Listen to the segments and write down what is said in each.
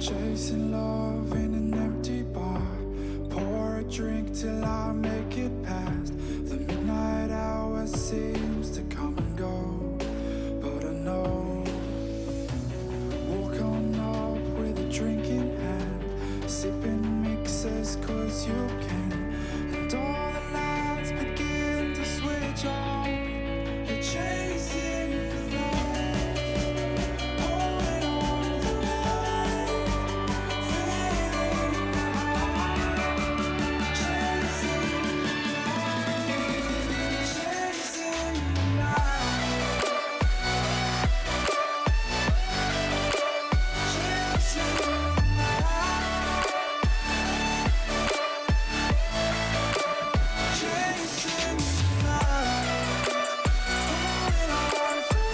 Chasing love in an empty bar. Pour a drink till I make it past. The midnight hour seems to come and go, but I know. Walk on up with a drink in hand, sipping mixers cause you can. And all the lights begin to switch off. You're chasing the light, holding on for life, feeling the high, chasing the light, chasing the night, chasing the night, chasing the night, holding on for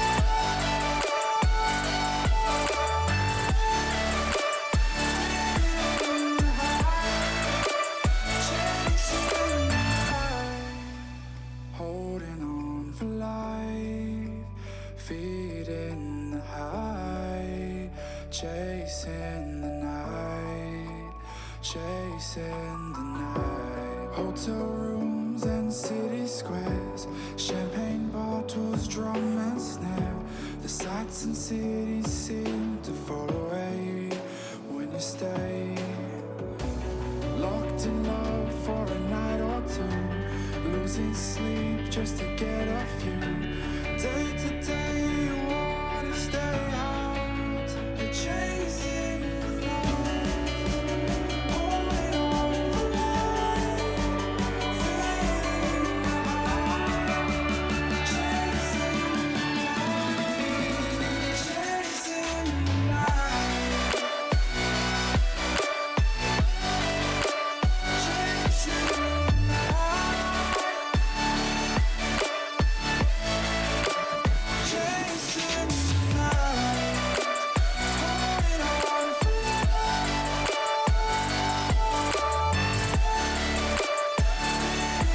holding on for life, feeding the high, chasing the night, chasing the night. Hotel rooms and city squares, champagne bottles, drum and snare. The sights and cities seem to fall away when you stay. Locked in love for a night or two, losing sleep just to get off you. Day to day you wanna stay out. You're chasing the light, holding on for life, feeling the high, chasing the night, chasing the night, chasing the night, chasing the night, holding on for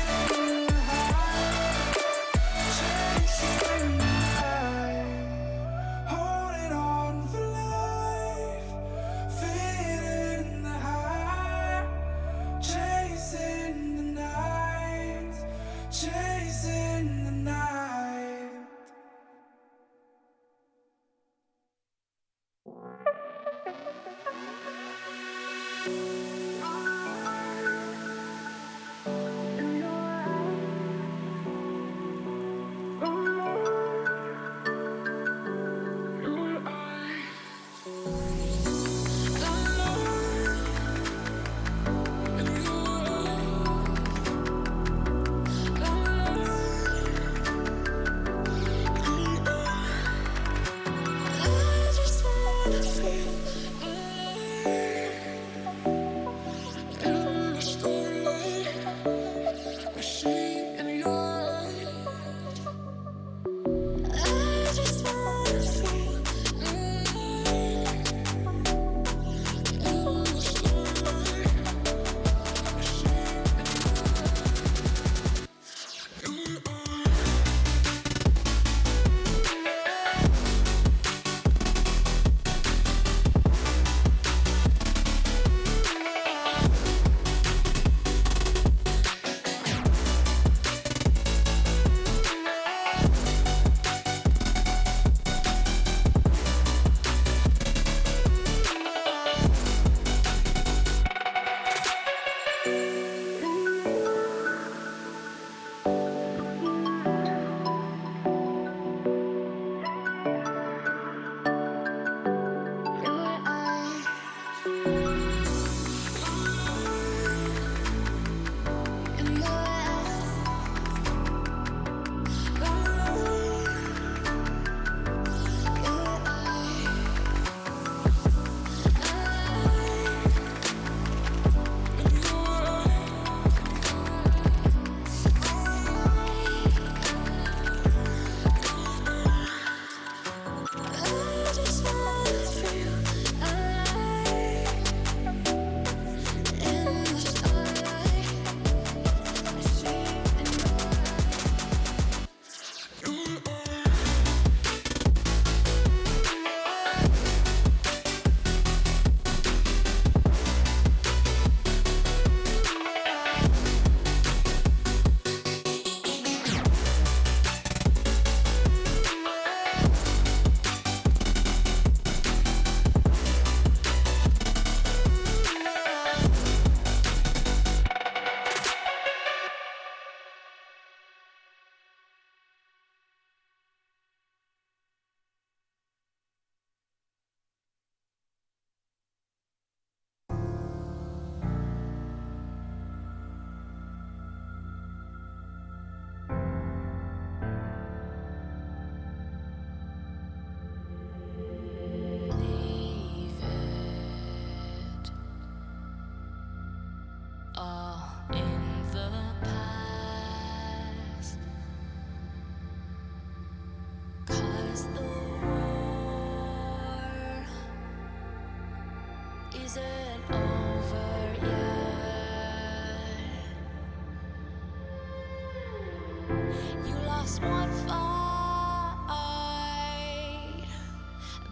feeling the high, chasing the night, holding on for life, feeling the high, chasing the night, chasing the night. isn't over yet. You lost one fight,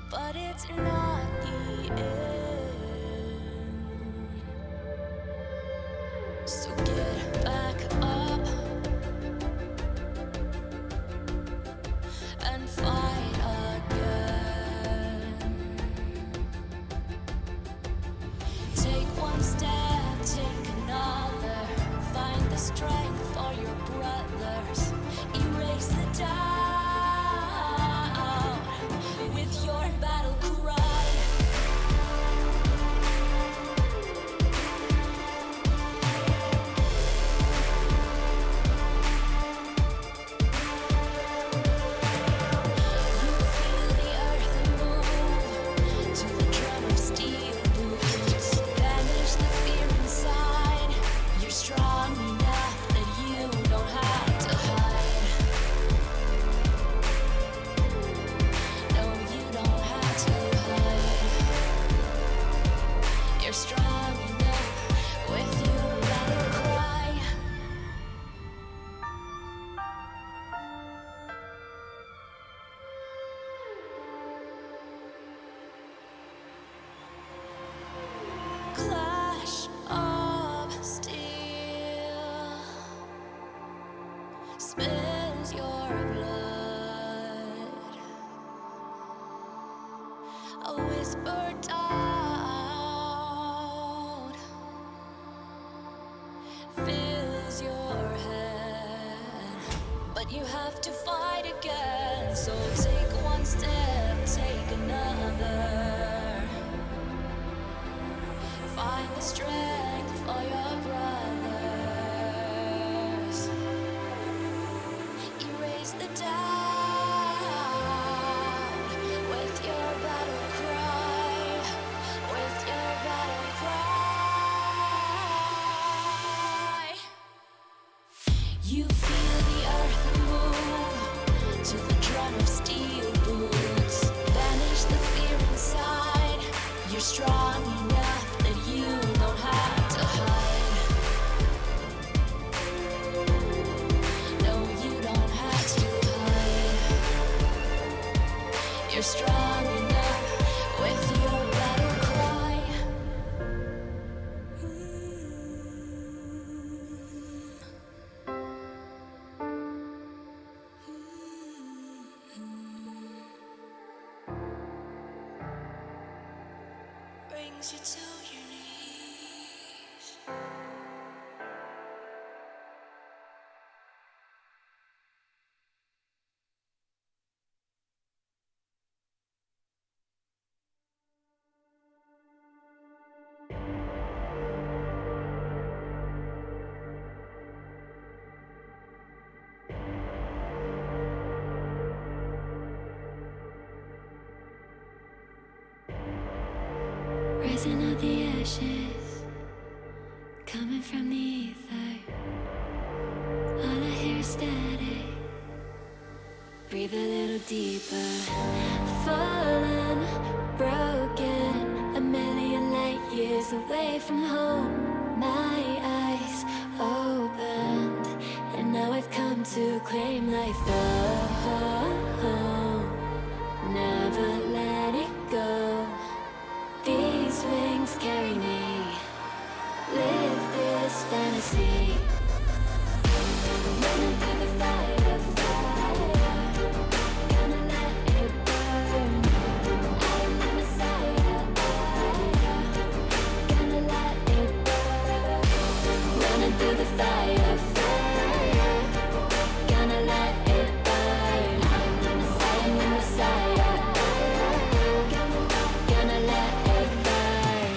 but it's not the end. So get back up and fight again. Take one step, take another. Find the strength for your brothers. Erase the doubt with your battle cry. Clash of steel spills your blood. A whisper doubt fills your head, but you have to fight again. So take one step, take another. Find the strength for your brothers. Erase the doubt with your battle cry. With your battle cry. You feel the earth move to the drum of steel boots. Banish the fear inside. You're strong enough that you don't have to hide. No, you don't have to hide. You're strong enough with your battle cry. Brings you to your knees. Rising out the ashes, coming from the ether. All I hear is static. Breathe a little deeper. Fallen, broken, a million light years away from home. My eyes opened, and now I've come to claim life. Oh, never let it go. These wings carry me. Live this fantasy. Running through the fire, fire. Gonna let it burn. I am the Messiah. Gonna let it burn. Running through the fire, fire. Gonna let it burn. I am the Messiah. Gonna let it burn.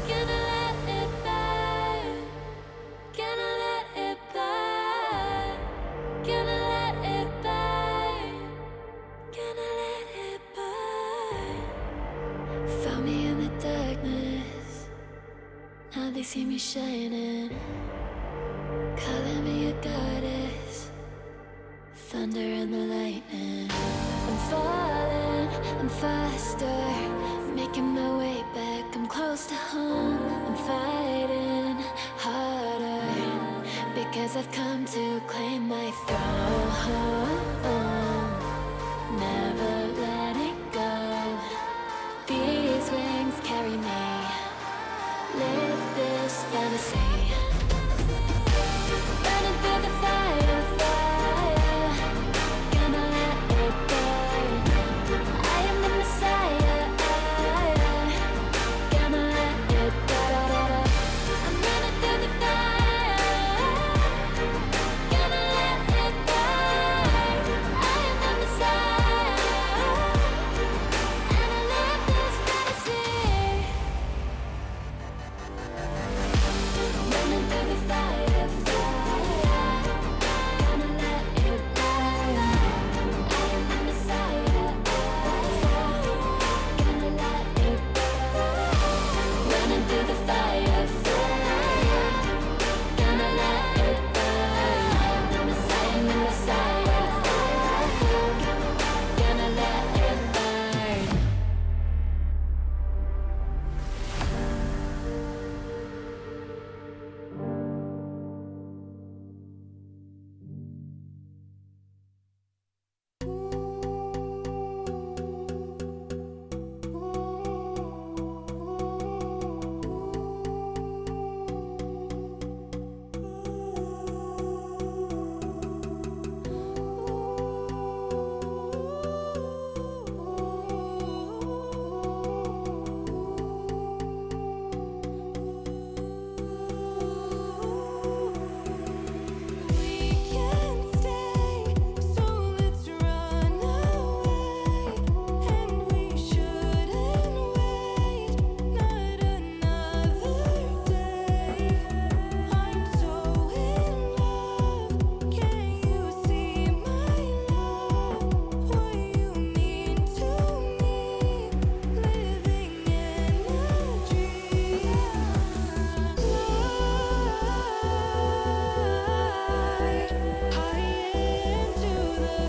Gonna let it burn. Gonna let it burn. Gonna let it burn. Gonna let it burn. Found me in the darkness. Now they see me shining. Calling me a goddess. Thunder and the lightning. I'm falling, I'm faster. Making my way back, I'm close. close to home, I'm fighting harder because I've come to claim my throne. Never letting go. These wings carry me. Live this fantasy. Running through the fire, fire. Gonna let it burn. I am the Messiah. Gonna let it burn. I'm running through the fire. Gonna let it burn. I am the Messiah. And I live this fantasy. Running through the fire, fire. Gonna let it burn. I am the Messiah. Gonna let it burn. Running through the fire, fire. Gonna let it burn. I am the Messiah, the Messiah. Gonna let it burn. We can't stay, so let's run away. And we shouldn't wait, not another day. I'm so in love, can you see my love? What you mean to me, living in a dream. High into the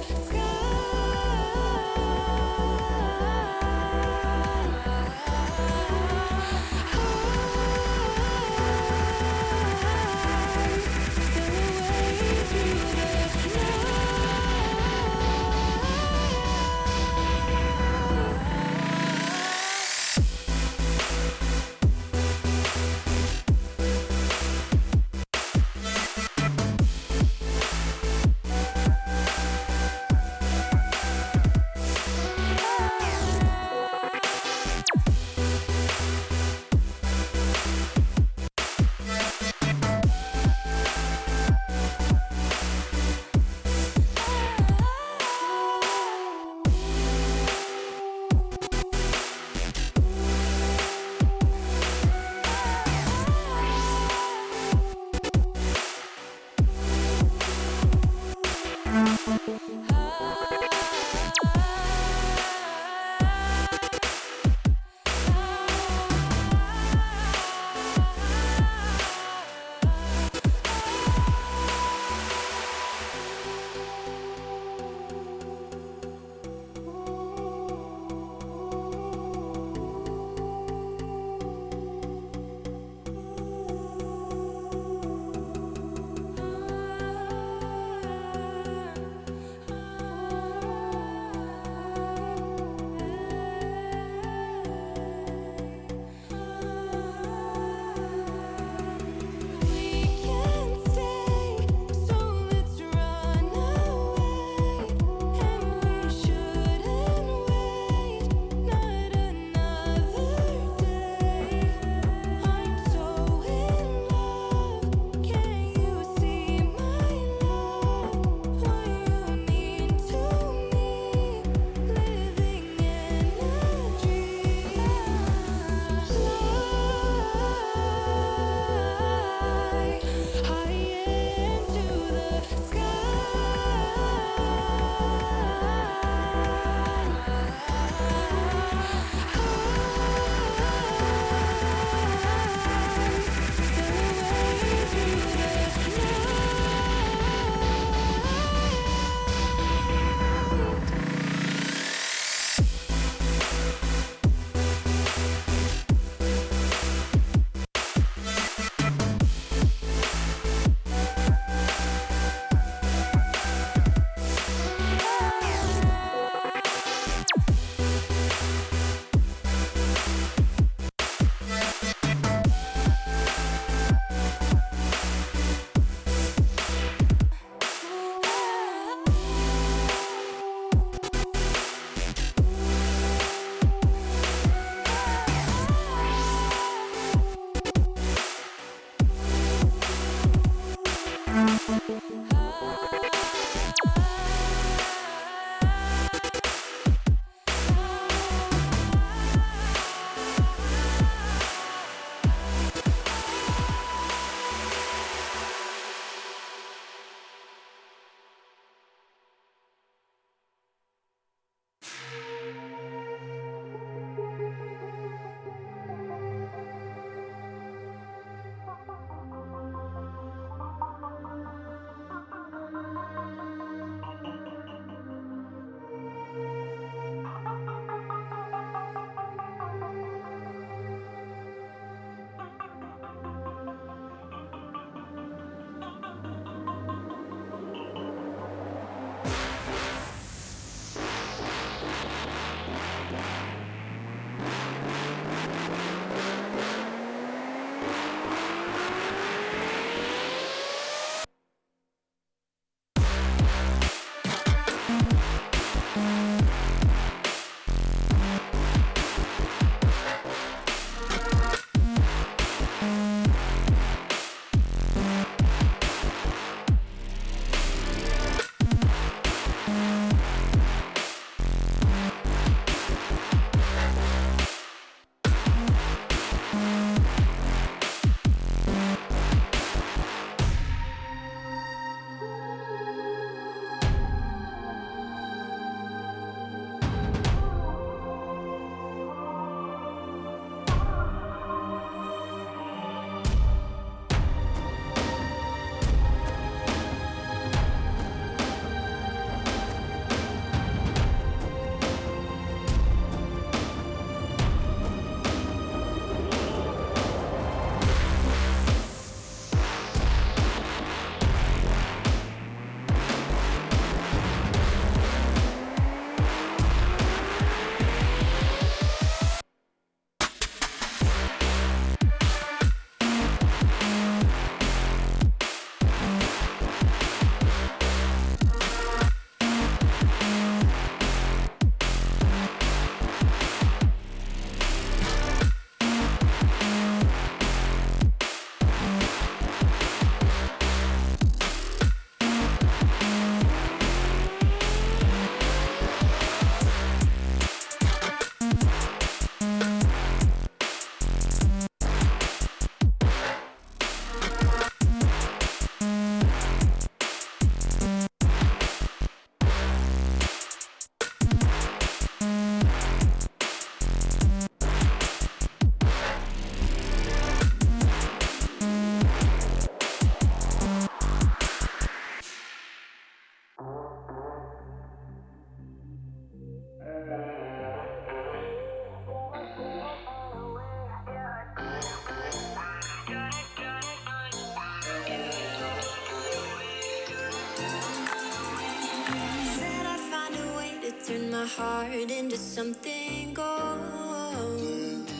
my heart into something gold.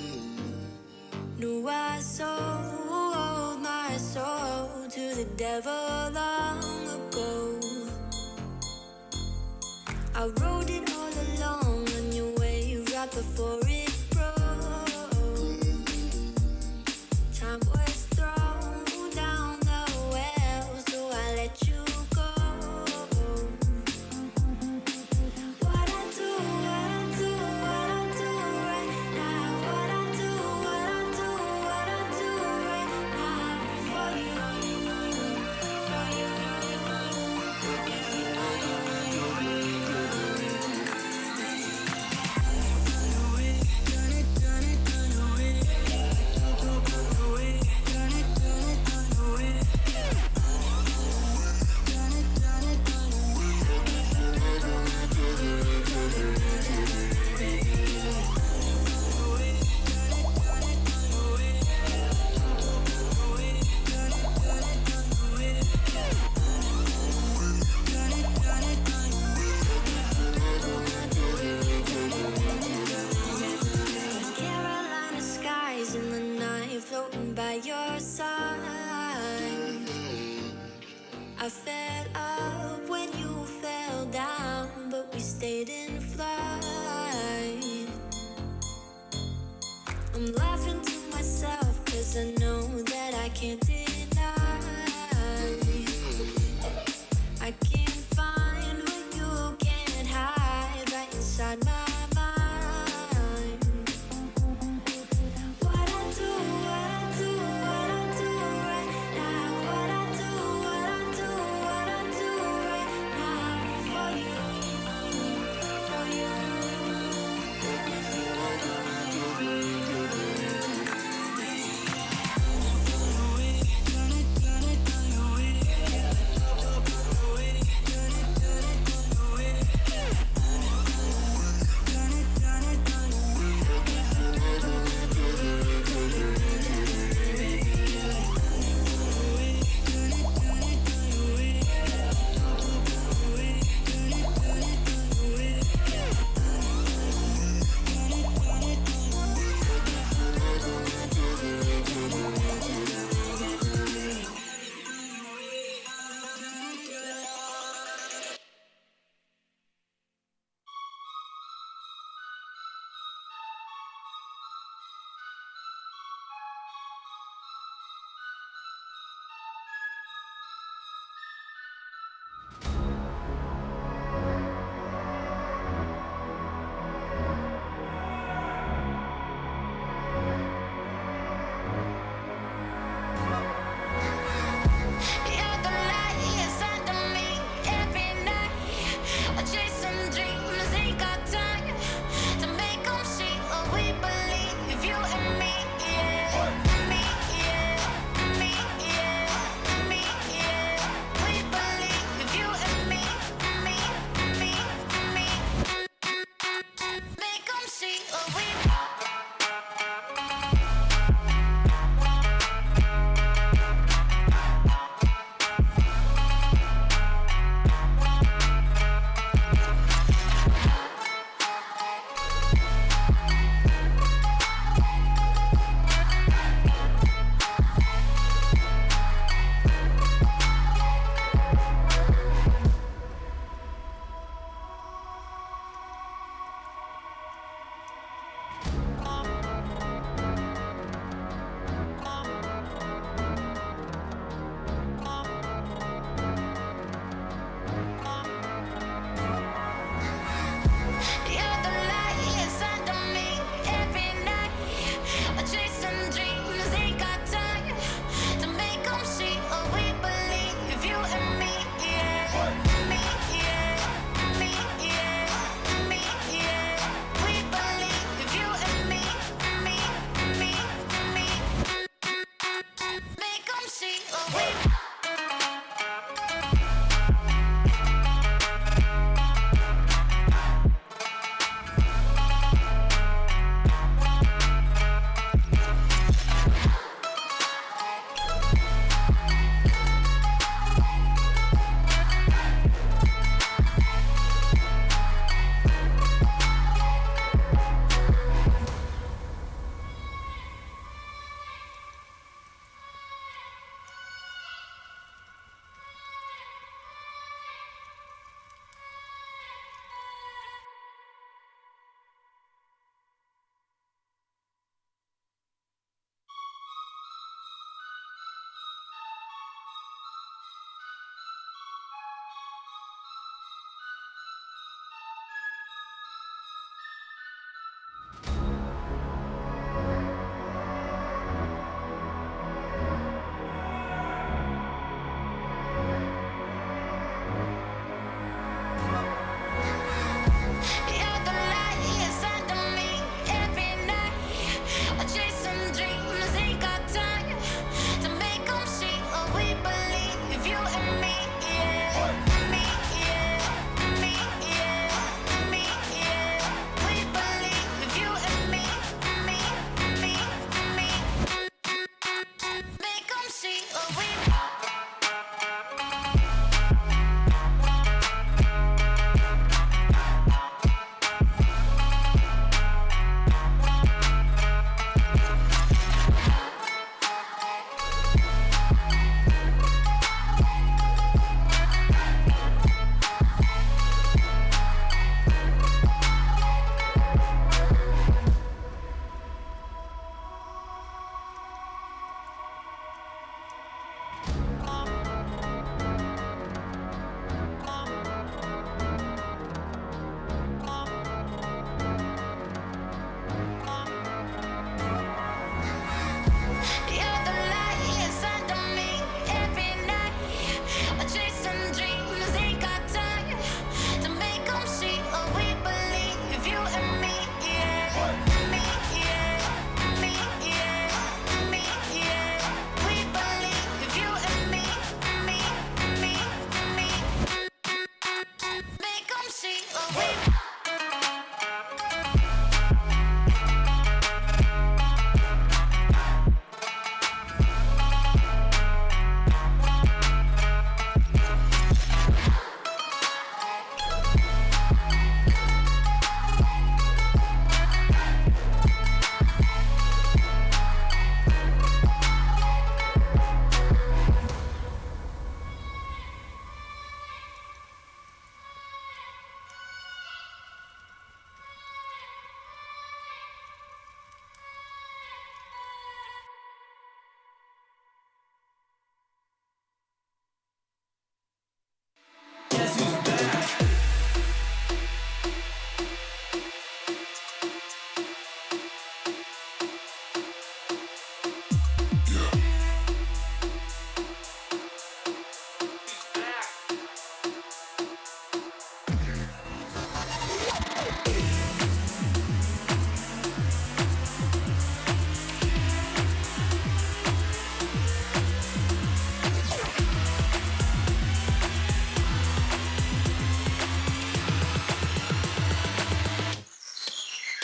Knew I sold my soul to the devil long ago. I rode it all along on your way right before it broke. Time was thrown down the well, so I let you go. What I do right now. What I do right now for you, for you. Carolina skies in the night, floating by your side. I fell up when you fell down, but we stayed in flight. I'm laughing to myself, 'cause I know that I can't deny. I can't find what you can't hide right inside my mind. What I do right now. What I do right now for you, for you.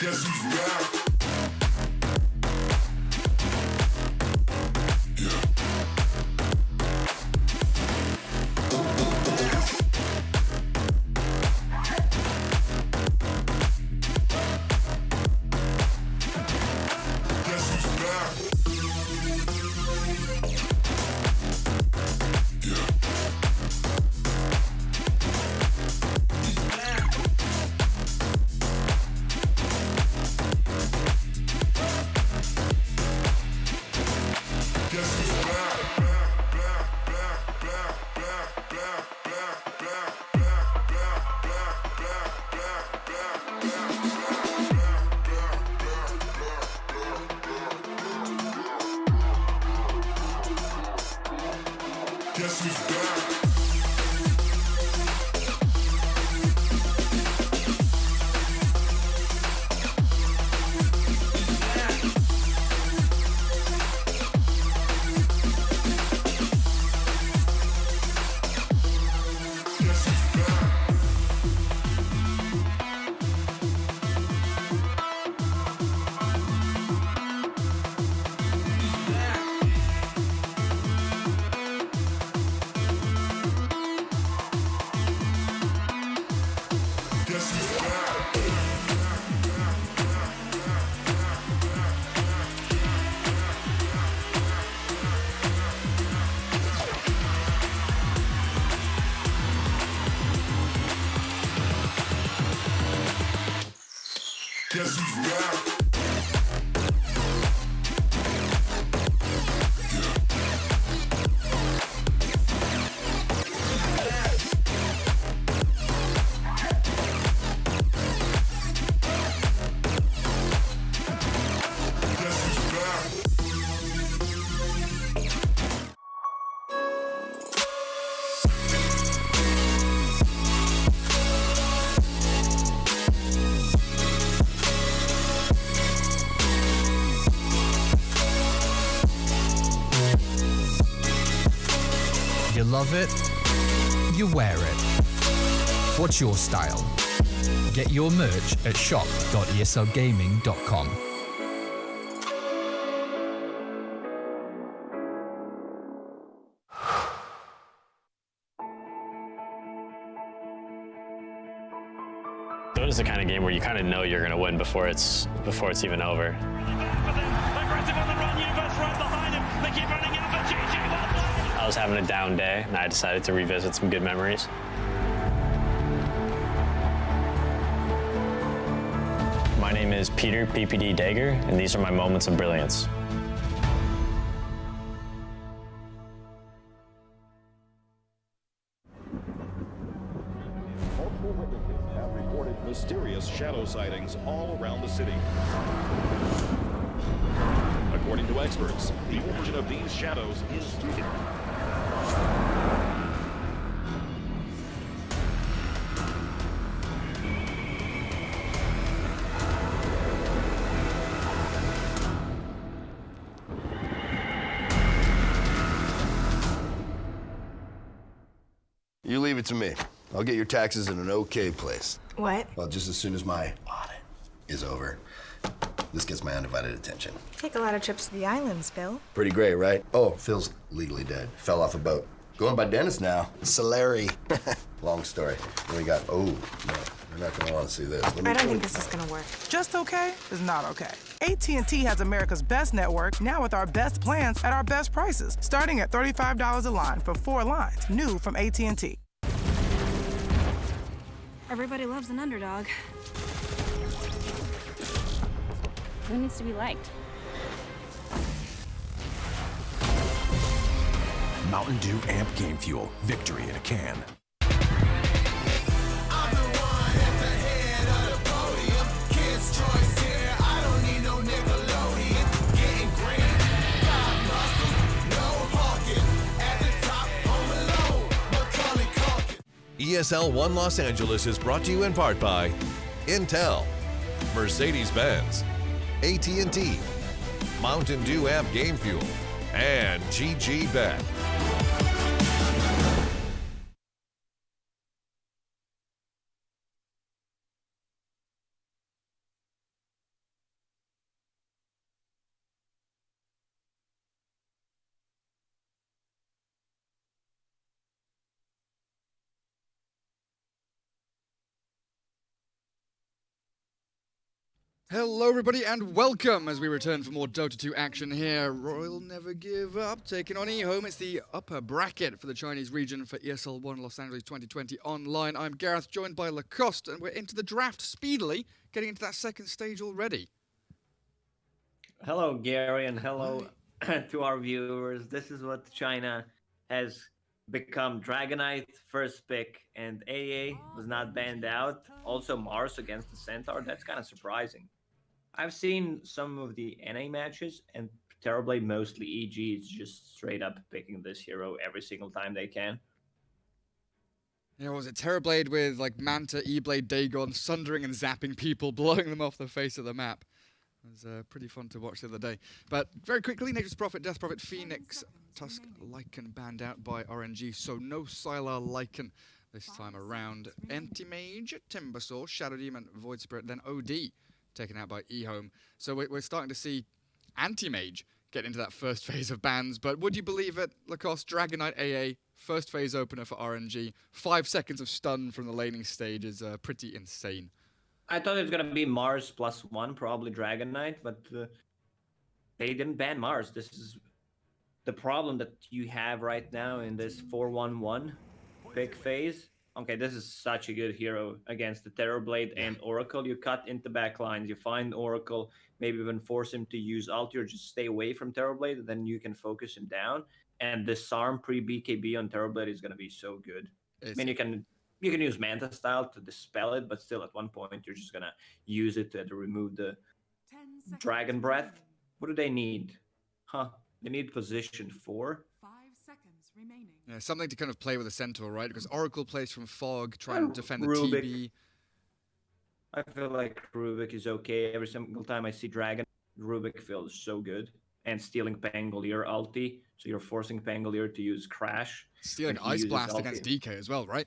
Guess who's back? Guess who's back? Guess who's back? You love it, you wear it. What's your style? Get your merch at shop.eslgaming.com. Dota is the kind of game where you kind of know you're going to win before it's even over. Aggressive on the run, Universe right behind him. They keep running out for GG. I was having a down day, and I decided to revisit some good memories. My name is Peter PPD Dager, and these are my moments of brilliance. Multiple witnesses have reported mysterious shadow sightings all around the city. According to experts, the origin of these shadows is You leave it to me. I'll get your taxes in an okay place. What? Well, just as soon as my audit is over. This gets my undivided attention. Take a lot of trips to the islands, Phil. Pretty great, right? Oh, Phil's legally dead. Fell off a boat. Going by Dennis now. Solari. Long story. Then we got, oh, no, you're not gonna wanna see this. I don't think this is gonna work. Just okay is not okay. AT&T has America's best network, now with our best plans at our best prices, starting at $35 a line for 4 lines, new from AT&T. Everybody loves an underdog. Who needs to be liked? Mountain Dew Amp Game Fuel. Victory in a can. ESL 1 Los Angeles is brought to you in part by Intel, Mercedes-Benz, AT&T, Mountain Dew Amp Game Fuel, and GG Bet. Hello everybody and welcome as we return for more Dota 2 action here. Royal Never Give Up taking on Ehome. It's the upper bracket for the Chinese region for ESL 1 Los Angeles 2020 online. I'm Gareth, joined by Lacoste, and we're into the draft speedily, getting into that second stage already. Hello Gary and hello to our viewers. This is what China has become. Dragonite first pick and AA was not banned out. Also Mars against the Centaur. That's kind of surprising. I've seen some of the NA matches, and Terrorblade, mostly EG, is just straight up picking this hero every single time they can. Yeah, what was it? Terrorblade with like Manta, E-Blade, Dagon, sundering and zapping people, blowing them off the face of the map. It was pretty fun to watch the other day. But very quickly, Nature's Prophet, Death Prophet, Phoenix, Tusk, Lycan banned out by RNG, so no Sylar Lycan this time around. Anti-Mage, Timbersaw, Shadow Demon, Void Spirit, then OD taken out by Ehome. So we're starting to see Anti-Mage get into that first phase of bans, but would you believe it, Lacoste, Dragonite AA, first phase opener for RNG, 5 seconds of stun from the laning stage is pretty insane. I thought it was going to be Mars +1, probably Dragonite, but they didn't ban Mars. This is the problem that you have right now in this 4-1-1 pick phase. Okay, this is such a good hero against the Terrorblade and Oracle. You cut into backlines, you find Oracle, maybe even force him to use ulti or just stay away from Terrorblade, then you can focus him down. And disarm pre-BKB on Terrorblade is going to be so good. I mean, you can use Manta Style to dispel it, but still at one point you're just going to use it to remove the Dragon Breath. What do they need? They need position 4. Yeah, something to kind of play with the Centaur, right? Because Oracle plays from Fog, trying to defend the TB. I feel like Rubik is okay. Every single time I see Dragon, Rubik feels so good. And stealing Pangolier ulti, so you're forcing Pangolier to use Crash. Stealing Ice Blast against DK as well, right?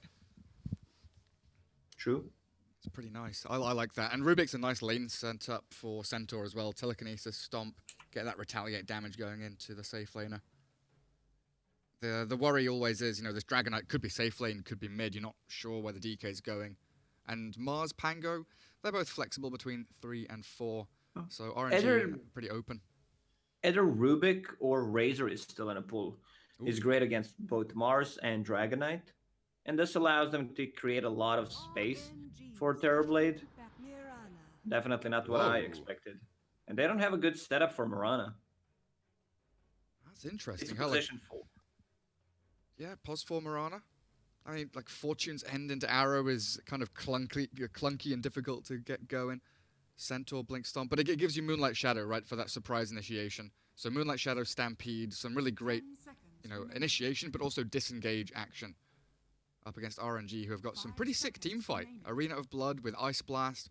True. It's pretty nice. I like that. And Rubik's a nice lane set up for Centaur as well. Telekinesis, Stomp, get that retaliate damage going into the safe laner. The worry always is, you know, this Dragonite could be safe lane, could be mid. You're not sure where the DK is going. And Mars, Pango, they're both flexible between 3 and 4. So RNG pretty open. Either Rubik or Razor is still in a pool. Is great against both Mars and Dragonite. And this allows them to create a lot of space for Terrorblade. Definitely not what I expected. And they don't have a good setup for Mirana. That's interesting. It's position 4. Yeah, pos 4 Mirana. I mean, like Fortune's End into Arrow is kind of clunky and difficult to get going. Centaur, Blink Stomp, but it gives you Moonlight Shadow, right, for that surprise initiation. So Moonlight Shadow, Stampede, some really great, you know, initiation, but also disengage action up against RNG, who have got some pretty sick team fight. Arena of Blood with Ice Blast,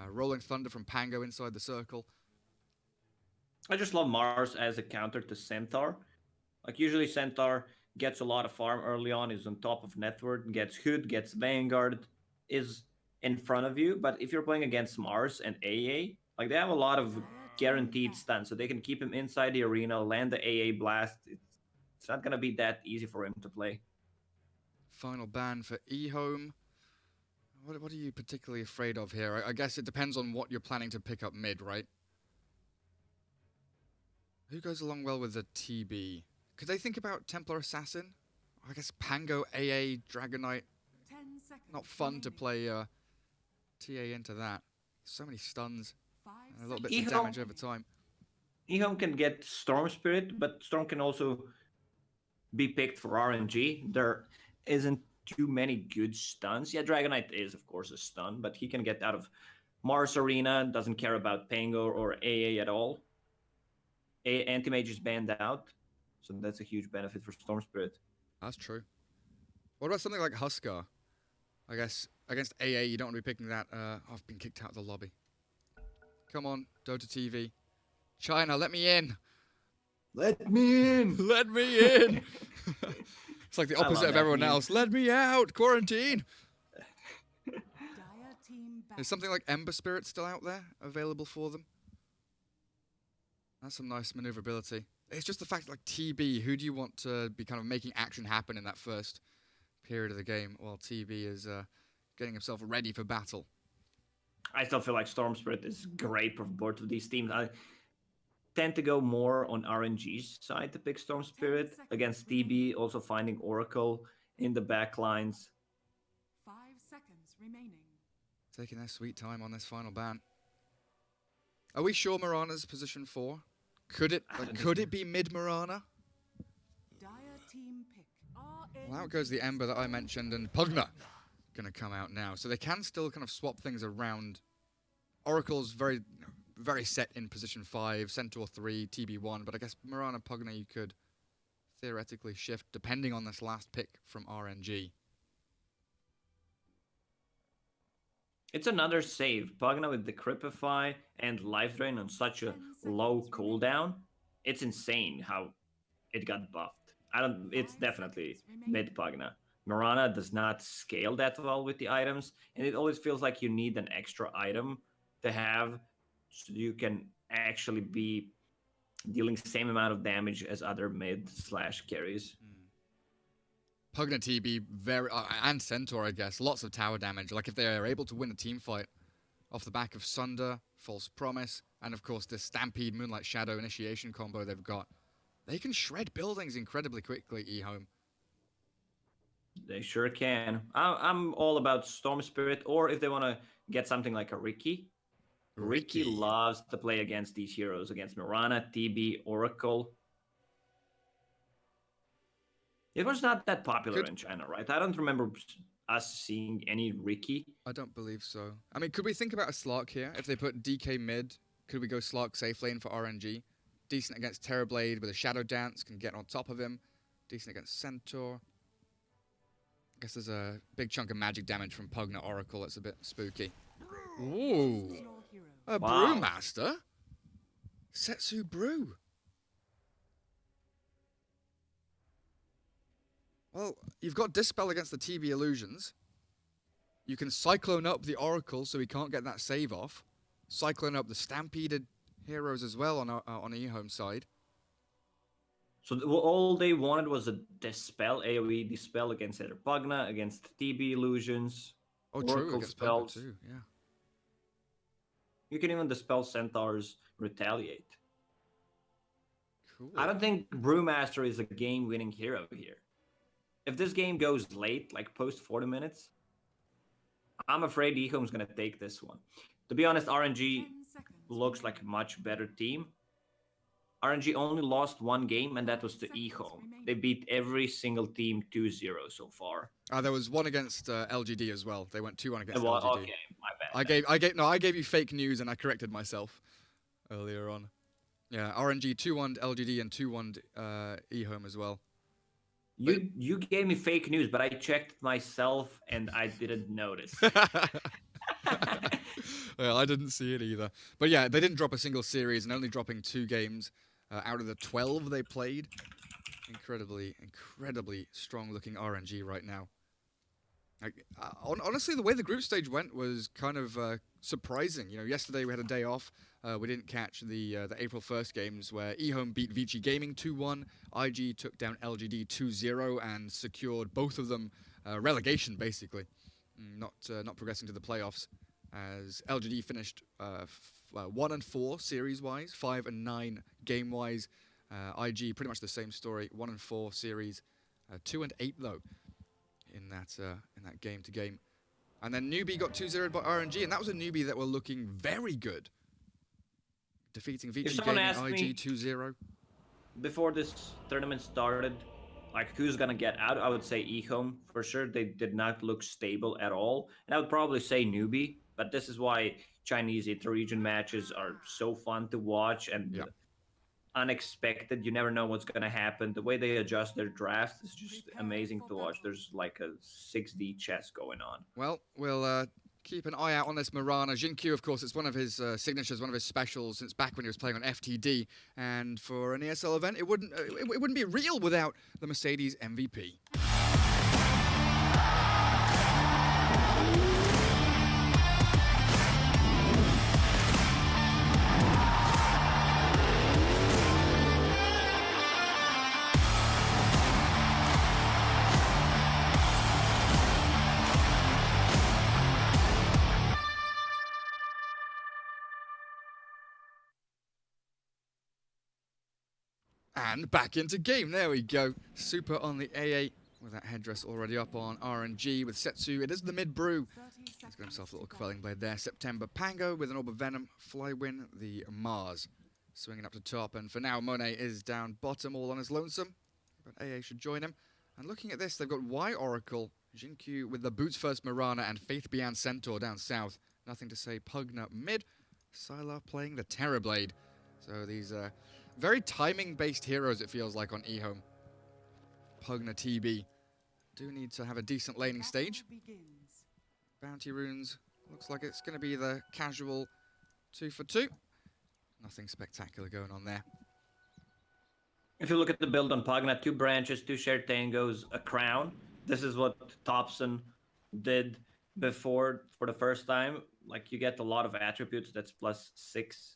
Rolling Thunder from Pango inside the circle. I just love Mars as a counter to Centaur. Like usually Centaur gets a lot of farm early on, is on top of network, gets Hood, gets Vanguard, is in front of you. But if you're playing against Mars and AA, like they have a lot of guaranteed stuns, so they can keep him inside the arena, land the AA blast. It's not gonna be that easy for him to play. Final ban for Ehome. What are you particularly afraid of here? I guess it depends on what you're planning to pick up mid, right? Who goes along well with the TB? Could they think about Templar Assassin? I guess Pango, AA, Dragon Knight. Not fun to play TA into that. So many stuns. And a little bit of damage over time. Ehome can get Storm Spirit, but Storm can also be picked for RNG. There isn't too many good stuns. Yeah, Dragon Knight is, of course, a stun, but he can get out of Mars Arena, doesn't care about Pango or AA at all. Anti-Mage is banned out, so that's a huge benefit for Storm Spirit. That's true. What about something like Huskar? I guess against AA, you don't want to be picking that. I've been kicked out of the lobby. Come on, Dota TV. China, let me in. Let me in. Let me in. It's like the opposite of everyone else. Let me out. Quarantine. Is something like Ember Spirit still out there available for them? That's some nice maneuverability. It's just the fact, like, TB, who do you want to be kind of making action happen in that first period of the game while TB is getting himself ready for battle? I still feel like Storm Spirit is great for both of these teams. I tend to go more on RNG's side to pick Storm Spirit against TB, also finding Oracle in the back lines. 5 seconds remaining. Taking their sweet time on this final ban. Are we sure Mirana's position 4? Could it be mid Mirana? Well, out goes the Ember that I mentioned, and Pugna gonna come out now. So they can still kind of swap things around. Oracle's very set in position 5, Centaur 3, TB1, but I guess Mirana Pugna you could theoretically shift depending on this last pick from RNG. It's another save. Pugna with the Cripify and Life Drain on such a low cooldown. It's insane how it got buffed. It's definitely mid Pugna. Mirana does not scale that well with the items, and it always feels like you need an extra item to have so you can actually be dealing the same amount of damage as other mid/carries. Pugna TB and Centaur, I guess, lots of tower damage. Like if they are able to win a team fight off the back of Sunder, False Promise, and of course this Stampede Moonlight Shadow initiation combo they've got, they can shred buildings incredibly quickly, Ehome. They sure can. I'm all about Storm Spirit, or if they want to get something like a Ricky. Ricky loves to play against these heroes, against Mirana, TB, Oracle. It was not that popular in China, right? I don't remember us seeing any Ricky. I don't believe so. I mean, could we think about a Slark here? If they put DK mid, could we go Slark safe lane for RNG? Decent against Terrorblade with a Shadow Dance, can get on top of him. Decent against Centaur. I guess there's a big chunk of magic damage from Pugna Oracle. It's a bit spooky. Ooh. A Brewmaster? Setsu Brew. Well, you've got Dispel against the TB Illusions. You can Cyclone up the Oracle so he can't get that save off. Cyclone up the Stampeded heroes as well on Ehome's side. So all they wanted was a Dispel, AoE Dispel against either Pugna, against TB Illusions, Oracle spells. Too, yeah. You can even Dispel Centaur's Retaliate. Cool. I don't think Brewmaster is a game-winning hero here. If this game goes late, like post 40 minutes, I'm afraid Ehome's going to take this one. To be honest, RNG looks like a much better team. RNG only lost one game, and that was to Ehome. They beat every single team 2-0 so far. There was one against LGD as well. They went 2-1 against LGD. Okay, my bad. I gave you fake news, and I corrected myself earlier on. Yeah, RNG 2-1 LGD and 2-1 Ehome as well. You gave me fake news, but I checked myself and I didn't notice. Well, I didn't see it either. But yeah, they didn't drop a single series and only dropping 2 games out of the 12 they played. Incredibly strong-looking RNG right now. Honestly, the way the group stage went was kind of surprising. You know, yesterday we had a day off. We didn't catch the April 1st games where Ehome beat Vici Gaming 2-1. IG took down LGD 2-0 and secured both of them relegation, basically. Not progressing to the playoffs, as LGD finished 1-4 series-wise, 5-9 game-wise. IG pretty much the same story, 1-4 series, 2-8 though in that game-to-game. And then Newbie got 2-0 by RNG, and that was a Newbie that were looking very good, defeating Vici Gaming IG 2-0. Before this tournament started, like who's gonna get out, I would say Ehome for sure. They did not look stable at all, and I would probably say Newbie. But this is why Chinese inter-region matches are so fun to watch and unexpected. You never know what's gonna happen. The way they adjust their drafts is just amazing to watch. There's like a 6D chess going on. Well, we'll keep an eye out on this Mirana. Jinkyu, of course, it's one of his signatures, one of his specials since back when he was playing on FTD. And for an ESL event, it wouldn't be real without the Mercedes MVP. And back into game. There we go. Super on the AA with that headdress already up on RNG with Setsu. It is the mid-brew. He's got himself a little quelling blade there. September Pango with an Orb of Venom. Flywin the Mars. Swinging up to top. And for now, Monet is down bottom all on his lonesome. But AA should join him. And looking at this, they've got Y Oracle, Jinkyu with the Boots First Mirana, and Faith Beyond Centaur down south. Nothing to say. Pugna mid. Sylar playing the Terrorblade. So these very timing-based heroes, it feels like, on Ehome. Pugna TB do need to have a decent laning stage. Bounty runes, looks like it's going to be the casual 2-for-2. Nothing spectacular going on there. If you look at the build on Pugna, 2 branches, 2 shared tangos, a crown. This is what Thompson did before for the first time. Like, you get a lot of attributes that's +6.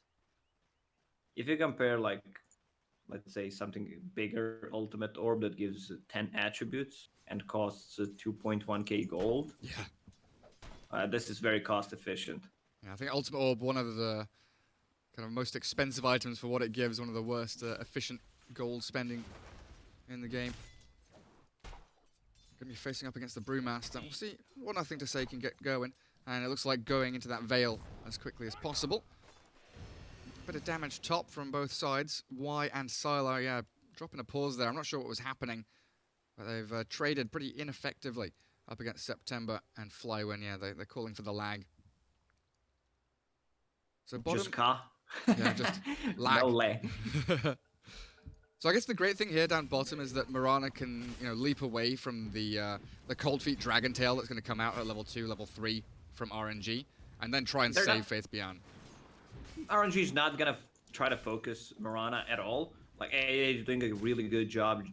If you compare, like, let's say something bigger, Ultimate Orb that gives 10 attributes and costs 2.1k gold. Yeah. This is very cost efficient. Yeah, I think Ultimate Orb, one of the kind of most expensive items for what it gives, one of the worst efficient gold spending in the game. Going to be facing up against the Brewmaster. We'll see what Nothing to Say can get going. And it looks like going into that Veil as quickly as possible. Bit of damage top from both sides. Y and Sylar, yeah, dropping a pause there. I'm not sure what was happening, but they've traded pretty ineffectively up against September and Flywin. Yeah, they're calling for the lag. So bottom, just Ka. Yeah, just lag. No lag. So I guess the great thing here down bottom is that Mirana can, you know, leap away from the Cold Feet Dragon Tail that's going to come out at level 2, level 3 from RNG, and then try and save Faith Beyond. RNG is not gonna try to focus Mirana at all. Like, AA is doing a really good job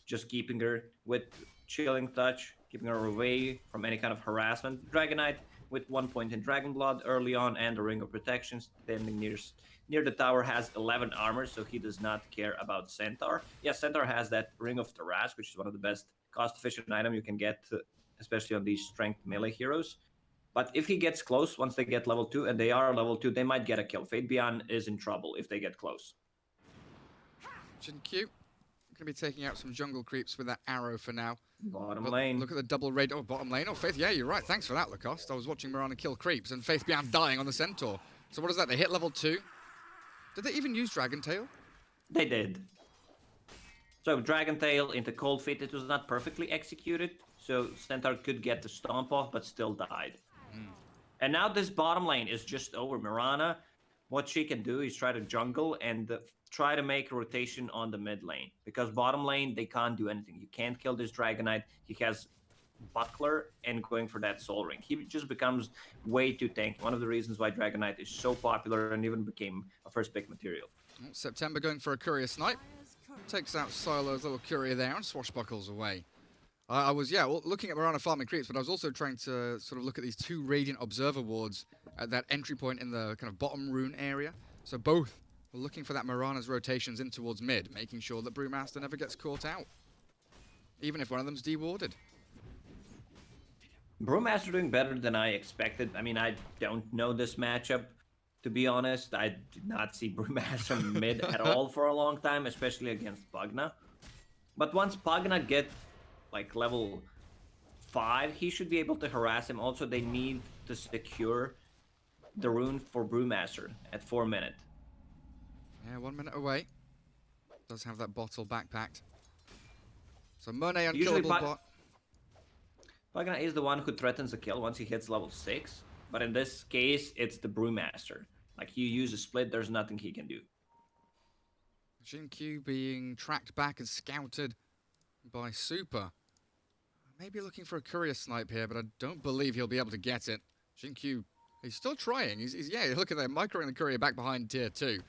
just keeping her with Chilling Touch, keeping her away from any kind of harassment. Dragonite with 1 point in Dragon Blood early on and the Ring of Protection standing near the tower has 11 armor, so he does not care about Centaur. Yeah, Centaur has that Ring of Tarask, which is one of the best cost-efficient item you can get, especially on these strength melee heroes. But if he gets close, once they get level 2, and they are level 2, they might get a kill. Fate Beyond is in trouble if they get close. Jinkyu going to be taking out some jungle creeps with that arrow for now. Bottom lane. Look at the double raid. Oh, bottom lane. Oh, Faith, yeah, you're right. Thanks for that, Lacoste. I was watching Mirana kill creeps, and Faith Beyond dying on the Centaur. So what is that? They hit level 2? Did they even use Dragon Tail? They did. So Dragon Tail into Cold Feet, it was not perfectly executed, so Centaur could get the stomp off, but still died. And now this bottom lane is just over. Mirana, what she can do is try to jungle and try to make a rotation on the mid lane. Because bottom lane, they can't do anything. You can't kill this Dragonite. He has Buckler and going for that Soul Ring. He just becomes way too tanky. One of the reasons why Dragonite is so popular and even became a first pick material. September going for a Courier Snipe. Takes out Silo's little courier there and swashbuckles away. I was, looking at Mirana farming creeps, but I was also trying to sort of look at these 2 Radiant Observer wards at that entry point in the kind of bottom rune area. So both were looking for that Mirana's rotations in towards mid, making sure that Brewmaster never gets caught out, even if one of them's dewarded. Brewmaster doing better than I expected. I mean, I don't know this matchup, to be honest. I did not see Brewmaster mid at all for a long time, especially against Pugna. But once Pugna gets like level 5, he should be able to harass him. Also, they need to secure the rune for Brewmaster at 4 minutes. Yeah, 1 minute away. Does have that bottle backpacked. So Monet unkillable bot. Pugna is the one who threatens a kill once he hits level 6. But in this case, it's the Brewmaster. Like, you use a split, there's nothing he can do. Jin-Q being tracked back and scouted by Super. Maybe looking for a courier snipe here, but I don't believe he'll be able to get it. Jin-Q, he's still trying. Yeah, look at that, microing the courier back behind tier 2.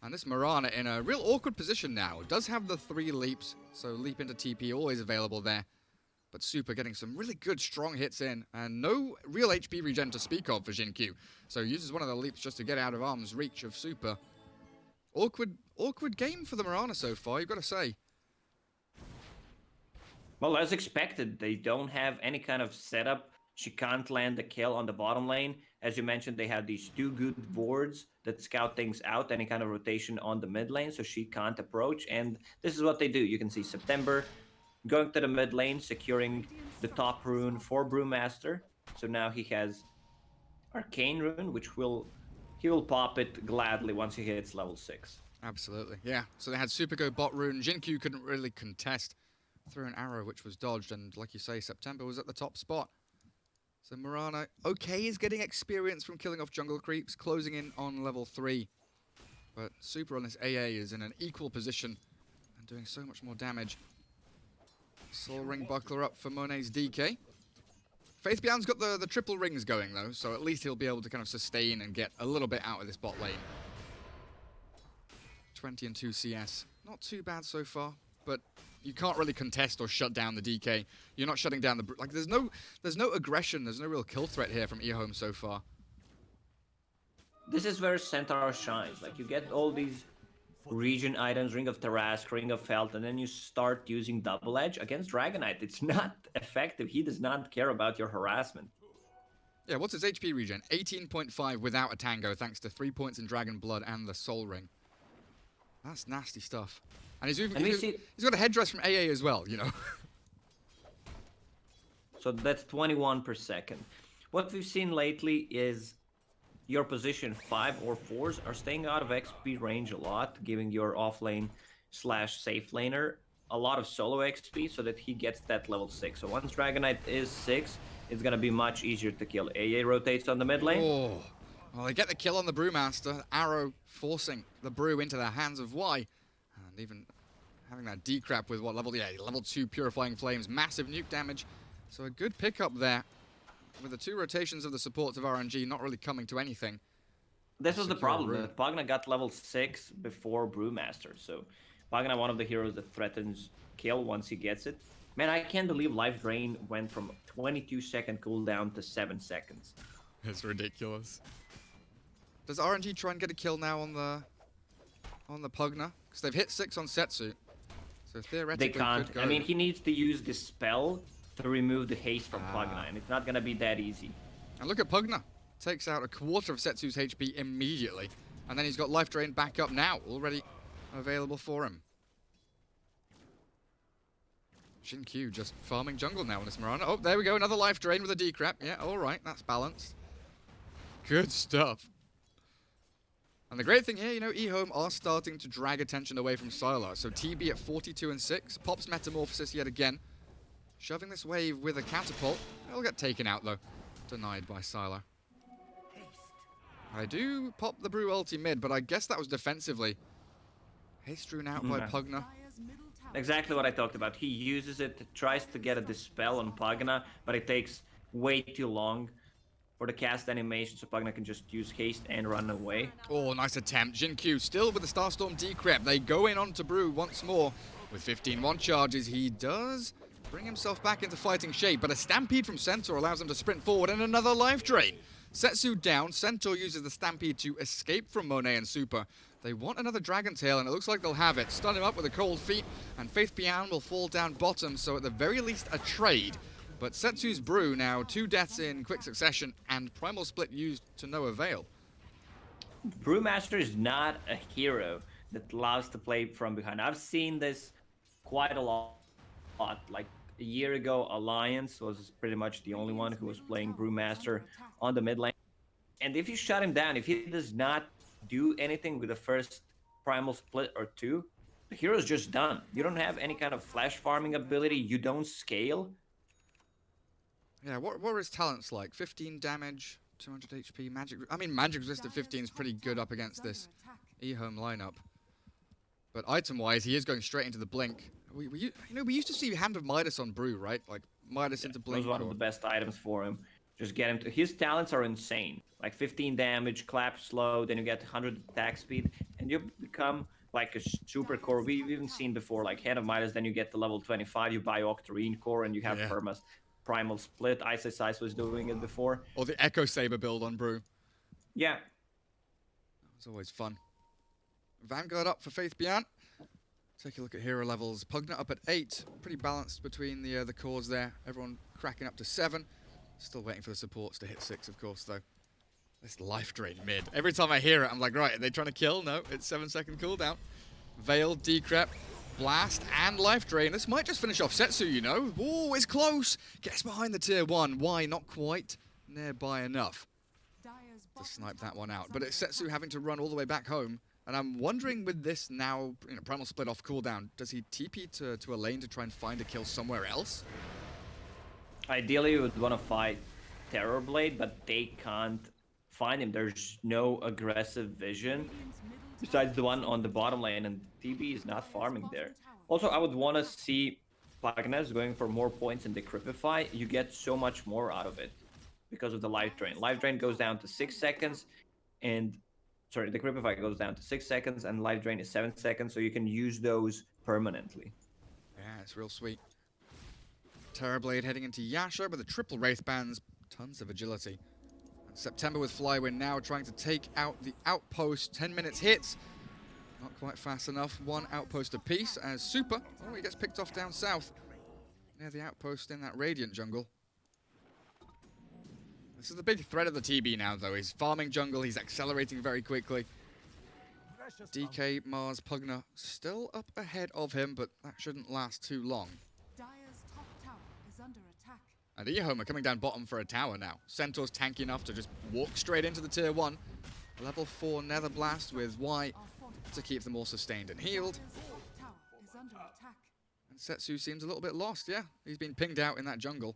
And this Mirana in a real awkward position now. Does have the 3 leaps, so leap into TP always available there. But Super getting some really good strong hits in, and no real HP regen to speak of for Jin-Q. So uses one of the leaps just to get out of arm's reach of Super. Awkward game for the Mirana so far, you've got to say. Well, as expected, they don't have any kind of setup. She can't land the kill on the bottom lane. As you mentioned, they have these 2 good wards that scout things out, any kind of rotation on the mid lane, so she can't approach. And this is what they do. You can see September going to the mid lane, securing the top rune for Brewmaster. So now he has Arcane Rune, which he will pop it gladly once he hits level 6. Absolutely, yeah. So they had Super go bot rune. Jin-Q couldn't really contest through an arrow, which was dodged, and like you say, September was at the top spot. So Mirana, okay, is getting experience from killing off jungle creeps, closing in on level 3. But Super on this AA is in an equal position and doing so much more damage. Soul Ring Buckler up for Monet's DK. Faithbjorn's got the triple rings going, though, so at least he'll be able to kind of sustain and get a little bit out of this bot lane. 20 and 2 CS. Not too bad so far, but you can't really contest or shut down the DK. You're not shutting down the... Like, there's no aggression, there's no real kill threat here from Ehome so far. This is where Centaur shines. Like, you get all these region items, Ring of Tarask, Ring of Felt, and then you start using Double Edge against Dragonite. It's not effective. He does not care about your harassment. Yeah, what's his HP regen? 18.5 without a Tango, thanks to 3 points in Dragon Blood and the Soul Ring. That's nasty stuff. And he's got a headdress from AA as well, you know. So that's 21 per second. What we've seen lately is your position 5 or 4s are staying out of XP range a lot, giving your offlane / safe laner a lot of solo XP so that he gets that level 6. So once Dragonite is 6, it's going to be much easier to kill. AA rotates on the mid lane. Oh, well, they get the kill on the Brewmaster. Arrow forcing the Brew into the hands of Y. And even having that decrap with what level? Yeah, level 2 Purifying Flames. Massive nuke damage. So a good pickup there. With the 2 rotations of the supports of RNG not really coming to anything. This was the problem. Pugna got level 6 before Brewmaster. So Pugna, one of the heroes that threatens kill once he gets it. Man, I can't believe Life Drain went from 22-second cooldown to 7 seconds. It's ridiculous. Does RNG try and get a kill now on the Pugna? Because they've hit 6 on Setsu. So theoretically they can't. I mean, he needs to use this spell to remove the haste from Pugna, and it's not going to be that easy. And look at Pugna. Takes out a quarter of Setsu's HP immediately. And then he's got Life Drain back up now, already available for him. Jin-Q just farming jungle now on this Mirana. Oh, there we go, another Life Drain with a decrap. Yeah, alright, that's balanced. Good stuff. And the great thing here, you know, Ehome are starting to drag attention away from Sylar. So TB at 42 and 6. Pops Metamorphosis yet again. Shoving this wave with a catapult. It'll get taken out, though. Denied by Sylar. I do pop the Brew ulti mid, but I guess that was defensively. Haste strewn out by Pugna. Exactly what I talked about. He uses it, tries to get a Dispel on Pugna, but it takes way too long for the cast animation, so Pugna can just use haste and run away. Oh, nice attempt. Jin-Q still with the Starstorm decrypt. They go in onto Brew once more with 15-1 charges. He does bring himself back into fighting shape, but a Stampede from Centaur allows him to sprint forward and another life drain. Setsu down. Centaur uses the Stampede to escape from Monet and Super. They want another Dragon Tail, and it looks like they'll have it. Stun him up with a cold feet, and Faith Pian will fall down bottom, so at the very least a trade. But Setsu's Brew now 2 deaths in quick succession, and Primal Split used to no avail. Brewmaster is not a hero that loves to play from behind. I've seen this quite a lot. Like a year ago, Alliance was pretty much the only one who was playing Brewmaster on the mid lane. And if you shut him down, if he does not do anything with the first Primal Split or 2, the hero's just done. You don't have any kind of flash farming ability. You don't scale. Yeah, what are his talents like? 15 damage, 200 HP, magic... I mean, magic resist at 15 is pretty good up against this Ehome lineup. But item-wise, he is going straight into the Blink. We used to see Hand of Midas on Brew, right? Like, Midas into Blink. That was one of the best items for him. Just get him to... His talents are insane. Like 15 damage, clap slow, then you get 100 attack speed, and you become like a super core. We've even seen before, like Hand of Midas, then you get to level 25, you buy Octarine core, and you have Permas. Primal Split. Ice Ice was doing it before. Or the Echo Saber build on Brew. Yeah. It's always fun. Vanguard up for Faith Pian. Take a look at hero levels. Pugna up at 8. Pretty balanced between the cores there. Everyone cracking up to 7. Still waiting for the supports to hit 6, of course, though. This life drain mid. Every time I hear it, I'm like, right, are they trying to kill? No, it's 7-second cooldown. Veil, Decrep, Blast, and life drain. This might just finish off Setsu, you know. Ooh, it's close. Gets behind the tier 1. Why? Not quite nearby enough to snipe that one out. But it's Setsu having to run all the way back home. And I'm wondering with this now, Primal Split off cooldown, does he TP to a lane to try and find a kill somewhere else? Ideally, you would want to fight Terrorblade, but they can't find him. There's no aggressive vision besides the one on the bottom lane, and TB is not farming there. Also, I would want to see Pagnas going for more points in Decrypify. You get so much more out of it because of the life drain. Life drain goes down to 6 seconds, and sorry, Decrypify goes down to 6 seconds, and life drain is 7 seconds, so you can use those permanently. Yeah, it's real sweet. Terrorblade heading into Yasha with a triple Wraith Bands, tons of agility. And September with Flywind now trying to take out the outpost. 10 minutes hits. Not quite fast enough. 1 outpost apiece as Super, oh, he gets picked off down south. Near the outpost in that Radiant jungle. This is the big threat of the TB now, though. He's farming jungle. He's accelerating very quickly. DK, Mars, Pugna still up ahead of him, but that shouldn't last too long. And Ehome are coming down bottom for a tower now. Centaur's tanky enough to just walk straight into the tier 1. Level 4 Nether Blast with Y to keep them all sustained and healed. And Setsu seems a little bit lost, yeah. He's been pinged out in that jungle.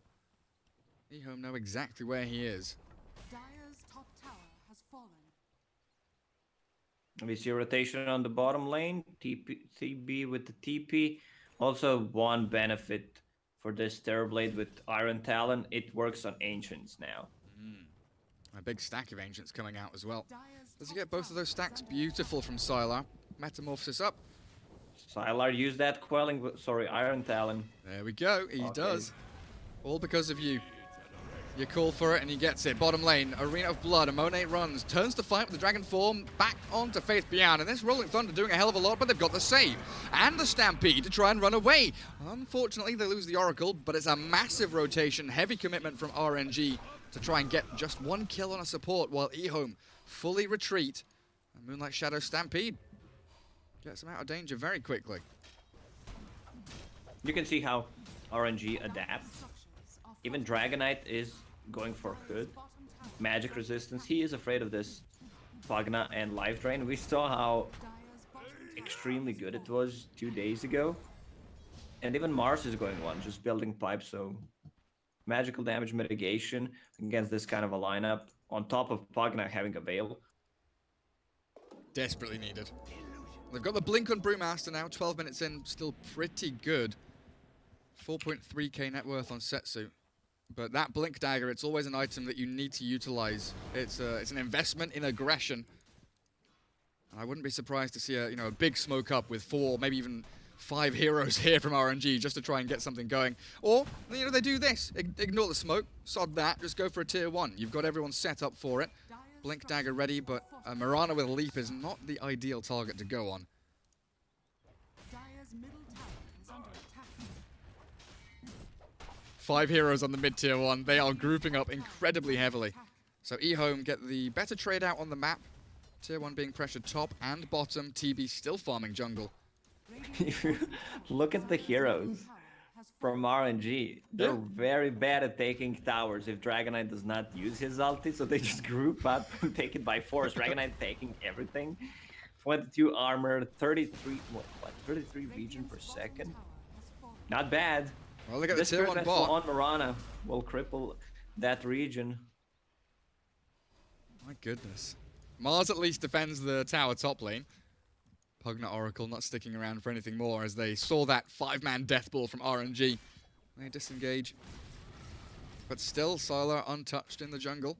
Ehome know exactly where he is. Dire's top tower has fallen. We see a rotation on the bottom lane. TB with the TP. Also, one benefit for this Terrorblade with Iron Talon, it works on Ancients now. A big stack of Ancients coming out as well. Does he get both of those stacks? Beautiful from Sylar. Metamorphosis up. Sylar used that quelling, sorry, Iron Talon. There we go, he does. All because of you. You call for it and he gets it. Bottom lane, Arena of Blood. Amone runs, turns to fight with the Dragon Form, back onto Faith Pian. And this Rolling Thunder doing a hell of a lot, but they've got the save. And the Stampede to try and run away. Unfortunately, they lose the Oracle, but it's a massive rotation, heavy commitment from RNG to try and get just 1 kill on a support while Ehome fully retreat. And Moonlight Shadow Stampede gets them out of danger very quickly. You can see how RNG adapts. Even Dragonite is going for Hood. Magic resistance. He is afraid of this Pugna and Life Drain. We saw how extremely good it was 2 days ago. And even Mars is going one, just building pipes, so magical damage mitigation against this kind of a lineup, on top of Pugna having a Veil. Desperately needed. They've got the blink on Brewmaster now, 12 minutes in, still pretty good. 4.3k net worth on Setsu. But that Blink Dagger, it's always an item that you need to utilize. It's an investment in aggression. And I wouldn't be surprised to see a big smoke up with 4, maybe even 5 heroes here from RNG just to try and get something going. Or, they do this. Ignore the smoke, sod that, just go for a tier 1. You've got everyone set up for it. Blink Dagger ready, but Mirana with a leap is not the ideal target to go on. Dire's middle tower is under attack. 5 heroes on the mid-tier 1. They are grouping up incredibly heavily. So Ehome get the better trade out on the map. Tier 1 being pressured top and bottom. TB still farming jungle. If you look at the heroes from RNG, they're very bad at taking towers if Dragon Knight does not use his ulti, so they just group up and take it by force. Dragon Knight taking everything. 22 armor, 33 region per second. Not bad. Well, they got this the tier 1 bot on Mirana will cripple that region. My goodness. Mars at least defends the tower top lane. Pugna Oracle not sticking around for anything more as they saw that 5-man death ball from RNG. They disengage. But still, Sylar untouched in the jungle.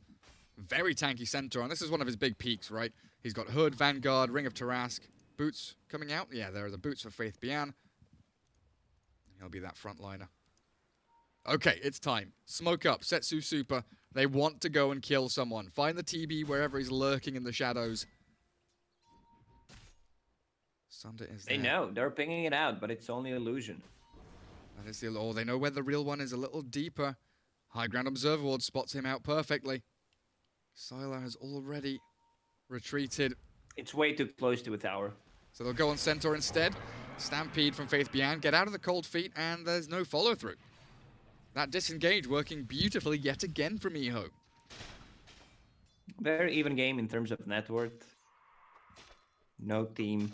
Very tanky center, and this is one of his big peaks, right? He's got Hood, Vanguard, Ring of Tarask, Boots coming out. Yeah, there are the Boots for Faith Bian. He'll be that frontliner. Okay, it's time. Smoke up, Setsu Super. They want to go and kill someone. Find the TB wherever he's lurking in the shadows. Sunder is there. They know. They're pinging it out, but it's only illusion. That is the... Oh, they know where the real one is a little deeper. High Ground Observer Ward spots him out perfectly. Sylar has already retreated. It's way too close to a tower. So they'll go on Centaur instead. Stampede from Faith Bian. Get out of the cold feet, and there's no follow-through. That disengage working beautifully yet again from Ehome. Very even game in terms of net worth. No team.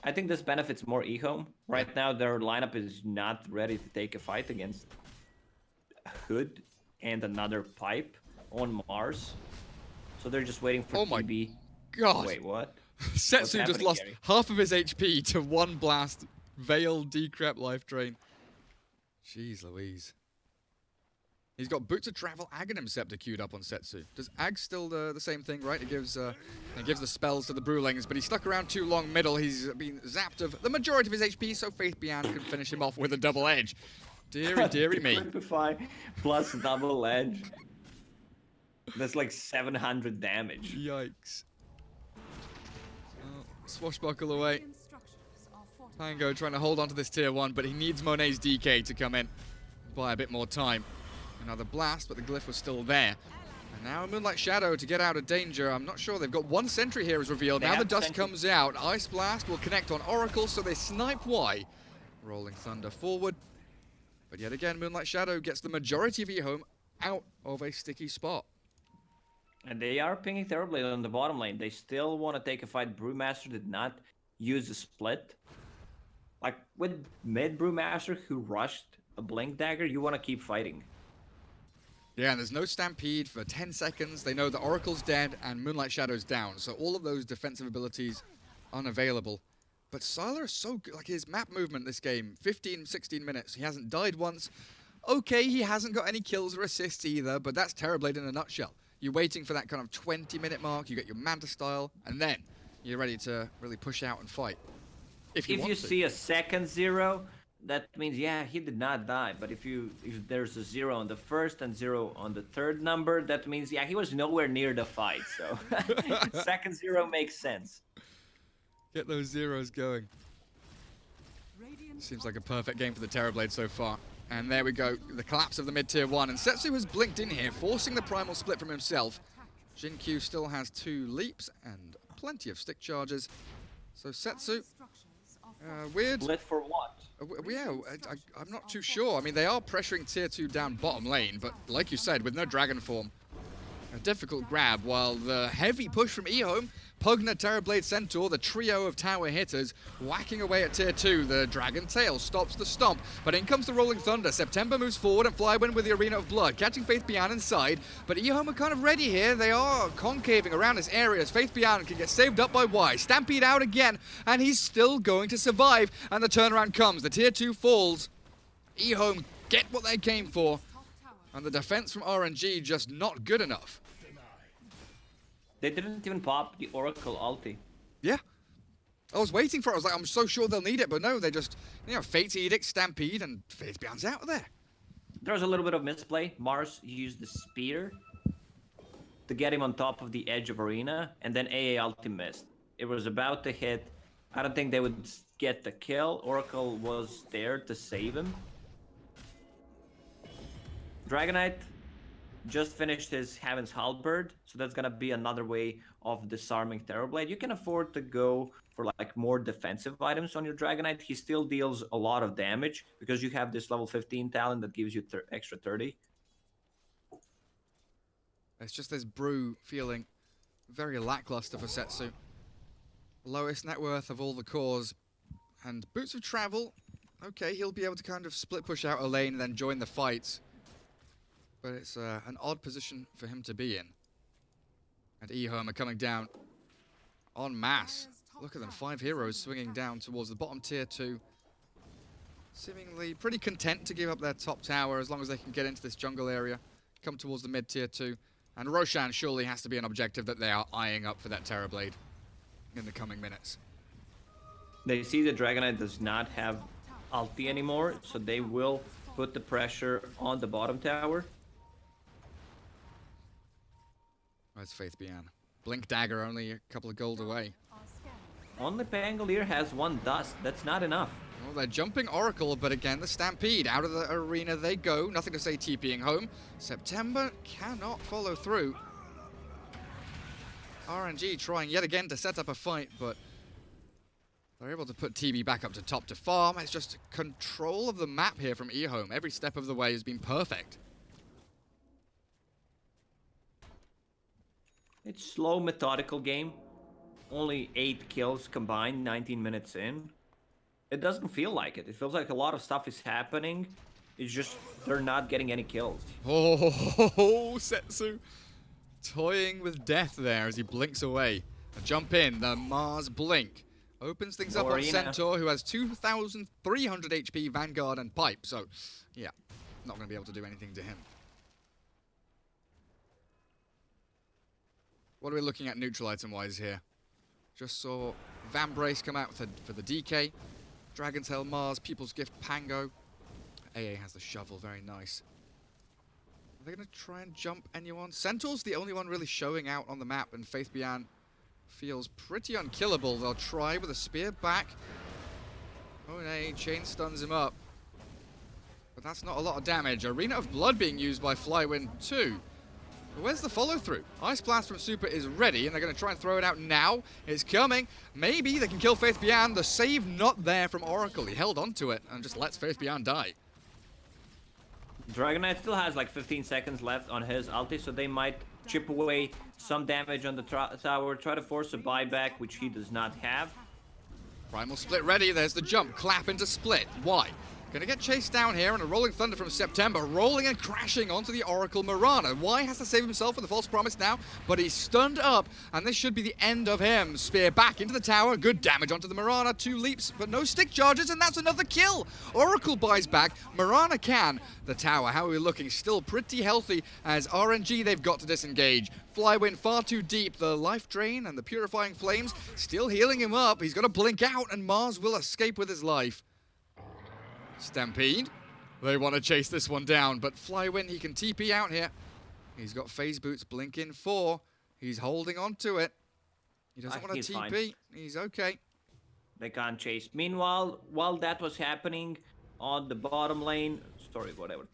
I think this benefits more Ehome. Right now, their lineup is not ready to take a fight against Hood and another pipe on Mars. So they're just waiting for TB. God. Wait, what? Setsu just lost half of his HP to one blast. Veil, Decrep, Life Drain. Jeez Louise. He's got Boots of Travel, Aghanim Scepter queued up on Setsu. Does Ag still the same thing, right? It gives the spells to the Brewlings, but he stuck around too long middle. He's been zapped of the majority of his HP, so Faith Bian can finish him off with a double edge. Deary, deary me. Cripify plus double edge. That's like 700 damage. Yikes. Swashbuckle away. Tango trying to hold on to this tier 1, but he needs Monet's DK to come in. Buy a bit more time. Another blast, but the glyph was still there. And now Moonlight Shadow to get out of danger. I'm not sure. They've got one sentry here as revealed. Now the dust comes out. Ice Blast will connect on Oracle, so they snipe Y. Rolling Thunder forward. But yet again, Moonlight Shadow gets the majority of Ehome out of a sticky spot. And they are pinging terribly on the bottom lane. They still want to take a fight. Brewmaster did not use the split. Like with mid Brewmaster who rushed a Blink Dagger, you want to keep fighting. Yeah, and there's no Stampede for 10 seconds. They know that Oracle's dead and Moonlight Shadow's down, so all of those defensive abilities unavailable. But Sylar is so good. Like his map movement this game, 15, 16 minutes. He hasn't died once. Okay, he hasn't got any kills or assists either, but that's Terrorblade in a nutshell. You're waiting for that kind of 20-minute mark, you get your Manta style, and then you're ready to really push out and fight. If you see a second 0, that means, yeah, he did not die. But if there's a 0 on the first and 0 on the third number, that means, yeah, he was nowhere near the fight. So second 0 makes sense. Get those zeros going. Seems like a perfect game for the Terrorblade so far. And there we go, the collapse of the mid-tier 1. And Setsu has blinked in here, forcing the primal split from himself. Jin-Q still has 2 leaps and plenty of stick charges. So Setsu, weird. Split for what? Yeah, I'm not too sure. I mean, they are pressuring tier 2 down bottom lane, but like you said, with no dragon form, a difficult grab, while the heavy push from Ehome, Pugna, Terrorblade, Centaur, the trio of tower hitters, whacking away at tier 2. The Dragon Tail stops the stomp, but in comes the Rolling Thunder. September moves forward and Flywind with the Arena of Blood, catching Faith Bian inside, but Ehome are kind of ready here. They are concaving around this area as Faith Bian can get saved up by Y. Stampede out again, and he's still going to survive, and the turnaround comes. The tier 2 falls. Ehome get what they came for. And the defense from RNG just not good enough. They didn't even pop the Oracle ulti. Yeah. I was waiting for it. I was like, I'm so sure they'll need it, but no, they just, you know, Fate's Edict, Stampede, and Fate's Beyond's out of there. There was a little bit of misplay. Mars used the spear to get him on top of the edge of arena, and then AA ulti missed. It was about to hit. I don't think they would get the kill. Oracle was there to save him. Dragonite just finished his Heaven's Halberd, so that's gonna be another way of disarming Terrorblade. You can afford to go for like more defensive items on your Dragonite. He still deals a lot of damage because you have this level 15 talent that gives you extra 30. It's just this Brew feeling very lackluster for Setsu. Lowest net worth of all the cores. And Boots of Travel, okay, he'll be able to kind of split push out a lane and then join the fights. But it's an odd position for him to be in. And Ehome are coming down en masse. Look at them, 5 heroes swinging down towards the bottom tier 2. Seemingly pretty content to give up their top tower as long as they can get into this jungle area. Come towards the mid tier 2. And Roshan surely has to be an objective that they are eyeing up for that Terrorblade in the coming minutes. They see the Dragonite does not have ulti anymore, so they will put the pressure on the bottom tower. Where's Faith Bian? Blink Dagger only a couple of gold away. Only Pangolier has 1 dust. That's not enough. Well, they're jumping Oracle, but again, the Stampede. Out of the arena they go. Nothing to say TPing home. September cannot follow through. RNG trying yet again to set up a fight, but they're able to put TB back up to top to farm. It's just control of the map here from Ehome. Every step of the way has been perfect. It's slow, methodical game. Only 8 kills combined, 19 minutes in. It doesn't feel like it. It feels like a lot of stuff is happening. It's just they're not getting any kills. Oh, Setsu toying with death there as he blinks away. A jump in, the Mars blink. Opens things up on Centaur, who has 2,300 HP, Vanguard, and Pipe. So, yeah, not going to be able to do anything to him. What are we looking at neutral item-wise here? Just saw Vambrace come out for the DK. Dragon's Tail, Mars, People's Gift, Pango. AA has the shovel, very nice. Are they going to try and jump anyone? Centaur's the only one really showing out on the map, and Faith Bian feels pretty unkillable. They'll try with a spear back. Oh no, chain stuns him up. But that's not a lot of damage. Arena of Blood being used by Flywind too. But where's the follow-through? Ice Blast from Super is ready, and they're going to try and throw it out now. It's coming. Maybe they can kill Faith Bian. The save not there from Oracle. He held onto it and just lets Faith Bian die. Dragonite still has like 15 seconds left on his ulti, so they might chip away some damage on the tower, try to force a buyback, which he does not have. Primal Split ready. There's the jump. Clap into Split. Why? Gonna get chased down here, and a Rolling Thunder from September, rolling and crashing onto the Oracle Mirana. Y has to save himself with the False Promise now, but he's stunned up, and this should be the end of him. Spear back into the tower, good damage onto the Mirana, 2 leaps, but no stick charges, and that's another kill. Oracle buys back, Mirana can. The tower, how are we looking? Still pretty healthy, as RNG they've got to disengage. Flywind far too deep, the Life Drain and the Purifying Flames still healing him up. He's gonna blink out, and Mars will escape with his life. Stampede. They want to chase this one down, but Flywind, he can TP out here. He's got Phase Boots blinking 4. He's holding on to it. He doesn't want to TP. Fine. He's okay. They can't chase. Meanwhile, while that was happening on the bottom lane,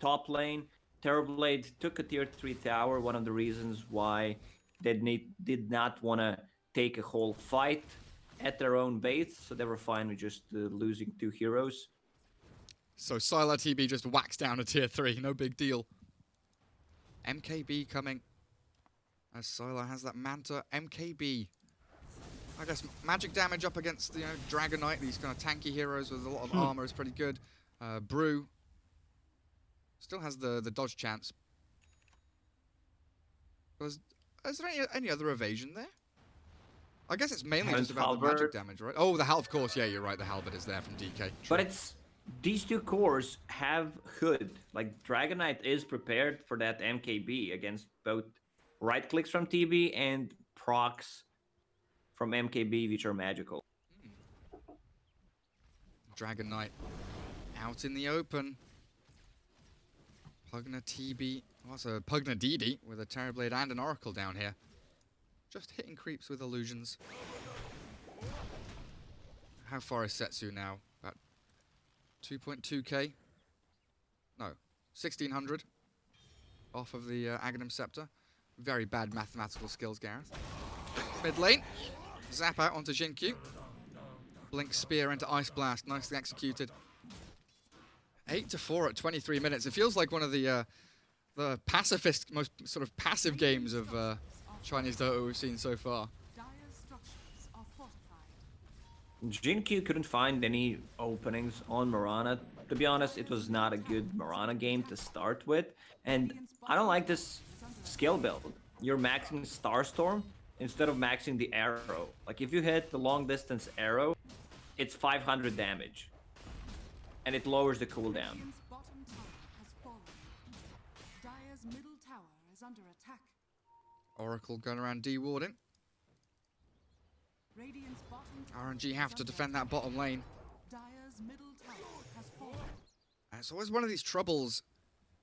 top lane, Terrorblade took a tier 3 tower. One of the reasons why they did not want to take a whole fight at their own base, so they were fine with just losing 2 heroes. So Sylar TB just whacks down a tier 3, no big deal. MKB coming. As Sylar has that Manta. MKB. I guess magic damage up against the Dragonite. These kind of tanky heroes with a lot of armor is pretty good. Brew. Still has the dodge chance. Is there any other evasion there? I guess it's mainly just about the magic damage, right? Oh, of course, yeah, you're right. The halberd is there from DK. True. But these two cores have hood. Like Dragon Knight is prepared for that MKB against both right clicks from TB and procs from MKB, which are magical. Dragon Knight out in the open. Pugna TB, also Pugna DD with a Terrorblade and an Oracle down here. Just hitting creeps with illusions. How far is Setsu now? About 2.2k? No, 1600 off of the Aghanim Scepter. Very bad mathematical skills, Gareth. Mid lane, zap out onto Jinkyu. Blink Spear into Ice Blast, nicely executed. 8-4 at 23 minutes. It feels like one of the pacifist, most sort of passive games of Chinese Dota we've seen so far. Jinkyu couldn't find any openings on Mirana. To be honest, it was not a good Mirana game to start with. And I don't like this skill build. You're maxing Starstorm instead of maxing the arrow. Like if you hit the long distance arrow, it's 500 damage. And it lowers the cooldown. Dire's middle tower is under attack. Oracle going around D-warding. Radiant's bottom tower RNG have to defend that bottom lane. Dire's middle tower has fallen. It's always one of these troubles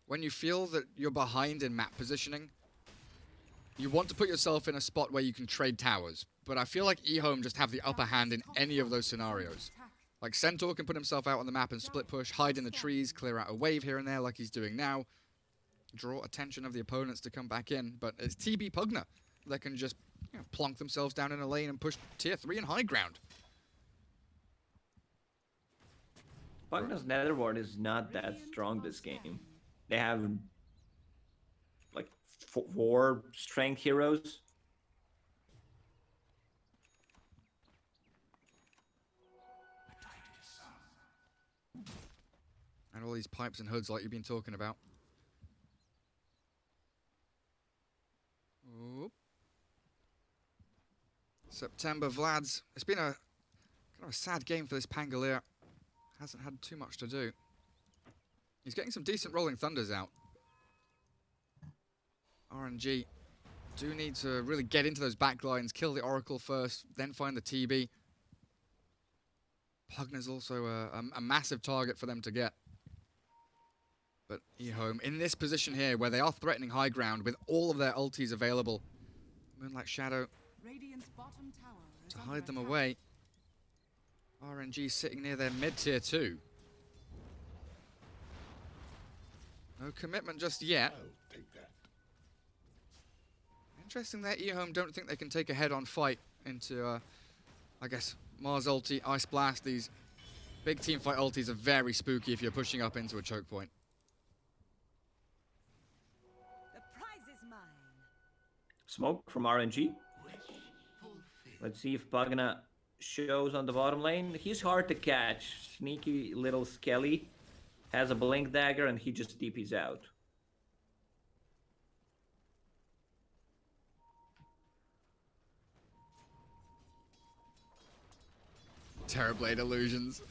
when you feel that you're behind in map positioning. You want to put yourself in a spot where you can trade towers, but I feel like Ehome just have the upper hand in any of those scenarios. Like Centaur can put himself out on the map and split push, hide in the trees, clear out a wave here and there like he's doing now. Draw attention of the opponents to come back in, but it's TB Pugna that can just plonk themselves down in a lane and push tier 3 and high ground. Pugna's Netherward is not that strong this game. They have like 4 strength heroes. And all these pipes and hoods like you've been talking about. Oop. September Vlad's. It's been a kind of a sad game for this Pangolier. Hasn't had too much to do. He's getting some decent Rolling Thunders out. RNG do need to really get into those back lines, kill the Oracle first, then find the TB. Pugna's also a massive target for them to get. But Ehome in this position here where they are threatening high ground with all of their ultis available. Moonlight Shadow Radiant's bottom tower is to under hide them attack. away. RNG sitting near their mid tier 2. No commitment just yet. Interesting that Ehome don't think they can take a head-on fight into, I guess, Mars ulti, Ice Blast. These big team fight ultis are very spooky if you're pushing up into a choke point. The prize is mine. Smoke from RNG. Let's see if Pugna shows on the bottom lane. He's hard to catch. Sneaky little Skelly has a blink dagger and he just DPs out. Terrorblade illusions.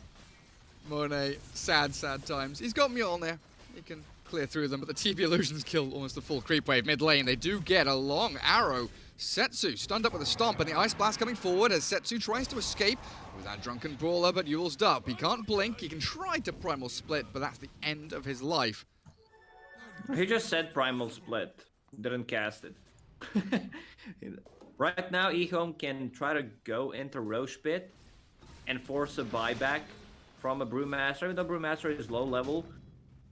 Monet, sad times. He's got Mjolnir. He can clear through them, but the TP illusions kill almost a full creep wave mid lane. They do get a long arrow. Setsu stunned up with a stomp, and the Ice Blast coming forward as Setsu tries to escape with that drunken brawler, but Yule's up. He can't blink. He can try to Primal Split, but that's the end of his life. He just said Primal Split. Didn't cast it. Right now, Ehome can try to go into Roche Pit and force a buyback from a Brewmaster. The Brewmaster is low level.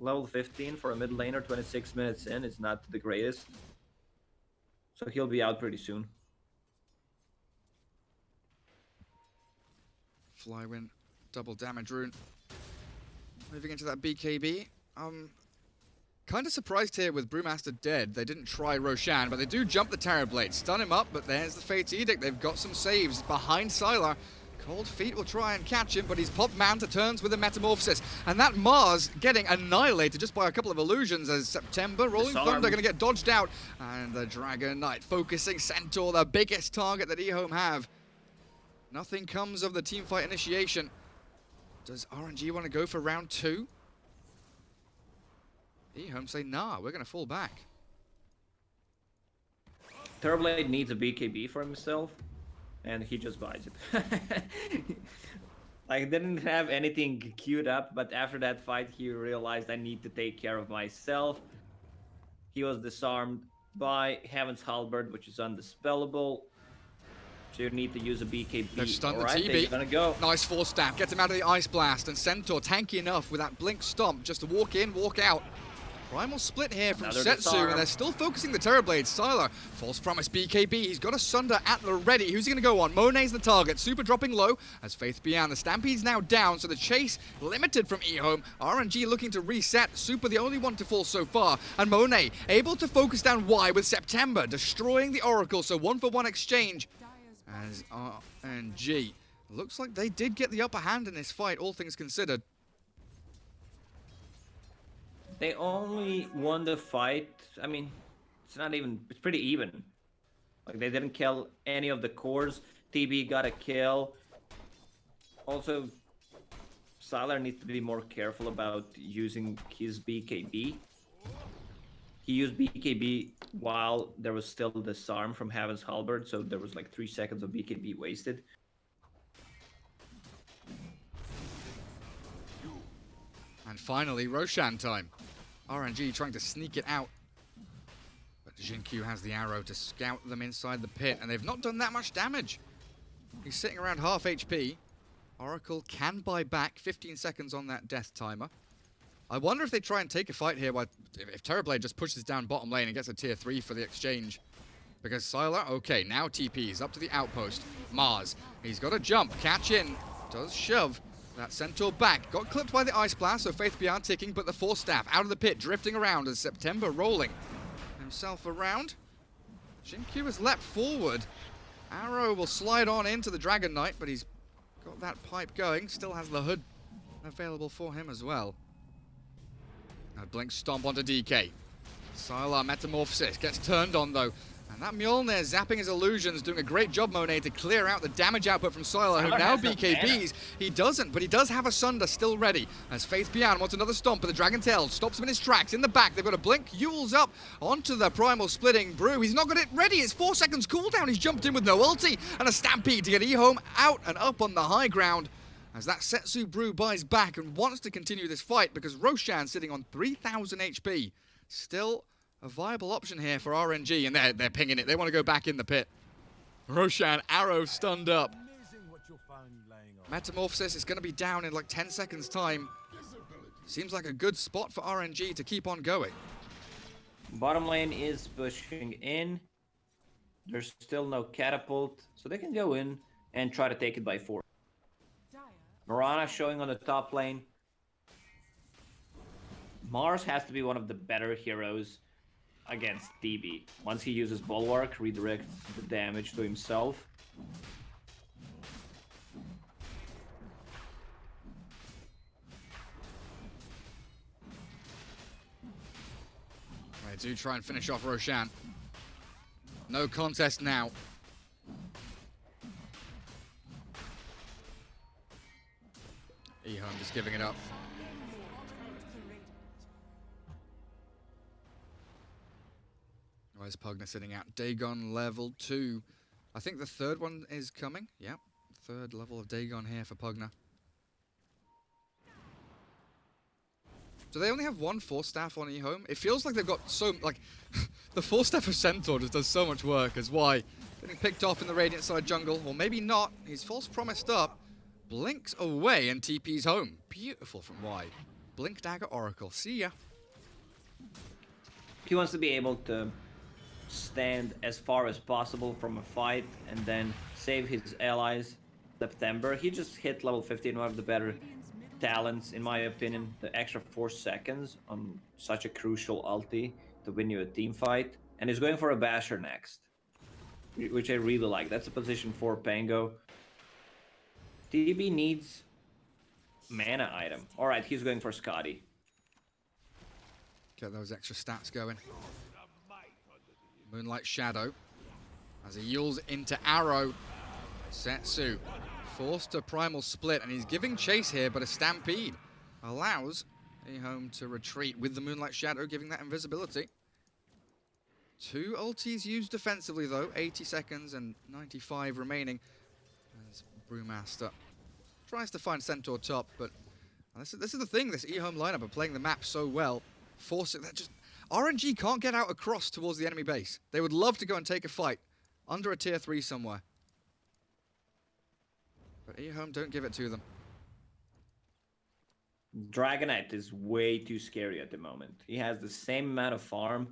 Level 15 for a mid laner, 26 minutes in. It's not the greatest. So he'll be out pretty soon. Flywind, double damage rune. Moving into that BKB. Kind of surprised here with Brewmaster dead. They didn't try Roshan, but they do jump the Terrorblade. Stun him up, but there's the Fate's Edict. They've got some saves behind Sylar. Cold Feet will try and catch him, but he's popped Manta, turns with a Metamorphosis. And that Mars getting annihilated just by a couple of illusions as September. Rolling Thunder going to get dodged out. And the Dragon Knight focusing Centaur, the biggest target that Ehome have. Nothing comes of the teamfight initiation. Does RNG want to go for round 2? Ehome say, nah, we're going to fall back. Terrorblade needs a BKB for himself, and he just buys it. Like, didn't have anything queued up, but after that fight, he realized I need to take care of myself. He was disarmed by Heaven's Halberd, which is undispellable. So you need to use a BKB. They've stunned the Alright, TB. they're gonna go. Nice force stamp. Gets him out of the Ice Blast. And Centaur tanky enough with that Blink Stomp just to walk in, walk out. Primal split here from Another Setsu, disarm. and they're still focusing the Terrorblade. Sylar, false promise BKB. He's got a Sunder at the ready. Who's he going to go on? Monet's the target. Super dropping low as Faith Beyond. The Stampede's now down, so the chase limited from Ehome. RNG looking to reset. Super the only one to fall so far. And Monet able to focus down Y with September, destroying the Oracle. So 1-for-1 exchange. As RNG looks like they did get the upper hand in this fight, all things considered. They only won the fight. I mean, it's pretty even. Like, they didn't kill any of the cores. TB got a kill. Also, Sylar needs to be more careful about using his BKB. He used BKB while there was still disarm from Heaven's Halberd, so there was like 3 seconds of BKB wasted. And finally, Roshan time. RNG trying to sneak it out. But Jinkyu has the arrow to scout them inside the pit, and they've not done that much damage. He's sitting around half HP. Oracle can buy back 15 seconds on that death timer. I wonder if they try and take a fight here, if Terrorblade just pushes down bottom lane and gets a tier 3 for the exchange. Because Sylar, okay, now TP's up to the outpost. Mars, he's got to jump, catch in, does shove. That Centaur back. Got clipped by the Ice Blast, so Faith Beyond ticking, but the Force Staff out of the pit, drifting around as September rolling himself around. Jinkyu has leapt forward. Arrow will slide on into the Dragon Knight, but he's got that pipe going. Still has the hood available for him as well. Now Blink Stomp onto DK. Sylar Metamorphosis gets turned on though. And that Mjolnir zapping his illusions, doing a great job, Monet, to clear out the damage output from Sylar, who now BKBs. He doesn't, but he does have a Sunder still ready. As Faith Beyond wants another stomp, but the Dragon Tail stops him in his tracks. In the back, they've got a blink. Yule's up onto the Primal Splitting Brew. He's not got it ready. It's 4 seconds cooldown. He's jumped in with no ulti. And a Stampede to get Ehome out and up on the high ground. As that Setsu Brew buys back and wants to continue this fight because Roshan sitting on 3,000 HP. Still a viable option here for RNG, and they're pinging it. They want to go back in the pit. Roshan, arrow stunned up. Metamorphosis is going to be down in like 10 seconds time. Seems like a good spot for RNG to keep on going. Bottom lane is pushing in. There's still no catapult, so they can go in and try to take it by 4. Mirana showing on the top lane. Mars has to be one of the better heroes against DB. Once he uses Bulwark, redirects the damage to himself. They do try and finish off Roshan. No contest now. Ehome just giving it up. Where's Pugna sitting out? Dagon level 2. I think the third one is coming. Yep. Third level of Dagon here for Pugna. Do they only have one Force Staff on Ehome? It feels like they've got so... like, the Force Staff of Centaur just does so much work as Y. Getting picked off in the Radiant side jungle. Or maybe not. He's false promised up. Blinks away and TP's home. Beautiful from Y. Blink Dagger Oracle. See ya. He wants to be able to stand as far as possible from a fight and then save his allies. September, he just hit level 15, one of the better talents in my opinion. The extra 4 seconds on such a crucial ulti to win you a team fight, and he's going for a basher next, which I really like. That's a position for Pango. DB needs mana item. All right, he's going for Scotty. Get those extra stats going. Moonlight Shadow as he yules into arrow. Setsu Forced to primal split, and he's giving chase here, but a stampede allows Ehome to retreat with the Moonlight Shadow, giving that invisibility. 2 ultis used defensively, though. 80 seconds and 95 remaining as Brewmaster tries to find Centaur top, but this is the thing. This Ehome lineup are playing the map so well, forcing that just... RNG can't get out across towards the enemy base. They would love to go and take a fight under a tier 3 somewhere. But Ehome don't give it to them. Dragonite is way too scary at the moment. He has the same amount of farm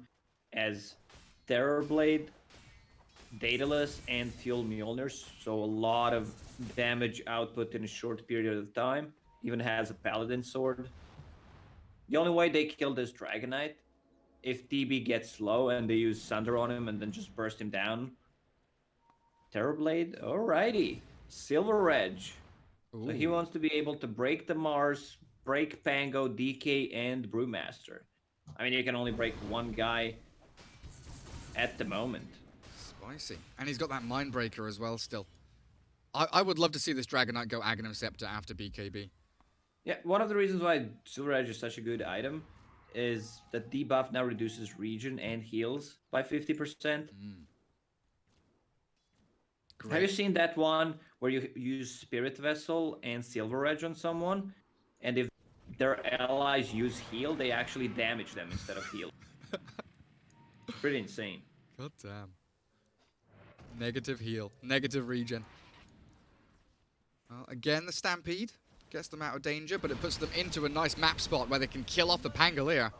as Terrorblade, Daedalus, and Fuel Mjolnir, so a lot of damage output in a short period of time. Even has a Paladin sword. The only way they kill this Dragonite, if DB gets low and they use Sunder on him and then just burst him down. Terrorblade, alrighty. Silver Edge. So he wants to be able to break the Mars, break Pango, DK, and Brewmaster. I mean, you can only break one guy at the moment. Spicy. And he's got that Mindbreaker as well still. I would love to see this Dragonite go Aghanim Scepter after BKB. Yeah, one of the reasons why Silver Edge is such a good item is that debuff now reduces regen and heals by 50%. Have you seen that one where you use Spirit Vessel and Silver Edge on someone, and if their allies use heal, they actually damage them instead of heal? Pretty insane. God damn. Negative heal, negative regen. Well, again, the Stampede gets them out of danger, but it puts them into a nice map spot where they can kill off the Pangolier.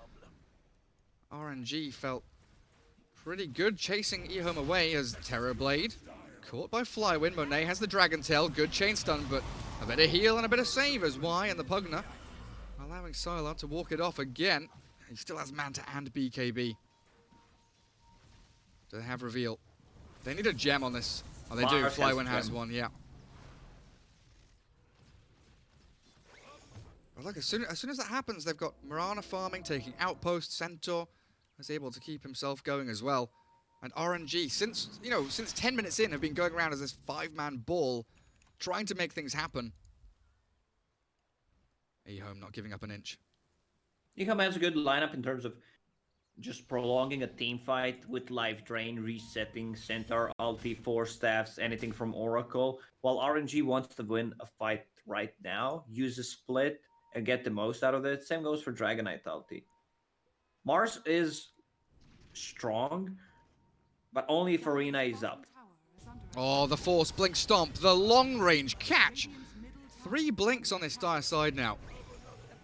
RNG felt pretty good chasing Ehome away as Terrorblade. Caught by Flywind. Monet has the Dragon Tail. Good chain stun, but a bit of heal and a bit of save as Y and the Pugna. Allowing Sylar to walk it off again. He still has Manta and BKB. Do they have reveal? They need a gem on this. Oh, they do. Flywind has one, yeah. But look, as soon as that happens, they've got Mirana farming, taking outposts. Centaur is able to keep himself going as well. And RNG, since 10 minutes in, have been going around as this 5-man ball, trying to make things happen. Ehome not giving up an inch. Ehome has a good lineup in terms of just prolonging a team fight with Life Drain, resetting, Centaur, ulti, 4 staffs, anything from Oracle. While RNG wants to win a fight right now, use a split, and get the most out of it. Same goes for Dragonite ulti. Mars is strong, but only if Arena is up. Oh, the Force Blink Stomp, the long-range catch. 3 blinks on this dire side now.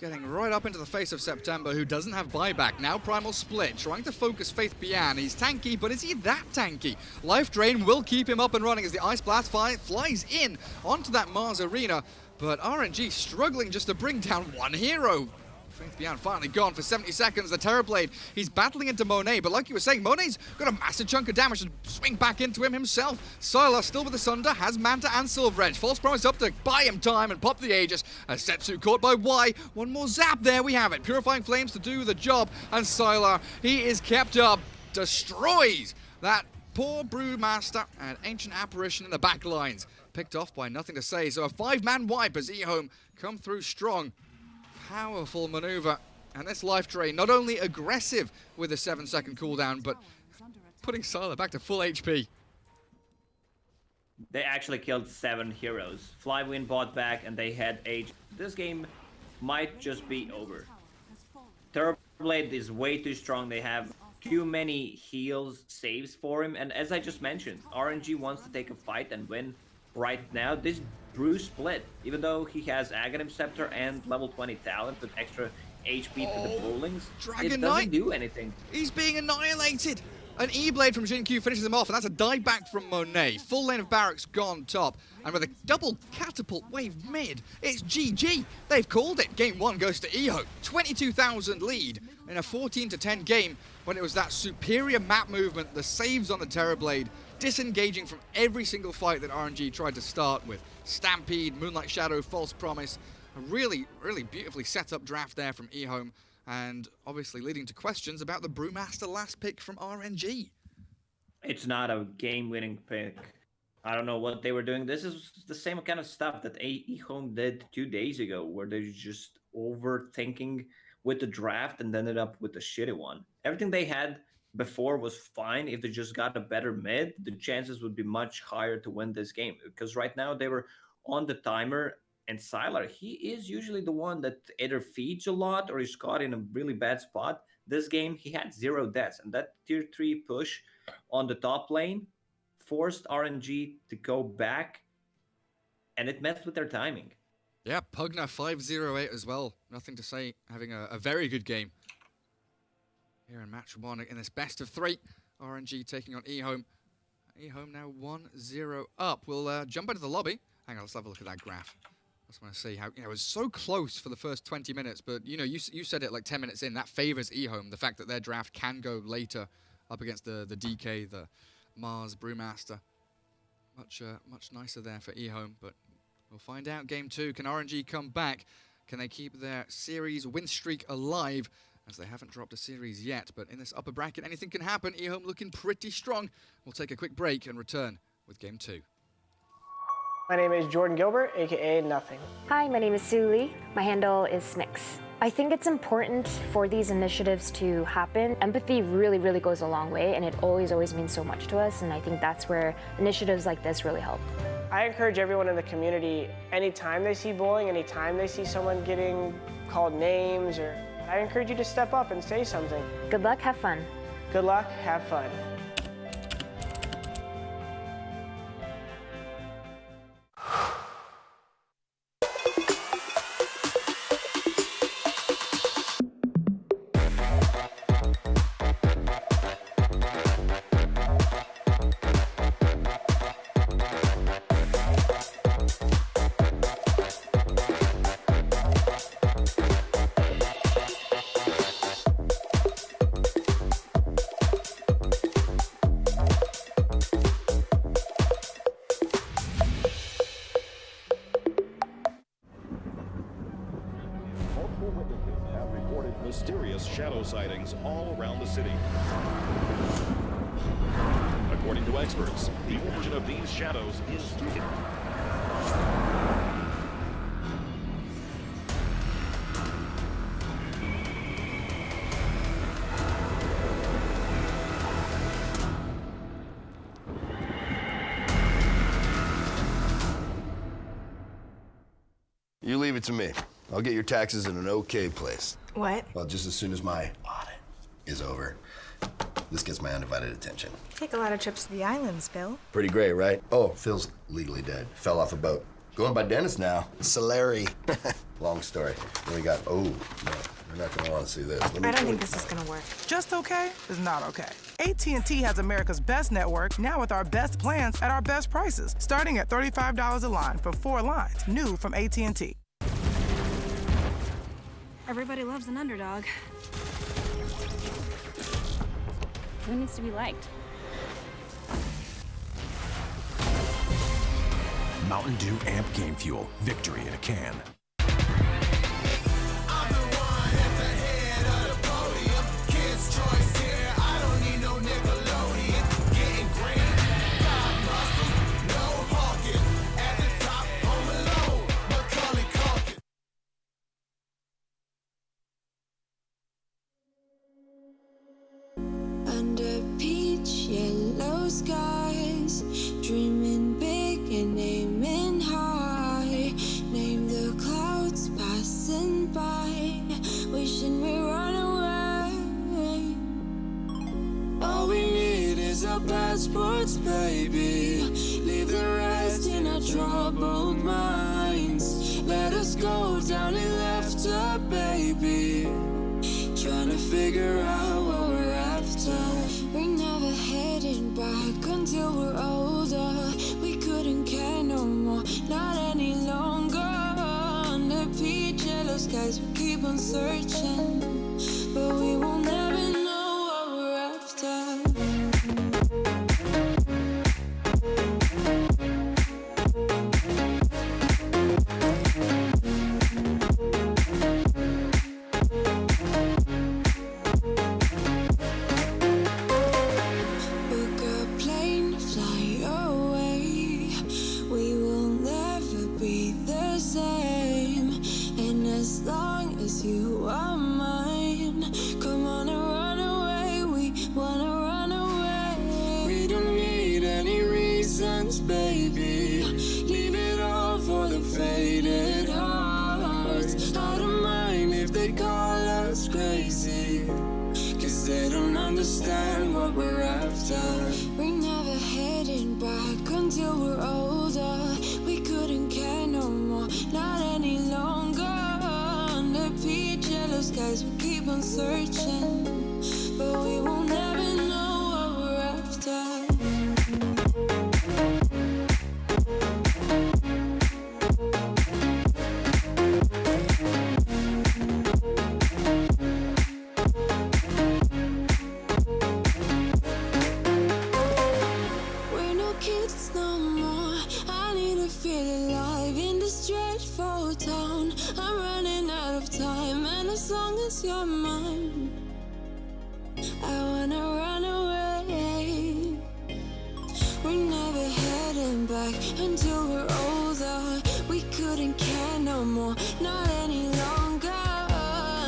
Getting right up into the face of September, who doesn't have buyback. Now Primal Split, trying to focus Faith Bian. He's tanky, but is he that tanky? Life Drain will keep him up and running as the Ice Blast flies in onto that Mars Arena. But RNG struggling just to bring down one hero. Faith Bian finally gone for 70 seconds. The Terrorblade, he's battling into Monet, but like you were saying, Monet's got a massive chunk of damage to swing back into him himself. Sylar still with the Sunder, has Manta and Silver Edge. False Promise up to buy him time and pop the Aegis. As Setsu caught by Y. One more zap, there we have it. Purifying Flames to do the job, and Sylar, he is kept up, destroys that poor Brewmaster and Ancient Apparition in the back lines. Picked off by nothing to say, so a 5-man wipe as Ehome come through strong. Powerful maneuver, and this Life Drain not only aggressive with a 7-second cooldown, but putting Sylar back to full HP. They actually killed 7 heroes. Flywind bought back, and they had Age. This game might just be over. Terrorblade is way too strong. They have too many heals, saves for him, and as I just mentioned, RNG wants to take a fight and win right now. This Brew Split, even though he has Aghanim Scepter and level 20 talent with extra HP to the bowlings, it doesn't do anything. He's being annihilated. An E-Blade from Jinkyu finishes him off, and that's a dive back from Monet. Full lane of barracks gone top, and with a double catapult wave mid, it's GG. They've called it. Game 1 goes to Ehome. 22,000 lead in a 14-10 game when it was that superior map movement, the saves on the Terrorblade, disengaging from every single fight that RNG tried to start with. Stampede, Moonlight Shadow, False Promise. A really, really beautifully set up draft there from Ehome, and obviously leading to questions about the Brewmaster last pick from RNG. It's not a game-winning pick. I don't know what they were doing. This is the same kind of stuff that Ehome did 2 days ago, where they're just overthinking with the draft and ended up with a shitty one. Everything they had before was fine. If they just got a better mid, the chances would be much higher to win this game. Because right now they were on the timer, and Sylar, he is usually the one that either feeds a lot or is caught in a really bad spot. This game, he had 0 deaths, and that tier 3 push on the top lane forced RNG to go back, and it messed with their timing. Yeah, Pugna 508 as well. Nothing to say, having a very good game. Here in match 1 in this best of 3. RNG taking on Ehome. Ehome now 1-0 up. We'll jump into the lobby. Hang on, let's have a look at that graph. I just want to see how, it was so close for the first 20 minutes, but, you said it like 10 minutes in. That favors Ehome, the fact that their draft can go later up against the DK, the Mars Brewmaster. Much nicer there for Ehome, but we'll find out game 2. Can RNG come back? Can they keep their series win streak alive? As they haven't dropped a series yet, but in this upper bracket, anything can happen. Ehome looking pretty strong. We'll take a quick break and return with game 2. My name is Jordan Gilbert, aka Nothing. Hi, my name is Sue Lee. My handle is Snix. I think it's important for these initiatives to happen. Empathy really, really goes a long way, and it always means so much to us, and I think that's where initiatives like this really help. I encourage everyone in the community, anytime they see bullying, anytime they see someone getting called names, I encourage you to step up and say something. Good luck, have fun. Good luck, have fun. Mysterious shadow sightings all around the city. According to experts, the origin of these shadows is You leave it to me. I'll get your taxes in an okay place. What? Well, just as soon as my audit is over, this gets my undivided attention. Take a lot of trips to the islands, Phil. Pretty great, right? Oh, Phil's legally dead. Fell off a boat. Going by Dennis now. Solari. Long story. Then we got, oh, no, you're not gonna want to see this. I don't think this is gonna work. Just okay is not okay. AT&T has America's best network, now with our best plans at our best prices, starting at $35 a line for 4 lines, new from AT&T. Everybody loves an underdog. Who needs to be liked? Mountain Dew Amp Game Fuel. Victory in a can. Under peach yellow skies, dreaming big and aiming high. Name the clouds passing by, wishing we run away. All we need is our passports, baby. Leave the rest in our troubled minds. Let us go down in laughter, baby. Trying to figure out what we're after. We're never heading back until we're older. We couldn't care no more, not any longer. Under peach yellow skies, we keep on searching, but we will never know what we're after. Book a plane, fly away. 'cause you are mine. Come on and run away, we wanna run away. We don't need any reasons, baby. Leave it all for the faded hearts. I don't mind if they call us crazy, 'cause they don't understand what we're after. We're never heading back until we're older. We couldn't care no more, not any longer. Under peach yellow skies, we keep on searching, but we won't ever know what we're after. We're no kids no more. I need to feel alive in this dreadful town. I'm running out of time, and as long as you're mine, I wanna run away. We're never heading back until we're older. We couldn't care no more, not any longer.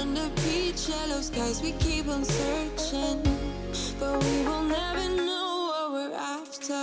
Under peach yellow skies, we keep on searching, but we will never know what we're after.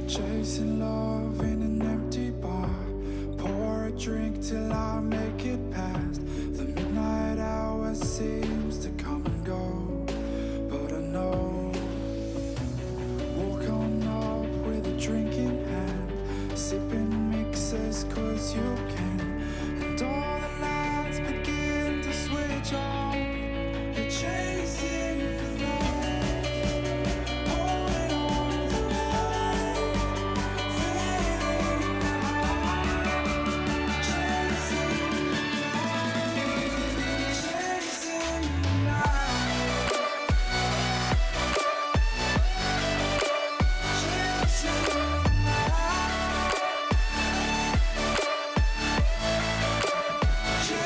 Chasing love in an empty bar. Pour a drink till I make it past. The midnight hour seems to come and go, but I know. Walk on up with a drink in hand, sipping mixes cause you can. And all the lights begin to switch off. You're chasing the night, holding on for life, feeling the high, chasing the night, chasing the night, chasing the night, chasing the night,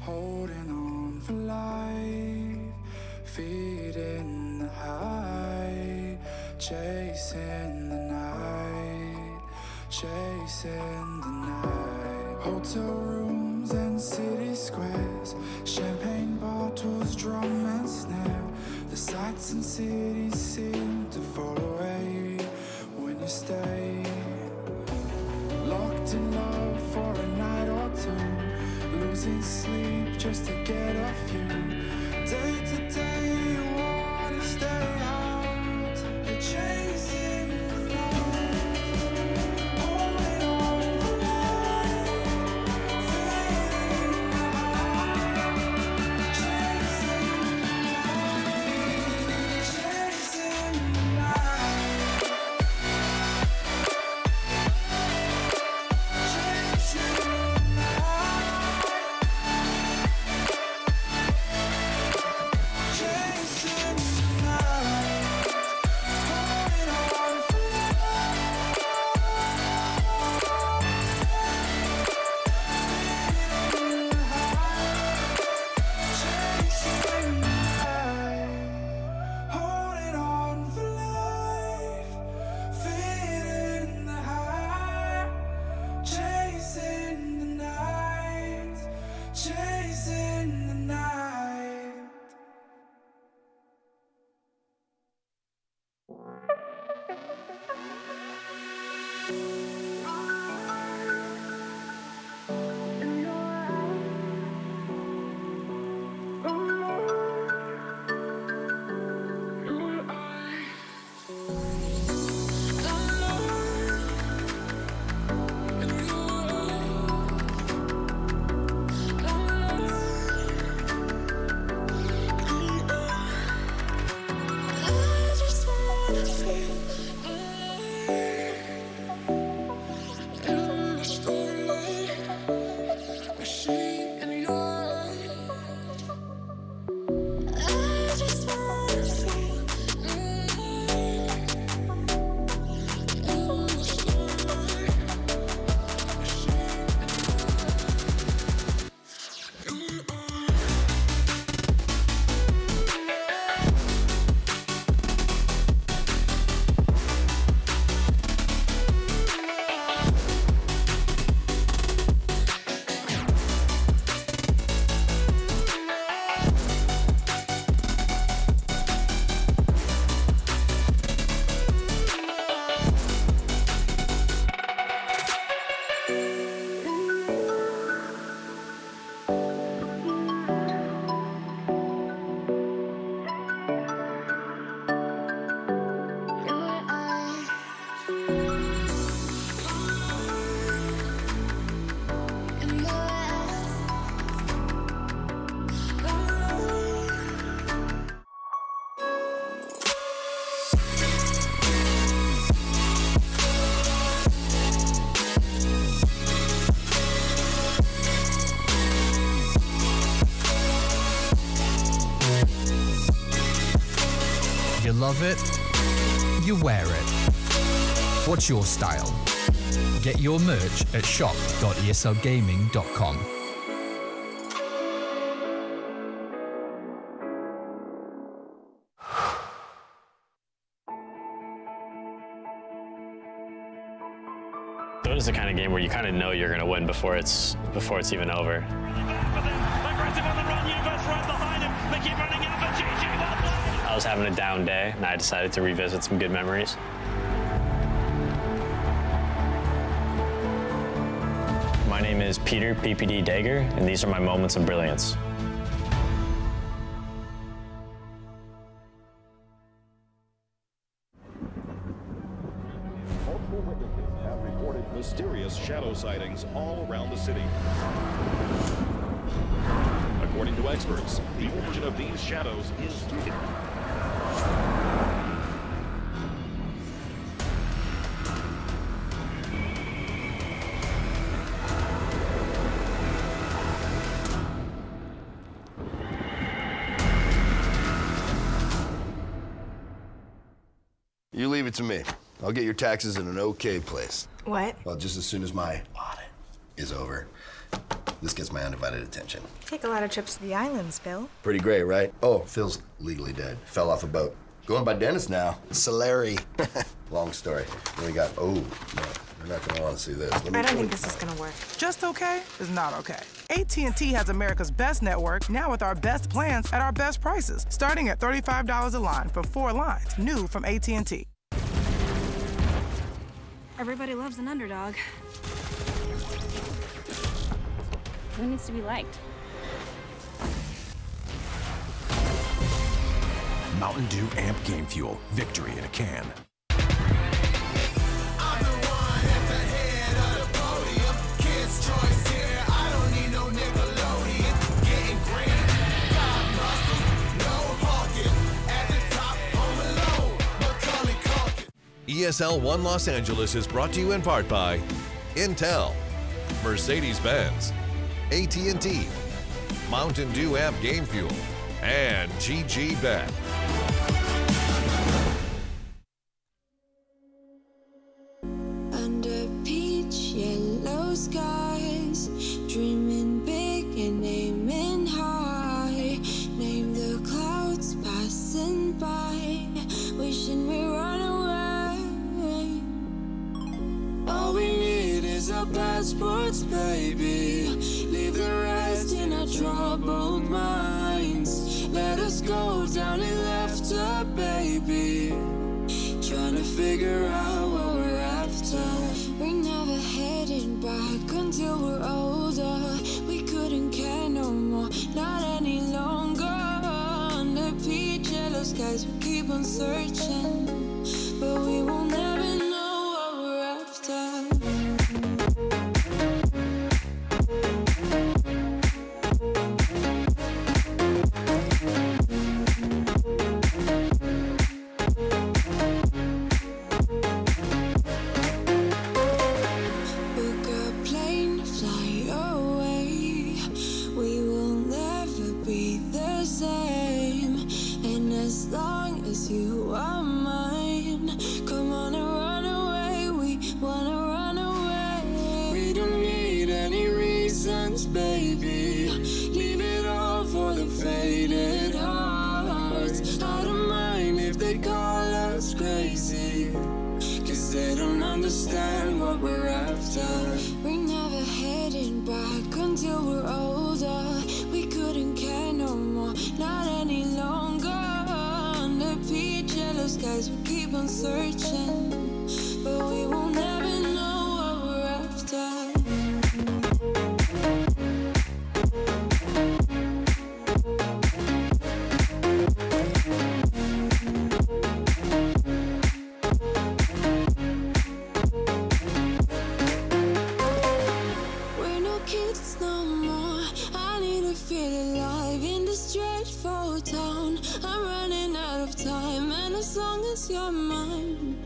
holding on for holding on for life, feeding the high, chasing the night, chasing the night. Hotel rooms and city squares, champagne bottles, drum and snare. The sights and cities seem to fall away when you stay. Locked in love for a night or two, losing sleep just to get off you. Day to day you wanna stay out. You're chasing the night, holding on for life, feeling the high, chasing the night, chasing the night, chasing the night, chasing the night, holding on for life, feeling the high, chasing the night, chasing the night. I just wanna feel in the starlight. I see in your eyes. I just wanna feel in the starlight. I see in your eyes. You love it, you wear it. What's your style? Get your merch at shop.eslgaming.com. Dota is the kind of game where you kind of know you're going to win before it's even over. Aggressive on the run, Universe right behind him. They keep running out, but GG well played. I was having a down day, and I decided to revisit some good memories. My name is Peter PPD Dagger, and these are my moments of brilliance. Multiple witnesses have reported mysterious shadow sightings all around the city. According to experts, the origin of these shadows is You leave it to me. I'll get your taxes in an okay place. What? Well, just as soon as my audit is over, this gets my undivided attention. Take a lot of trips to the islands, Phil. Pretty great, right? Oh, Phil's legally dead. Fell off a boat. Going by Dennis now. Salary. Long story. Then we got, oh, no, you're not gonna want to see this. I don't think this is gonna work. Just okay is not okay. AT&T has America's best network, now with our best plans at our best prices, starting at $35 a line for 4 lines, new from AT&T. Everybody loves an underdog. Who needs to be liked? Mountain Dew Amp Game Fuel. Victory in a can. ESL 1 Los Angeles is brought to you in part by Intel, Mercedes-Benz, AT&T, Mountain Dew Amp Game Fuel, and GG Bet. Under peach yellow skies, dreaming big and aiming high. Name the clouds passing by, wishing we run away. All we need is our passports, baby. Leave the rest in our troubled minds. Let us go down in laughter, baby. Trying to figure out what we're after. We're never heading back until we're older. We couldn't care no more, not any longer. Under peach yellow skies, we keep on searching, but we will never know what we're after. Book a plane, fly away. We will never be the same. And as long as you are mine, come on and run away. We wanna run away. We don't need any reasons, baby. Leave it all for the faded hearts. I don't mind if they call us crazy, 'cause they don't understand what we're after. We're never heading back until we're older. We couldn't care no more, not any longer. Under peach yellow skies, we keep on searching, but we will never know what we're after. We're no kids no more. I need to feel alive in this dreadful town. I'm running out of time, and as long as you're mine,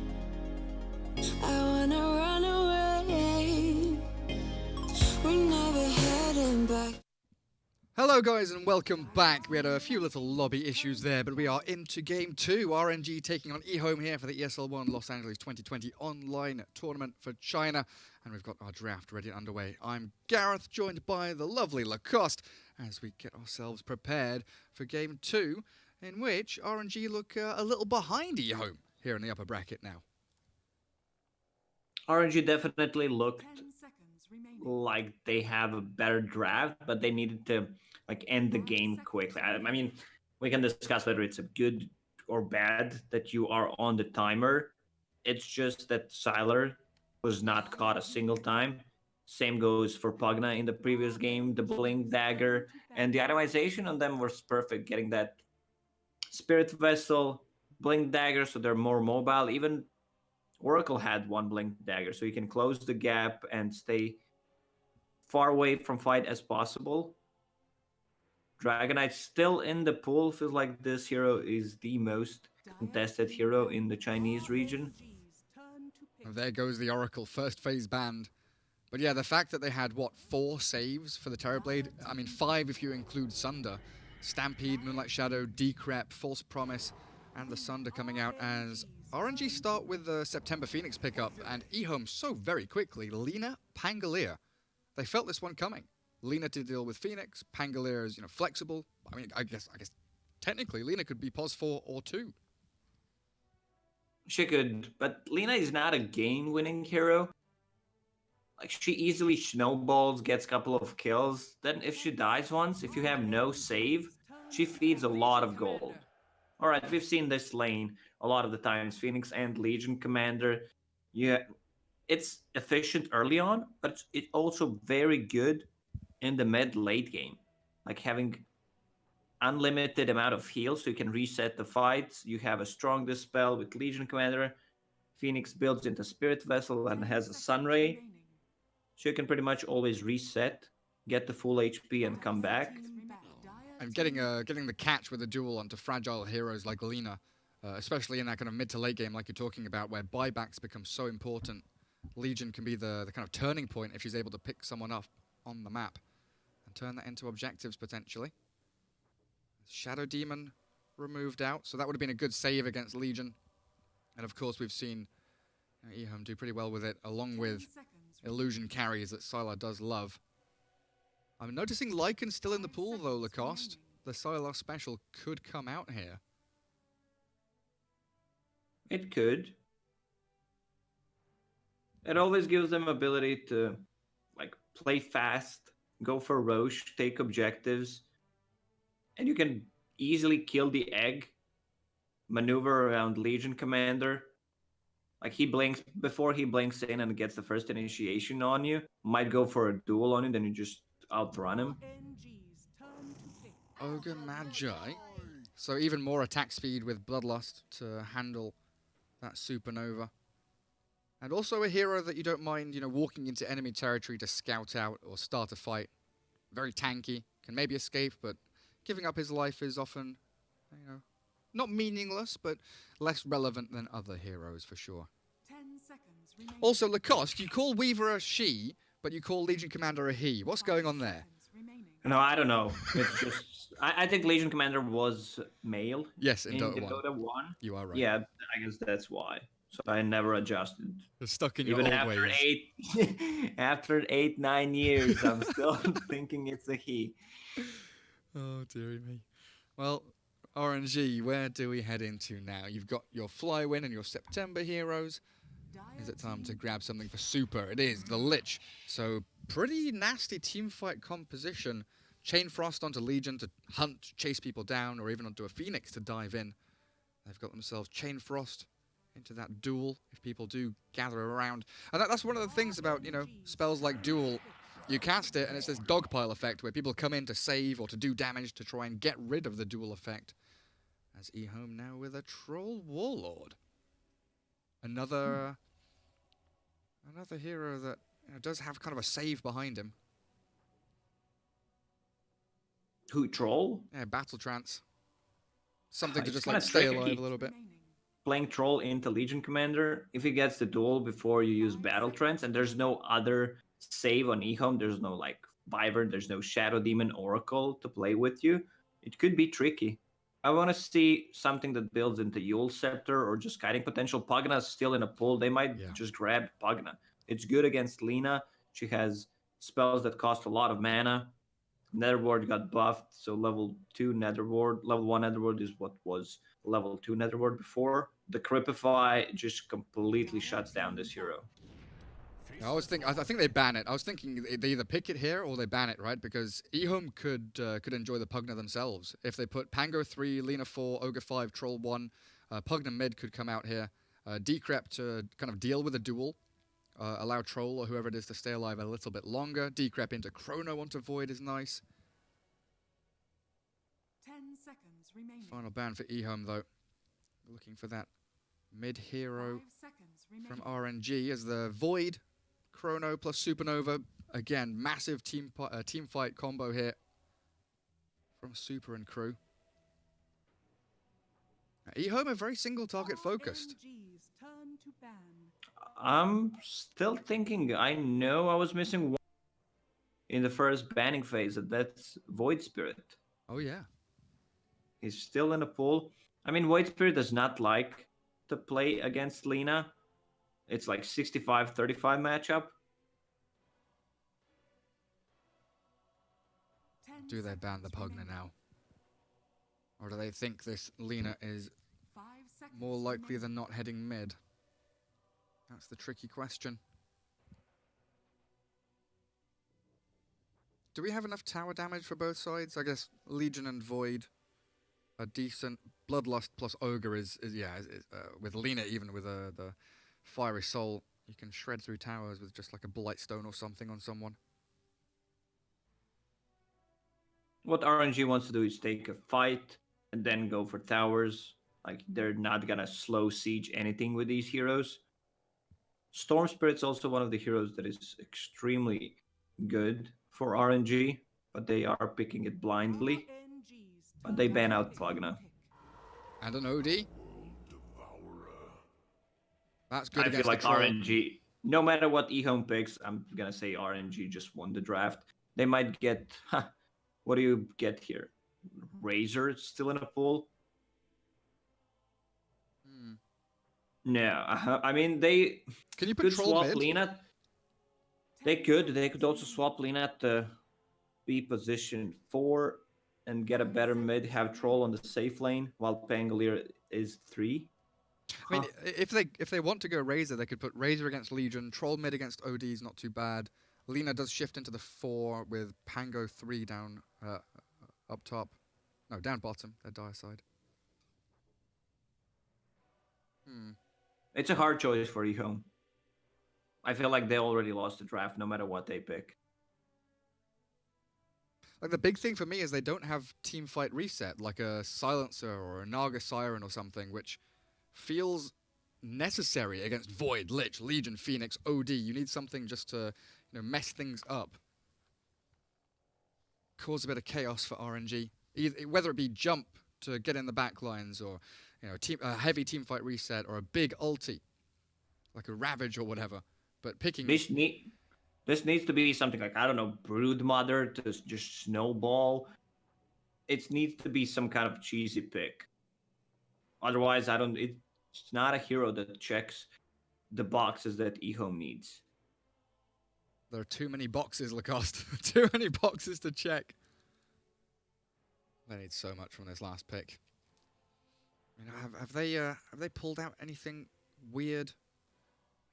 I wanna run away. We're never heading back. Hello guys and welcome back. We had a few little lobby issues there, but we are into Game 2. RNG taking on Ehome here for the ESL 1 Los Angeles 2020 online tournament for China. And we've got our draft ready and underway. I'm Gareth, joined by the lovely Lacoste, as we get ourselves prepared for Game 2, in which RNG look a little behind Ehome here in the upper bracket now. RNG definitely looked like they have a better draft, but they needed to like end the game quickly. I mean, we can discuss whether it's a good or bad that you are on the timer. It's just that Siler was not caught a single time. Same goes for Pugna in the previous game, the Blink Dagger, and the itemization on them was perfect, getting that Spirit Vessel, Blink Dagger, so they're more mobile. Even Oracle had one Blink Dagger, so you can close the gap and stay far away from fight as possible. Dragonite still in the pool. Feels like this hero is the most contested hero in the Chinese region. And there goes the Oracle, first phase banned. But yeah, the fact that they had, what, 4 saves for the Terrorblade? I mean, 5 if you include Sunder. Stampede, Moonlight Shadow, Decrep, False Promise, and the Sunder coming out as RNG start with the September Phoenix pickup, and Ehome so very quickly, Lina, Pangolier. They felt this one coming. Lina to deal with Phoenix, Pangolier is, flexible. I mean, I guess technically Lina could be pos 4 or 2. She could, but Lina is not a game-winning hero. Like, she easily snowballs, gets a couple of kills. Then if she dies once, if you have no save, she feeds a lot of gold. Alright, we've seen this lane a lot of the times. Phoenix and Legion Commander. Yeah, it's efficient early on, but it's also very good in the mid-late game. Like having unlimited amount of heals so you can reset the fights. You have a strong dispel with Legion Commander. Phoenix builds into Spirit Vessel and has a Sunray. So you can pretty much always reset, get the full HP and come back. And getting the catch with a duel onto fragile heroes like Lina, especially in that kind of mid to late game like you're talking about, where buybacks become so important. Legion can be the kind of turning point if she's able to pick someone up on the map and turn that into objectives potentially. Shadow Demon removed out, so that would have been a good save against Legion. And of course we've seen Ehome do pretty well with it, along with illusion carries that Sylar does love. I'm noticing Lycan still in the pool though, Lacoste. The Sylar special could come out here. It could. It always gives them ability to like play fast, go for Roche, take objectives, and you can easily kill the egg, maneuver around Legion Commander. Like he blinks, before he blinks in and gets the first initiation on you, might go for a duel on you, then you just outrun him. Ogre Magi. So even more attack speed with Bloodlust to handle that Supernova. And also a hero that you don't mind, walking into enemy territory to scout out or start a fight. Very tanky, can maybe escape, but giving up his life is often, not meaningless, but less relevant than other heroes for sure. 10 seconds remaining. Also, Lacoste, you call Weaver a she, but you call Legion Commander a he. What's going on there? No, I don't know. It's just I think Legion Commander was male. Yes, in Dota 1. Dota 1. You are right. Yeah, I guess that's why. So I never adjusted. You're stuck in your Even old after ways. after 8-9 years, I'm still thinking it's a he. Oh, dearie me. Well, RNG, where do we head into now? You've got your Flywin and your September heroes. Is it time to grab something for Super? It is, the Lich. So, pretty nasty teamfight composition. Chain Frost onto Legion to hunt, chase people down, or even onto a Phoenix to dive in. They've got themselves Chain Frost into that duel if people do gather around. And that's one of the things about, spells like Duel. You cast it, and it's this dogpile effect where people come in to save or to do damage to try and get rid of the duel effect. As Ehome now with a Troll Warlord. Another hero that does have kind of a save behind him. Who, Troll? Yeah, Battle Trance. Something to It's just kinda stay tricky. alive a little bit. Playing Troll into Legion Commander, if he gets the duel before you use Battle Trance, and there's no other save on Ehome, there's no like Wyvern, there's no Shadow Demon Oracle to play with you, it could be tricky. I want to see something that builds into Yule Scepter or just Guiding Potential. Pugna's still in a pool. They might just grab Pugna. It's good against Lina. She has spells that cost a lot of mana. Netherward got buffed, so level 2 Netherward, level 1 Netherward is what was level 2 Netherward before. The Cripify just completely shuts down this hero. I think they ban it. I was thinking they either pick it here or they ban it, right? Because Ehome could enjoy the Pugna themselves. If they put Pango 3, Lina 4, Ogre 5, Troll 1, Pugna mid could come out here. Decrep to kind of deal with a duel. Allow Troll or whoever it is to stay alive a little bit longer. Decrep into Chrono onto Void is nice. 10 seconds remaining. Final ban for Ehome though. Looking for that mid hero from RNG as the Void, Chrono plus Supernova. Again, massive team fight combo here from Super and crew. Ehome are very single target focused. RNG's turn to ban. I'm still thinking. I know I was missing one in the first banning phase, and that's Void Spirit. Oh yeah. He's still in the pool. I mean, Void Spirit does not like to play against Lina. It's like 65-35 matchup. Do they ban the Pugna now? Or do they think this Lina is more likely than not heading mid? That's the tricky question. Do we have enough tower damage for both sides? I guess Legion and Void are decent. Bloodlust plus Ogre is with Lina, even with the Fiery Soul, you can shred through towers with just like a Blightstone or something on someone. What RNG wants to do is take a fight and then go for towers. Like, they're not gonna slow siege anything with these heroes. Storm Spirit's also one of the heroes that is extremely good for RNG, but they are picking it blindly. But they ban out Pugna. And an OD. That's good. I feel like RNG, no matter what Ehome picks, I'm gonna say RNG just won the draft. They might get, what do you get here? Razor still in a pool? No, I mean, they can you could Troll swap mid? Lina. They could also swap Lina to be position 4 and get a better mid, have Troll on the safe lane, while Pangolier is 3. I mean, if they want to go Razor, they could put Razor against Legion, Troll mid against OD is not too bad. Lina does shift into the 4 with Pango 3 down up top. No, down bottom, their dire side. It's a hard choice for Ehome. I feel like they already lost the draft no matter what they pick. Like, the big thing for me is they don't have team fight reset, like a Silencer or a Naga Siren or something, which feels necessary against Void, Lich, Legion, Phoenix, OD. You need something just to, mess things up. Cause a bit of chaos for RNG. Whether it be jump to get in the back lines or, a heavy team fight reset or a big ulti, like a Ravage or whatever. But picking... This needs to be something like, I don't know, Broodmother to just snowball. It needs to be some kind of cheesy pick. Otherwise, it's not a hero that checks the boxes that Ehome needs. There are too many boxes, Lacoste. Too many boxes to check. They need so much from this last pick. Have they pulled out anything weird?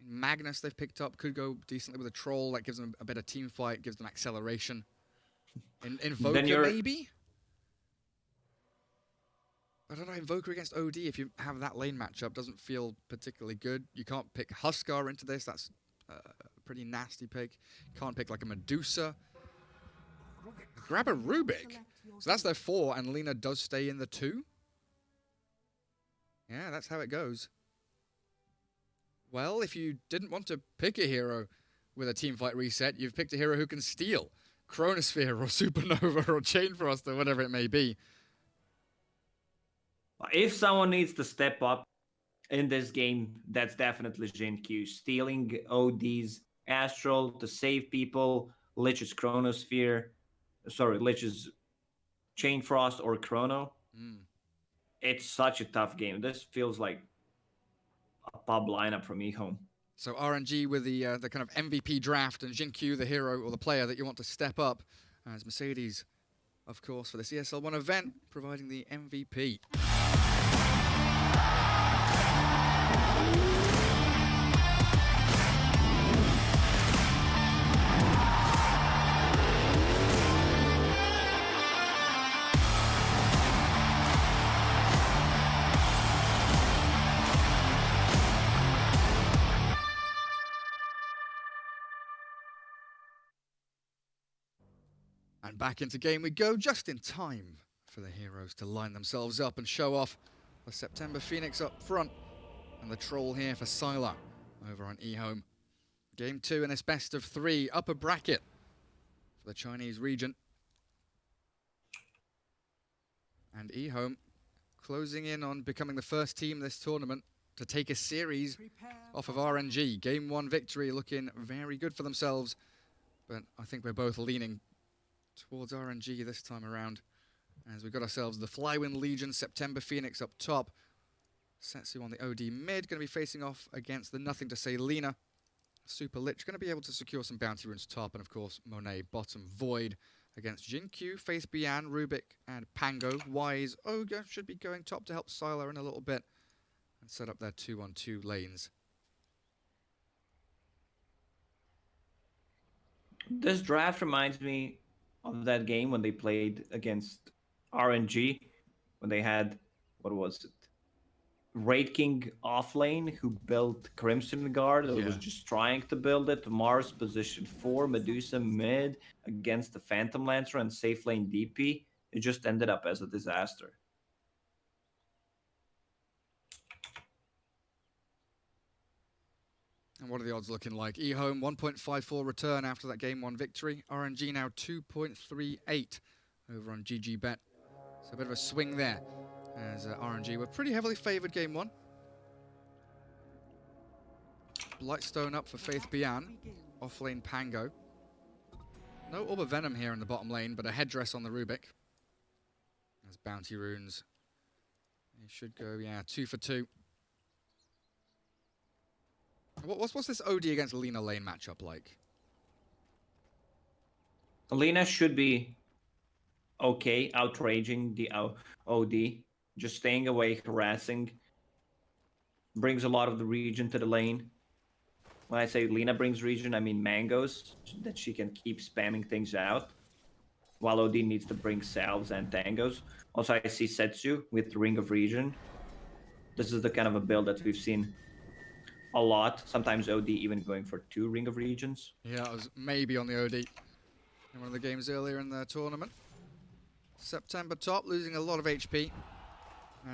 Magnus they've picked up could go decently with a Troll. That gives them a better team fight, gives them acceleration. Invoker maybe? I don't know, Invoker against OD, if you have that lane matchup, doesn't feel particularly good. You can't pick Huskar into this, that's a pretty nasty pick. Can't pick like a Medusa. Grab a Rubik. So that's their 4, and Lina does stay in the 2. Yeah, that's how it goes. Well, if you didn't want to pick a hero with a teamfight reset, you've picked a hero who can steal Chronosphere or Supernova or Chainfrost or whatever it may be. If someone needs to step up in this game, that's definitely Jin-Q. Stealing OD's Astral to save people, Lich's Chronosphere, Lich's Chainfrost or Chrono. It's such a tough game. This feels like a pub lineup from Ehome. So RNG with the kind of MVP draft, and Jin-Q, the hero or the player that you want to step up, as Mercedes, of course, for this ESL 1 event, providing the MVP. And back into game we go, just in time for the heroes to line themselves up and show off. The September Phoenix up front, and the troll here for Sylar over on Ehome. Game 2 in this best of 3 upper bracket for the Chinese region. And Ehome closing in on becoming the first team this tournament to take a series off of RNG. Game 1 victory looking very good for themselves, but I think we're both leaning towards RNG this time around, as we've got ourselves the Flywind Legion, September Phoenix up top. Setsu on the OD mid, going to be facing off against the Nothing to Say Lina. Super Lich going to be able to secure some bounty runes top, and of course Monet bottom. Void against Jinkyu, Faith Bian, Rubik and Pango. Wise Ogre should be going top to help Sylar in a little bit and set up their 2-on-2 lanes. This draft reminds me of that game when they played against RNG, when they had, what was it? Raid King offlane who built Crimson Guard, or was just trying to build it. Mars position 4, Medusa mid against the Phantom Lancer and safe lane DP. It just ended up as a disaster. And what are the odds looking like? Ehome 1.54 return after that game 1 victory. RNG now 2.38 over on GG Bet. So a bit of a swing there, as RNG were pretty heavily favoured game 1. Blightstone up for Faith Bian. Offlane Pango. No Orb of Venom here in the bottom lane, but a headdress on the Rubik. As bounty runes. He should go, 2 for 2. What's this OD against Lina lane matchup like? Lina should be okay, outraging the OD. Just staying away, harassing. Brings a lot of the region to the lane. When I say Lina brings region, I mean mangoes, that she can keep spamming things out. While OD needs to bring salves and tangos. Also, I see Setsu with Ring of Region. This is the kind of a build that we've seen a lot. Sometimes OD even going for 2 Ring of Regions. Yeah, I was maybe on the OD in one of the games earlier in the tournament. September top, losing a lot of HP.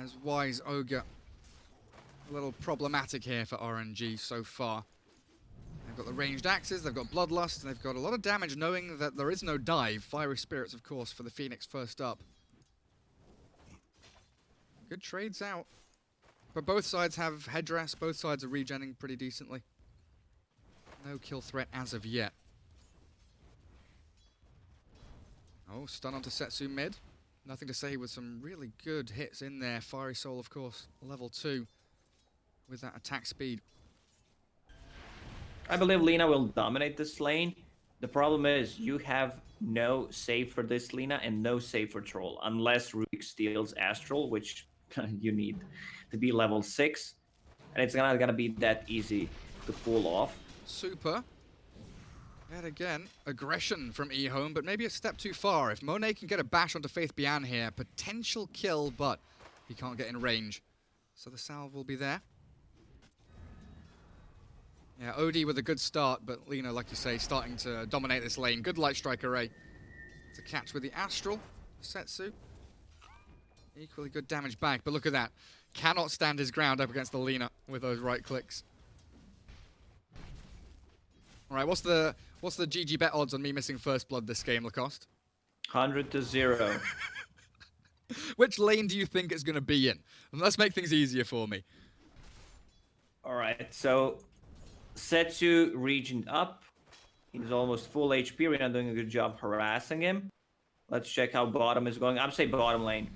As Wise Ogre, a little problematic here for RNG so far. They've got the ranged axes, they've got Bloodlust, and they've got a lot of damage knowing that there is no dive. Fiery Spirits, of course, for the Phoenix first up. Good trades out. But both sides have headdress, both sides are regenning pretty decently. No kill threat as of yet. Oh, stun onto Setsu mid. Nothing to say with some really good hits in there. Fiery Soul, of course, level 2 with that attack speed. I believe Lina will dominate this lane. The problem is you have no save for this Lina and no save for Troll, unless Rubik steals Astral, which you need to be level 6. And it's not gonna be that easy to pull off. Super. Yet again, aggression from Ehome, but maybe a step too far. If Monet can get a bash onto Faith Bian here, potential kill, but he can't get in range. So the salve will be there. Yeah, OD with a good start, but Lina, like you say, starting to dominate this lane. Good Light Strike array to catch with the Astral. Setsu. Equally good damage back, but look at that. Cannot stand his ground up against the Lina with those right clicks. All right, what's the GG bet odds on me missing first blood this game, Lacoste? 100-0. Which lane do you think it's going to be in? And let's make things easier for me. All right, so Setsu region up. He's almost full HP. We're not doing a good job harassing him. Let's check how bottom is going. I'd say bottom lane.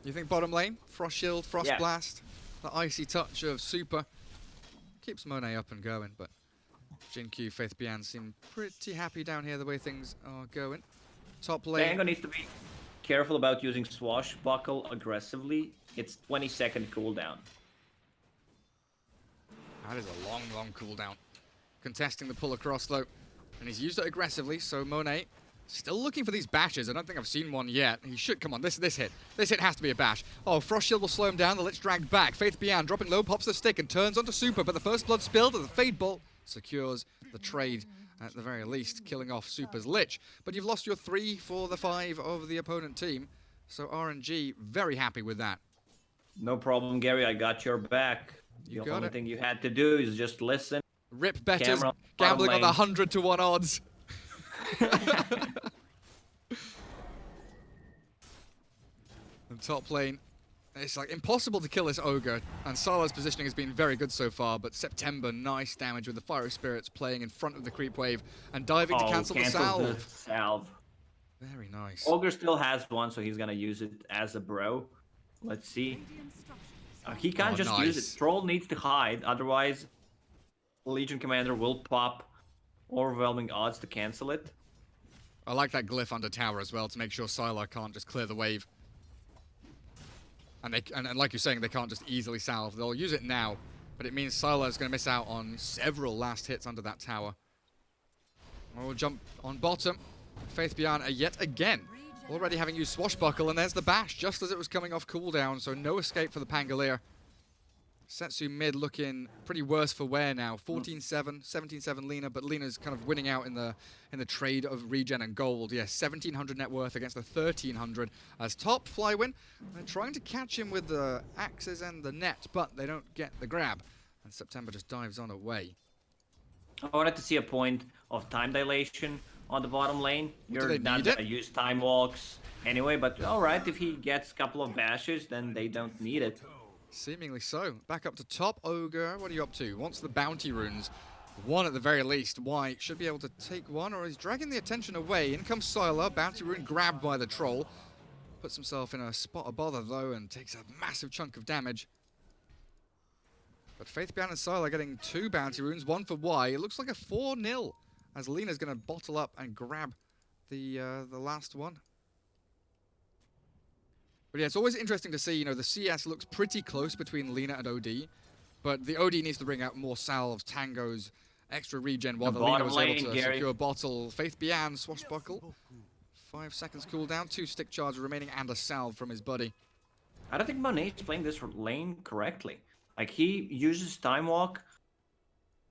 You think bottom lane? Frost Shield, Frost Yeah. Blast, the icy touch of Super. Keeps Monet up and going, but Jinkyu, Faith Bian seem pretty happy down here the way things are going. Top lane. Tango needs to be careful about using Swashbuckle aggressively. It's 20-second cooldown. That is a long, long cooldown. Contesting the pull across though. And he's used it aggressively, so Monet still looking for these bashes. I don't think I've seen one yet. He should, come on, this hit. This hit has to be a bash. Oh, Frost Shield will slow him down. The Lich dragged back. Faith Bian dropping low, pops the stick and turns onto Super, but the first blood spilled as the Fade Bolt secures the trade at the very least, killing off Super's Lich. But you've lost your 3 for the 5 of the opponent team, so RNG very happy with that. No problem, Gary. I got your back. The only thing you had to do is just listen. Rip betters gambling on the 100-to-1 odds. And top lane, it's like impossible to kill this Ogre, and Solo's positioning has been very good so far, but September, nice damage with the Fiery Spirits playing in front of the creep wave and diving to cancel the salve. Very nice. Ogre still has one, so he's gonna use it as a bro. Let's see. He can't just use it. Troll needs to hide, otherwise Legion Commander will pop overwhelming odds to cancel it. I like that glyph under tower as well to make sure Sylar can't just clear the wave. And like you're saying, they can't just easily salve. They'll use it now, but it means Sylar is going to miss out on several last hits under that tower. We'll jump on bottom. Faith Beyond yet again. Already having used Swashbuckle, and there's the bash just as it was coming off cooldown, so no escape for the Pangolier. Setsu mid looking pretty worse for wear now. 14-7, 17-7 Lina, but Lina's kind of winning out in the trade of regen and gold. Yeah, 1,700 net worth against the 1,300 as top Flywin. They're trying to catch him with the axes and the net, but they don't get the grab. And September just dives on away. I wanted to see a point of time dilation on the bottom lane. You're not gonna use time walks anyway, but alright, if he gets a couple of bashes, then they don't need it. Seemingly so. Back up to top. Ogre, what are you up to? Wants the bounty runes. One at the very least. White should be able to take one, or he's dragging the attention away. In comes Sylar. Bounty rune grabbed by the troll. Puts himself in a spot of bother, though, and takes a massive chunk of damage. But Faith Beyond and Sylar getting 2 bounty runes, 1 for Y. It looks like a 4-0, as Lina's going to bottle up and grab the last one. But yeah, it's always interesting to see, you know, the CS looks pretty close between Lina and OD, but the OD needs to bring out more salves, tangos, extra regen, while the Lina was able to secure bottle. Faith Beyond, Swashbuckle. 5 seconds cooldown, 2 stick charges remaining, and a salve from his buddy. I don't think Monet's playing this lane correctly. Like, he uses Time Walk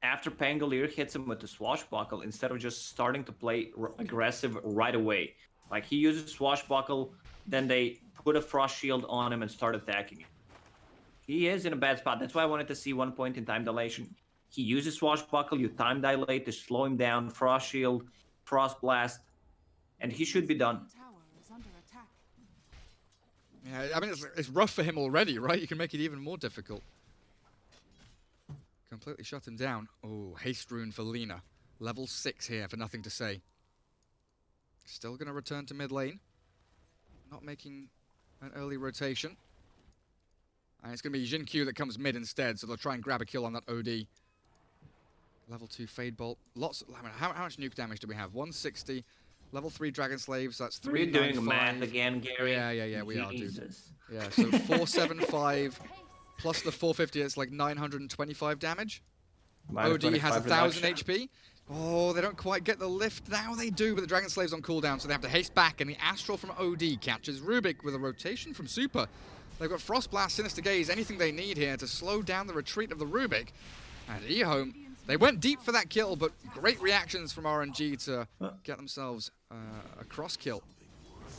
after Pangolier hits him with the Swashbuckle instead of just starting to play aggressive right away. Like, he uses Swashbuckle, then they put a Frost Shield on him and start attacking him. He is in a bad spot. That's why I wanted to see 1 point in time dilation. He uses Swashbuckle, you time dilate to slow him down, Frost Shield, Frost Blast, and he should be done. Yeah, I mean, it's rough for him already, right? You can make it even more difficult. Completely shut him down. Oh, haste rune for Lina. Level 6 here for nothing to say. Still going to return to mid lane. Not making an early rotation. And it's going to be Jin Q that comes mid instead, so they'll try and grab a kill on that OD. Level 2 Fade Bolt. Lots. I mean, how much nuke damage do we have? 160. Level 3 Dragon Slaves. That's 395. We're doing math again, Gary. Yeah, we are, dude. Jesus. Yeah, so 475 plus the 450. It's like 925 damage. OD has 1,000 HP. Oh, they don't quite get the lift. Now they do, but the Dragon Slave's on cooldown, so they have to haste back, and the Astral from OD catches Rubik with a rotation from Super. They've got Frost Blast, Sinister Gaze, anything they need here to slow down the retreat of the Rubik. And Ehome, they went deep for that kill, but great reactions from RNG to get themselves a cross kill.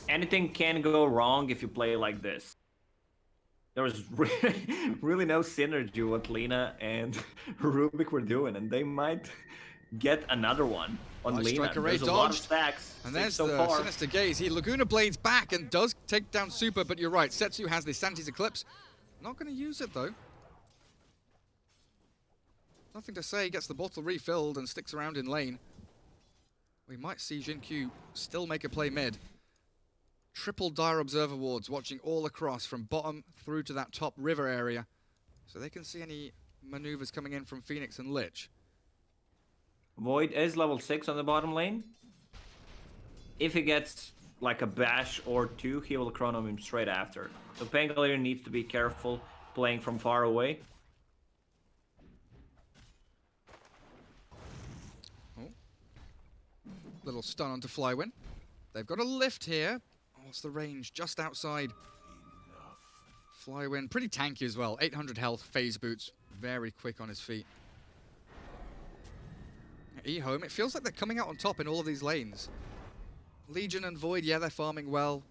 Anything can go wrong if you play like this. There was really no synergy what Lina and Rubik were doing, and they might get another one on Lina. There's a lot of stacks. And there's the Sinister Gaze. He Laguna Blades back and does take down Super, but you're right. Setsu has the Sanity's Eclipse. Not going to use it, though. Nothing to say. Gets the bottle refilled and sticks around in lane. We might see Jin Q still make a play mid. Triple Dire Observer wards watching all across from bottom through to that top river area, so they can see any maneuvers coming in from Phoenix and Lich. Void is level 6 on the bottom lane. If he gets like a bash or 2, he will chrono him straight after. So Pangolier needs to be careful playing from far away. Oh. Little stun onto Flywin. They've got a lift here. What's the range? Just outside. Flywin, pretty tanky as well. 800 health, phase boots. Very quick on his feet. Ehome, it feels like they're coming out on top in all of these lanes. Legion and Void, yeah, they're farming well.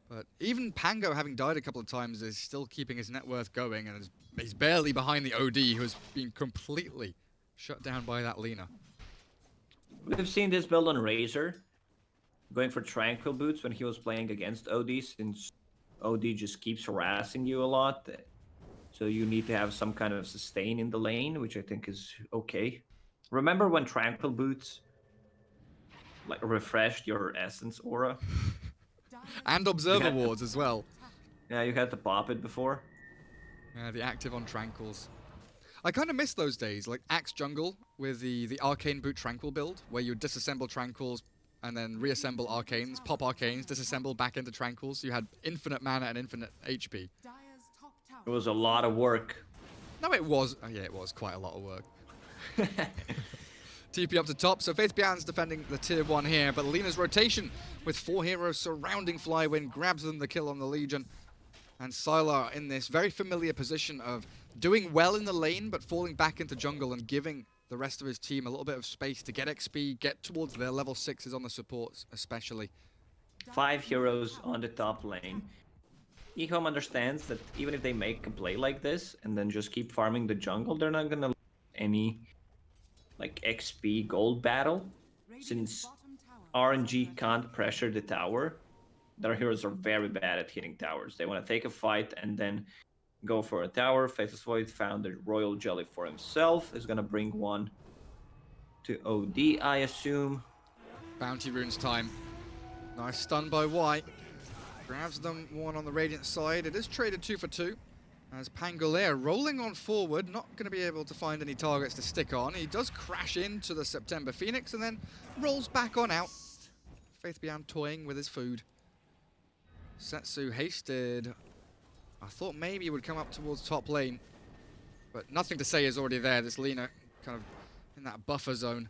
But even Pango, having died a couple of times, is still keeping his net worth going, and he's barely behind the OD, who has been completely shut down by that Lina. We've seen this build on Razor, going for Tranquil Boots when he was playing against OD, since OD just keeps harassing you a lot. So you need to have some kind of sustain in the lane, which I think is okay. Remember when Tranquil Boots like refreshed your Essence aura? And Observer Wards as well. Yeah, you had to pop it before. Yeah, the active on Tranquils. I kind of miss those days, like Axe Jungle with the Arcane Boot Tranquil build, where you disassemble Tranquils and then reassemble Arcanes, pop Arcanes, disassemble back into Tranquils, so you had infinite mana and infinite HP. It was a lot of work. No, it was. Oh, yeah, it was quite a lot of work. TP up to top, so Faith Beyond's defending the tier 1 here, but Lina's rotation with 4 heroes surrounding Flywind grabs them the kill on the Legion. And Sylar in this very familiar position of doing well in the lane, but falling back into jungle and giving the rest of his team a little bit of space to get XP, get towards their level 6s on the supports especially. 5 heroes on the top lane. Ehome understands that even if they make a play like this and then just keep farming the jungle, they're not gonna lose any like XP gold battle, since RNG can't pressure the tower. Their heroes are very bad at hitting towers. They want to take a fight and then go for a tower. Faceless Void found a royal jelly for himself. Is gonna bring one to OD, I assume. Bounty runes time. Nice stun by White. Grabs them one on the Radiant side. It is traded 2 for 2. As Pangolier rolling on forward, not going to be able to find any targets to stick on. He does crash into the September Phoenix and then rolls back on out. Faith Beyond toying with his food. Setsu hasted. I thought maybe he would come up towards top lane, but nothing to say is already there. This Lina kind of in that buffer zone.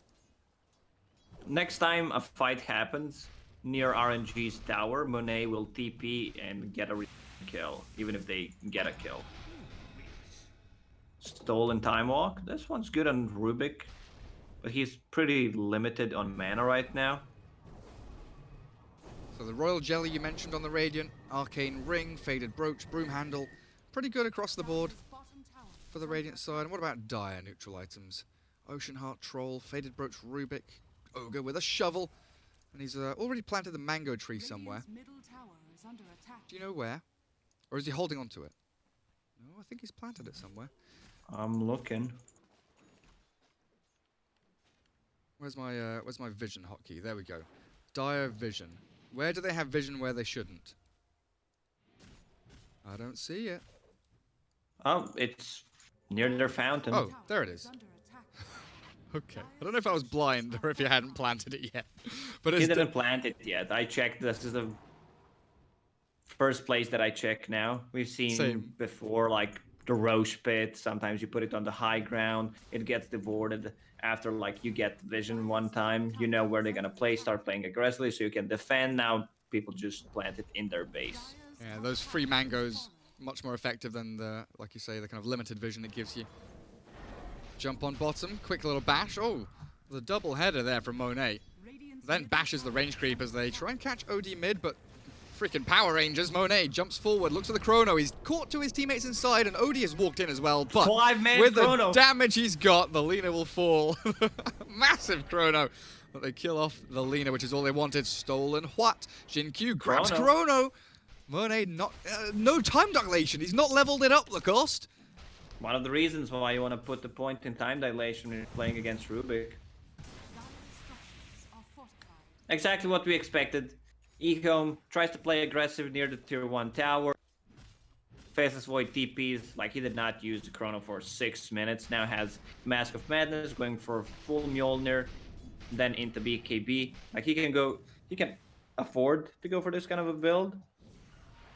Next time a fight happens near RNG's tower, Monet will TP and get a kill, even if they get a kill. Stolen Time Walk. This one's good on Rubik, but he's pretty limited on mana right now. So the Royal Jelly you mentioned on the Radiant, Arcane Ring, Faded Brooch, Broom Handle, pretty good across the board for the Radiant side. And what about dire neutral items? Ocean Heart Troll, Faded Brooch, Rubik, Ogre with a shovel, and he's already planted the mango tree somewhere. Do you know where? Or is he holding on to it? No, I think he's planted it somewhere. I'm looking. Where's my vision hotkey? There we go. Dire vision. Where do they have vision where they shouldn't? I don't see it. It's near their fountain. Oh, there it is. Okay. I don't know if I was blind or if you hadn't planted it yet. But he didn't plant it yet. I checked. This is the first place that I check now. We've seen before, like the Roche Pit. Sometimes you put it on the high ground. It gets devoted after like you get vision one time. You know where they're gonna play. Start playing aggressively so you can defend. Now people just plant it in their base. Yeah, those free mangoes much more effective than the, like you say, the kind of limited vision it gives you. Jump on bottom, quick little bash. Oh, the double header there from Monet. Then bashes the range creep as they try and catch OD mid, but freaking Power Rangers. Monet jumps forward, looks at the chrono. He's caught to his teammates inside, and OD has walked in as well. But 5-man with chrono. The damage he's got, the Lina will fall. Massive chrono. But they kill off the Lina, which is all they wanted. Stolen what? Jinkyu grabs chrono. Monet not no time dilation. He's not leveled it up, Lacoste. One of the reasons why you want to put the point in time dilation when you're playing against Rubik. Exactly what we expected. Ehome tries to play aggressive near the tier 1 tower. Faceless Void TPs, like he did not use the chrono for 6 minutes. Now has Mask of Madness, going for full Mjolnir, then into BKB. Like he can afford to go for this kind of a build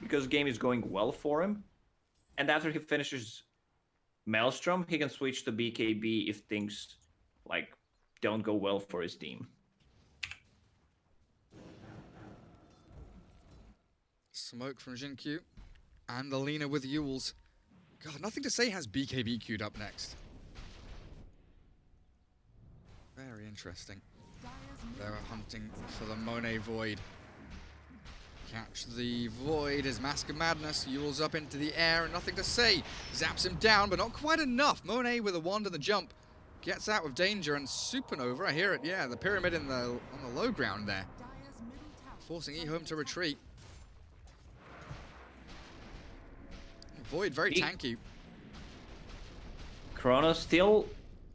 because the game is going well for him. And after he finishes Maelstrom, he can switch to BKB if things like don't go well for his team. Smoke from Jinkyu and the Lina with Yules. God, Nothing to Say has BKB queued up next. Very interesting. They're hunting for the Monet Void. Catch the Void as Mask of Madness. Yule's up into the air and nothing to say. Zaps him down, but not quite enough. Monet with a wand and the jump gets out with danger, and Supernova, I hear it, yeah, the pyramid on the low ground there. Forcing Ehome to retreat. Void very tanky. Chrono still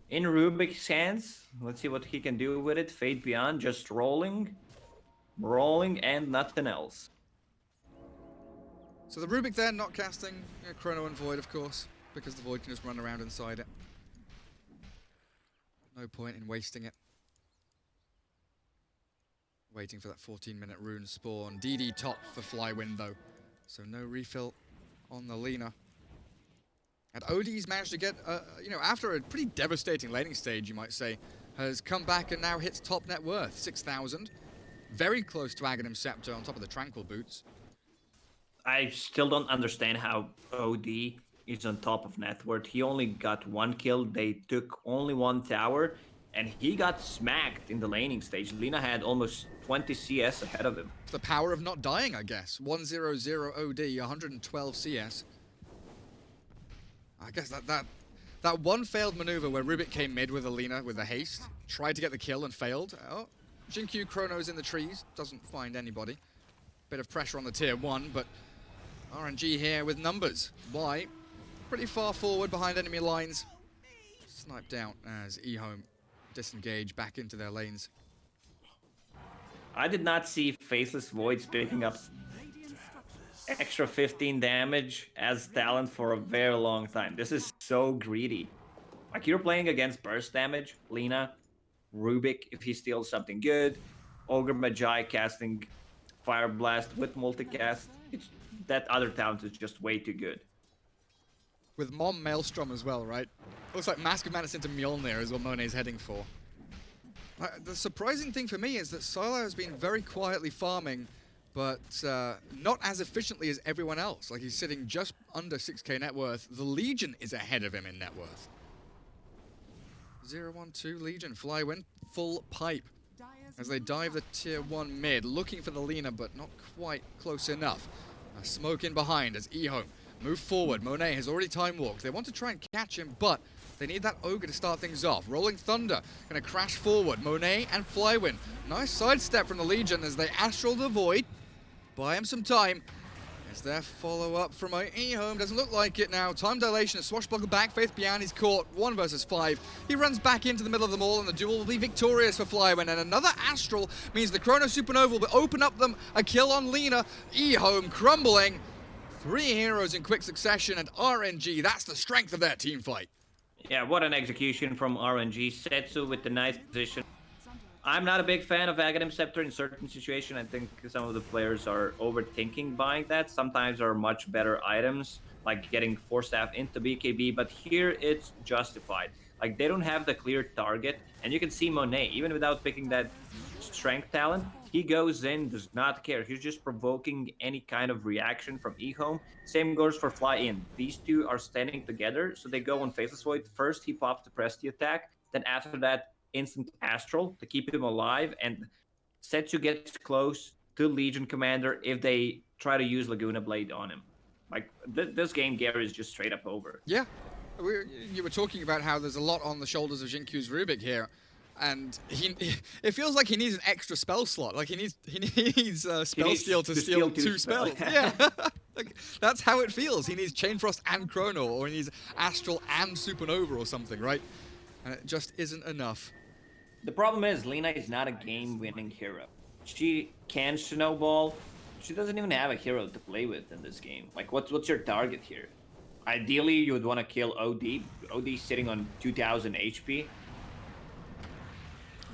in Rubik's hands. Let's see what he can do with it. Fate Beyond just rolling, and nothing else. So the Rubik there not casting Chrono and Void, of course, because the Void can just run around inside it. No point in wasting it. Waiting for that 14-minute rune spawn. DD top for Flywind though, so no refill on the Lina. And OD's managed to get, after a pretty devastating laning stage, you might say, has come back and now hits top net worth, 6,000. Very close to Aghanim Scepter on top of the Tranquil Boots. I still don't understand how OD is on top of net worth. He only got 1 kill, they took only 1 tower, and he got smacked in the laning stage. Lina had almost 20 CS ahead of him. The power of not dying, I guess. 100 OD, 112 CS. I guess that one failed maneuver where Rubik came mid with Alina with a haste, tried to get the kill and failed. Oh, Jinkyu Chrono's in the trees, doesn't find anybody. Bit of pressure on the tier 1, but RNG here with numbers. Why? Pretty far forward behind enemy lines. Sniped out as Ehome disengage back into their lanes. I did not see Faceless Voids picking up extra 15 damage as talent for a very long time. This is so greedy. Like, you're playing against burst damage, Lina, Rubik if he steals something good, Ogre Magi casting Fire Blast with multicast. That other talent is just way too good. With Mom Maelstrom as well, right? Looks like Mask of Madness into Mjolnir is what Monet's heading for. The surprising thing for me is that Silo has been very quietly farming, but not as efficiently as everyone else. Like, he's sitting just under 6k net worth. The Legion is ahead of him in net worth. 0-1-2 Legion. Flywind, full pipe. As they dive the tier 1 mid, looking for the Lina, but not quite close enough. A smoke in behind as Ehome move forward. Monet has already time walked. They want to try and catch him, but they need that Ogre to start things off. Rolling Thunder going to crash forward. Monet and Flywind. Nice sidestep from the Legion as they astral the Void. Buy him some time. Is there follow-up from Ehome? Doesn't look like it now. Time dilation, a swashbuckle back. Faith Beyond, he's caught. 1 versus 5. He runs back into the middle of them all, and the duel will be victorious for Flywind. And another Astral means the Chrono Supernova will open up them a kill on Lina. Ehome crumbling. 3 heroes in quick succession, and RNG, that's the strength of their team fight. Yeah, what an execution from RNG. Setsu with the nice position. I'm not a big fan of Aghanim Scepter in certain situations. I think some of the players are overthinking buying that. Sometimes there are much better items, like getting Force Staff into BKB, but here it's justified. Like, they don't have the clear target, and you can see Monet, even without picking that strength talent, he goes in, does not care. He's just provoking any kind of reaction from Ehome. Same goes for Fly In. These two are standing together, so they go on Faceless Void. First, he pops the Presty attack, then after that, instant Astral to keep him alive, and Setsu gets close to Legion Commander if they try to use Laguna Blade on him. Like, this game, Gary, is just straight up over. Yeah. You were talking about how there's a lot on the shoulders of Jinkyu's Rubik here, and it feels like he needs an extra spell slot. Like, he needs spell steal to steal 2 spells. Yeah. Like, that's how it feels. He needs Chain Frost and Chrono, or he needs Astral and Supernova or something, right? And it just isn't enough. The problem is, Lina is not a game-winning hero. She can snowball. She doesn't even have a hero to play with in this game. Like, what's your target here? Ideally, you would want to kill OD. OD's sitting on 2,000 HP.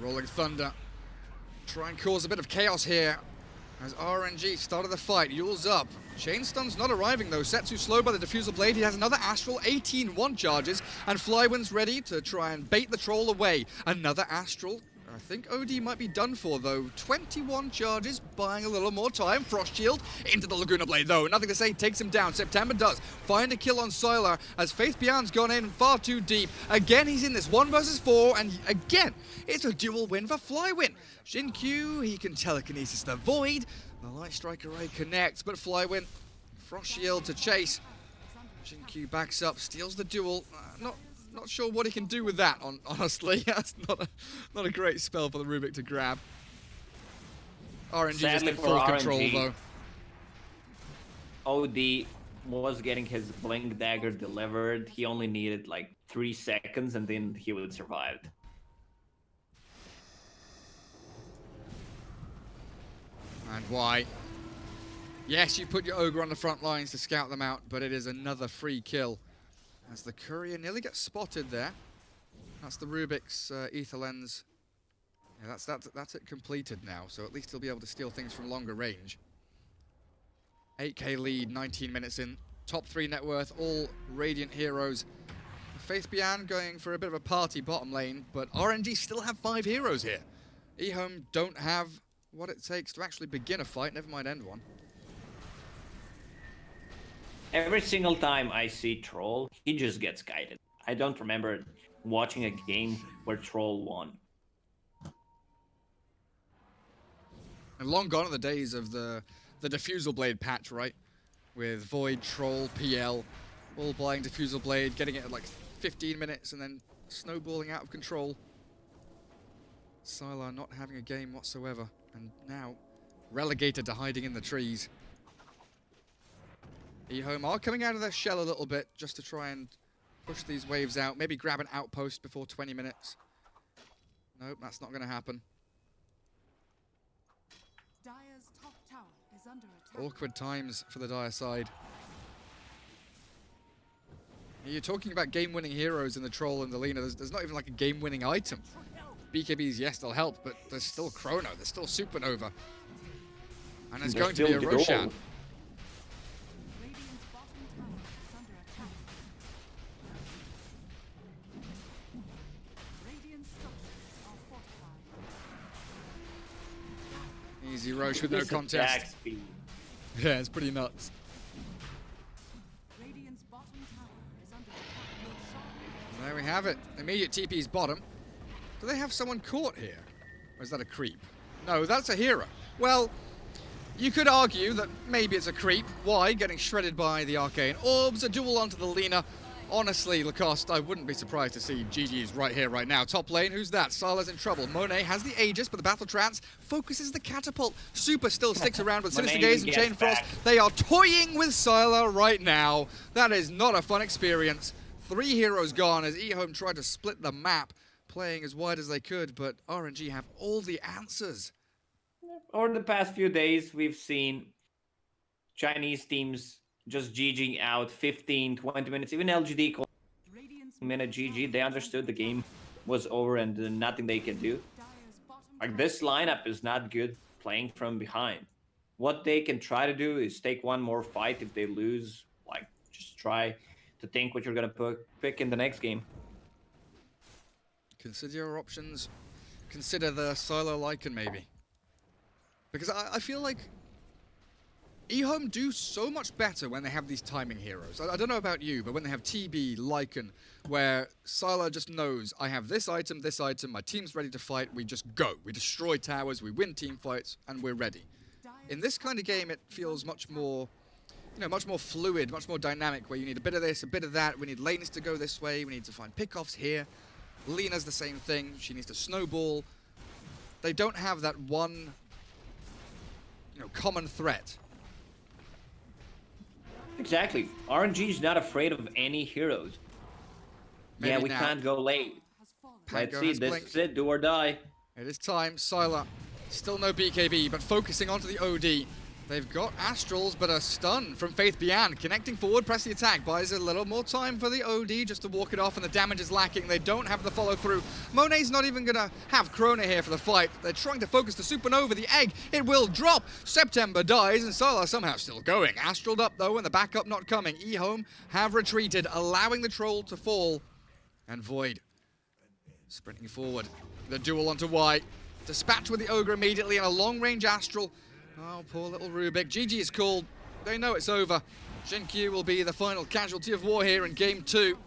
Rolling Thunder. Try and cause a bit of chaos here. As RNG started the fight, Yule's up. Chain Stun's not arriving though. Setsu slow by the Diffusal Blade. He has another Astral, 18 1 charges, and Flywind's ready to try and bait the troll away. Another Astral. I think OD might be done for, though. 21 charges, buying a little more time. Frost Shield into the Laguna Blade, though. Nothing to say, takes him down. September does find a kill on Sylar as Faith Beyond's gone in far too deep. Again, he's in this 1 versus 4, and again, it's a dual win for Flywin. Xin-Q, he can telekinesis the Void. The Light Strike Array connects, but Flywin, Frost Shield to chase. Xin-Q backs up, steals the duel. Not sure what he can do with that, honestly. That's not a great spell for the Rubik to grab. RNG just in full control, though. OD was getting his Blink Dagger delivered. He only needed like 3 seconds and then he would survive. And why? Yes, you put your Ogre on the front lines to scout them out, but it is another free kill. As the courier nearly gets spotted there. That's the Rubik's Ether Lens. Yeah, that's it completed now, so at least he'll be able to steal things from longer range. 8k lead, 19 minutes in. Top 3 net worth, all Radiant heroes. Faith Beyond going for a bit of a party bottom lane, but RNG still have 5 heroes here. Ehome don't have what it takes to actually begin a fight, never mind end one. Every single time I see Troll, he just gets guided. I don't remember watching a game where Troll won. And long gone are the days of the Diffusal Blade patch, right? With Void, Troll, PL, all buying Diffusal Blade, getting it at like 15 minutes and then snowballing out of control. Sylar not having a game whatsoever, and now relegated to hiding in the trees. Ehome are coming out of their shell a little bit just to try and push these waves out. Maybe grab an outpost before 20 minutes. Nope, that's not going to happen. Dire's top tower is under attack. Awkward times for the Dire side. You're talking about game-winning heroes in the Troll and the Lina. There's not even like a game-winning item. BKBs, yes, they'll help, but there's still Chrono, there's still Supernova. And there's going to be a Roshan. Easy Roche with no contest. Yeah, it's pretty nuts. There we have it. Immediate TP's bottom. Do they have someone caught here? Or is that a creep? No, that's a hero. Well, you could argue that maybe it's a creep. Why? Getting shredded by the Arcane Orbs, a duel onto the Lina. Honestly, Lacoste, I wouldn't be surprised to see GG's right here, right now. Top lane, who's that? Sylar's in trouble. Monet has the Aegis, but the Battle Trance focuses the Catapult. Super still sticks around with Sinister Gaze and Chain Frost. They are toying with Sylar right now. That is not a fun experience. 3 heroes gone as Ehome tried to split the map, playing as wide as they could, but RNG have all the answers. Over the past few days, we've seen Chinese teams just GGing out 15, 20 minutes. Even LGD called minute GG. They understood the game was over and nothing they can do. Like, this lineup is not good playing from behind. What they can try to do is take one more fight. If they lose, like, just try to think what you're going to pick in the next game. Consider your options. Consider the Sylar Lycan, maybe. Because I feel like Ehome do so much better when they have these timing heroes. I don't know about you, but when they have TB, Lycan, where Sylar just knows, I have this item, my team's ready to fight, we just go. We destroy towers, we win team fights, and we're ready. In this kind of game, it feels much more, much more fluid, much more dynamic, where you need a bit of this, a bit of that, we need lanes to go this way, we need to find pickoffs here. Lina's the same thing, she needs to snowball. They don't have that one, common threat. Exactly. RNG is not afraid of any heroes. Maybe yeah, we now. Can't go late. Let's see, this is it, do or die. It is time. Sylar, still no BKB, but focusing onto the OD. They've got Astrals, but a stun from Faith Beyond. Connecting forward, press the attack. Buys a little more time for the OD just to walk it off, and the damage is lacking. They don't have the follow-through. Monet's not even going to have Krona here for the fight. They're trying to focus the Supernova, the egg. It will drop. September dies, and Sylar somehow still going. Astraled up, though, and the backup not coming. Ehome have retreated, allowing the Troll to fall. And Void sprinting forward. The duel onto Y. Dispatch with the Ogre immediately and a long-range Astral. Oh, poor little Rubik. GG is called. They know it's over. Xinkyu will be the final casualty of war here in Game 2.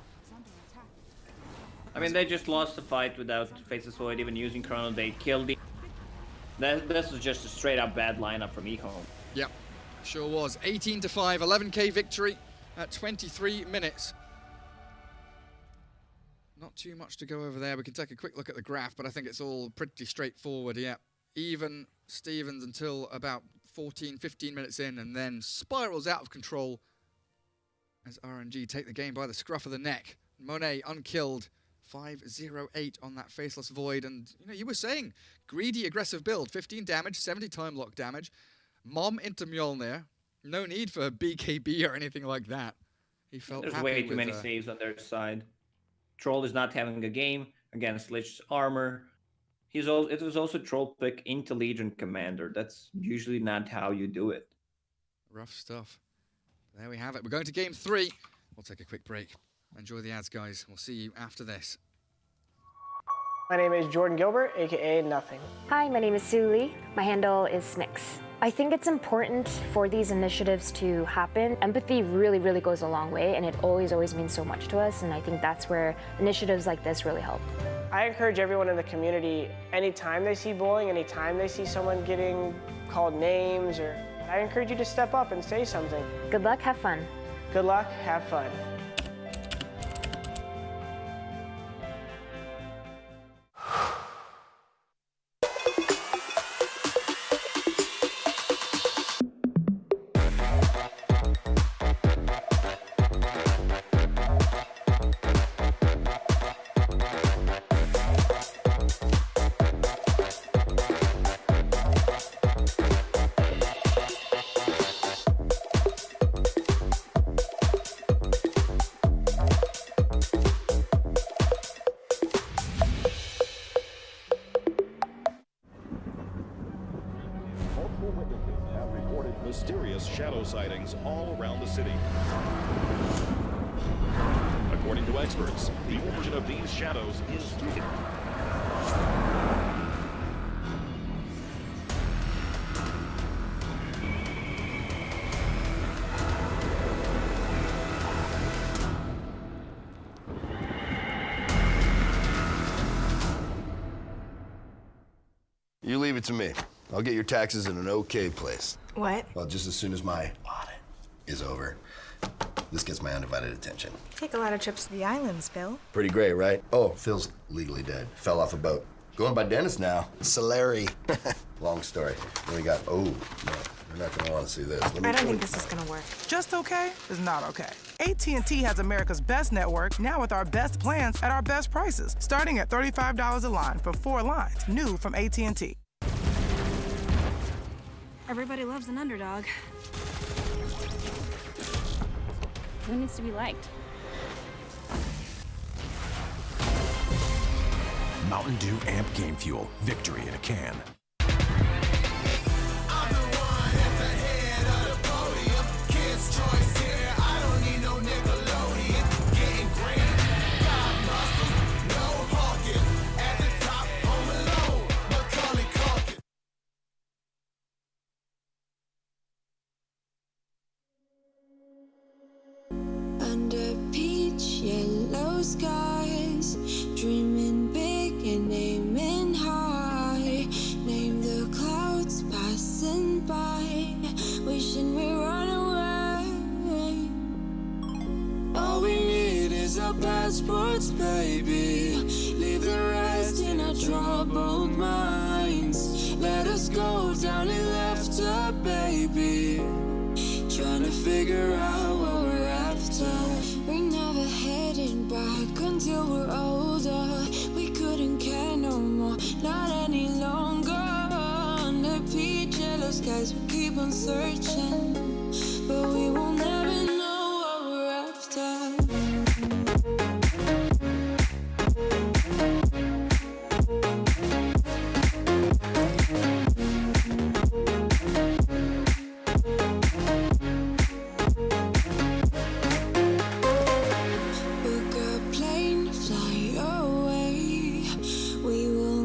I mean, they just lost the fight without Faceless Void even using Chrono. They killed the... This was just a straight-up bad lineup from Ehome. Yep, sure was. 18-5, 11k victory at 23 minutes. Not too much to go over there. We can take a quick look at the graph, but I think it's all pretty straightforward. Yeah, even Stevens until about 14, 15 minutes in, and then spirals out of control as RNG take the game by the scruff of the neck. Monet unkilled, 5-0-8 on that Faceless Void, and you know, you were saying, greedy, aggressive build, 15 damage, 70 time lock damage, Mom into Mjolnir, no need for BKB or anything like that. He felt There's happy way too with, many saves on their side. Troll is not having a game against Lich's armor. It was also Troll pick into Legion Commander. That's usually not how you do it. Rough stuff. There we have it. We're going to Game 3. We'll take a quick break. Enjoy the ads, guys. We'll see you after this. My name is Jordan Gilbert, aka Nothing. Hi, my name is Sue Lee. My handle is Snix. I think it's important for these initiatives to happen. Empathy really, really goes a long way, and it always, always means so much to us, and I think that's where initiatives like this really help. I encourage everyone in the community, anytime they see bullying, anytime they see someone getting called names, I encourage you to step up and say something. Good luck, have fun. Good luck, have fun. Mysterious shadow sightings all around the city. According to experts, the origin of these shadows is You leave it to me. I'll get your taxes in an okay place. What? Well, just as soon as my audit is over, this gets my undivided attention. Take a lot of trips to the islands, Phil. Pretty great, right? Oh, Phil's legally dead. Fell off a boat. Going by Dennis now. Solari. Long story. Then we got, oh, no, you're not gonna want to see this. I don't think this is gonna work. Just okay is not okay. AT&T has America's best network, now with our best plans at our best prices, starting at $35 a line for 4 lines, new from AT&T. Everybody loves an underdog. Who needs to be liked? Mountain Dew Amp Game Fuel. Victory in a can. Under peach yellow skies, dreaming big and aiming high. Name the clouds passing by, wishing we run away. All we need is our passports, baby. Leave the rest in our troubled minds. Let us go down in laughter, baby. Trying to figure out what we're after. We're never heading back until we're older. We couldn't care no more, not any longer. Under peach yellow skies, we keep on searching, but we will never know what we're after. Book a plane, fly away. We will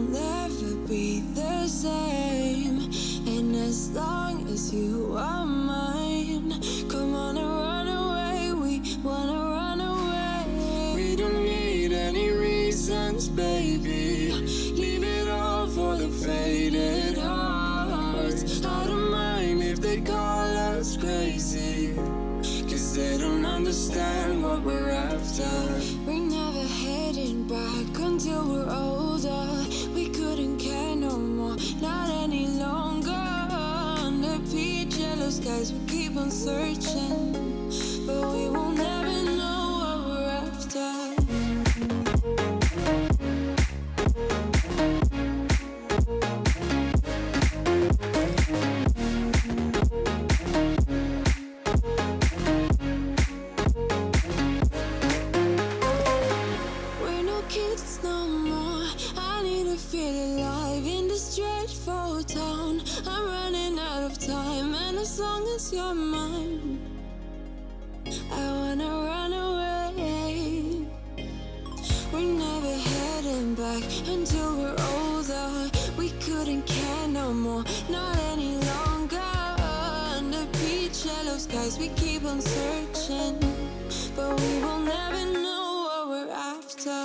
don't understand what we're after. We're never heading back until we're older. We couldn't care no more, not any longer. Under peach yellow skies, we keep on searching, but we will never know what we're after. We're no kids no more. I need to feel alive in this dreadful town. I'm running out of time, and as long as you're mine, I wanna run away. We're never heading back until we're older. We couldn't care no more, not any longer. Under peach yellow skies, we keep on searching, but we will never know what we're after.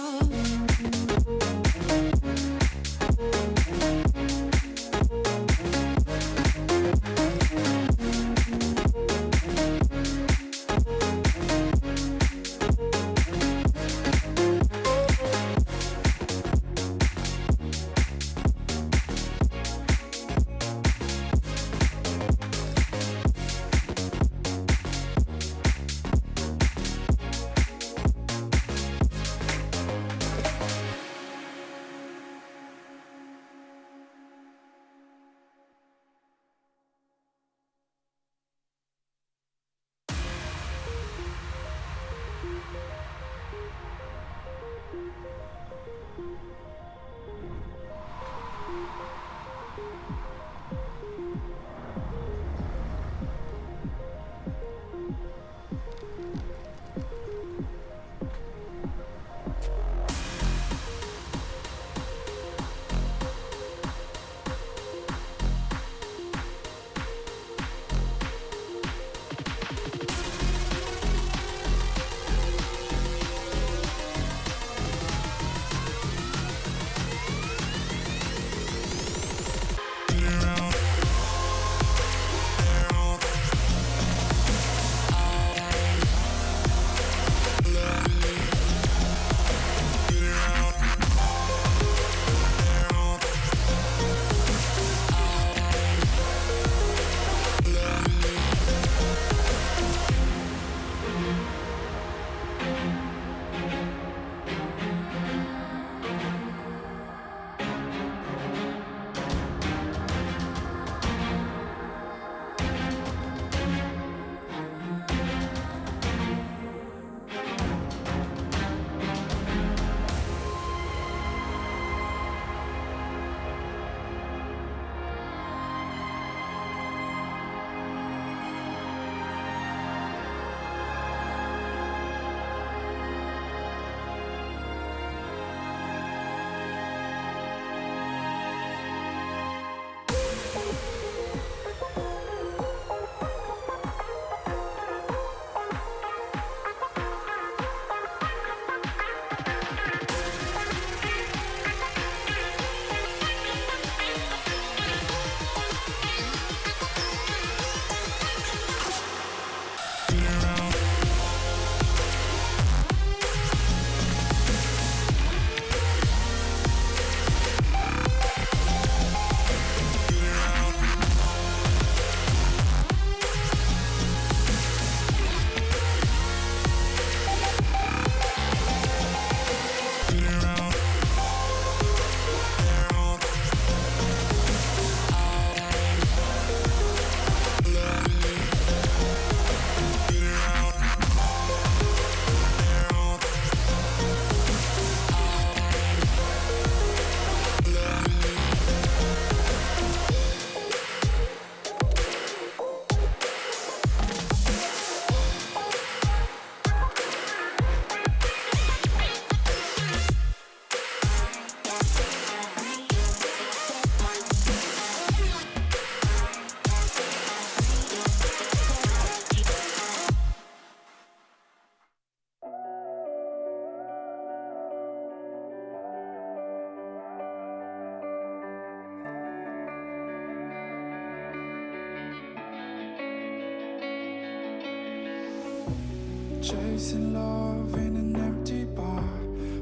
Chasing love in an empty bar.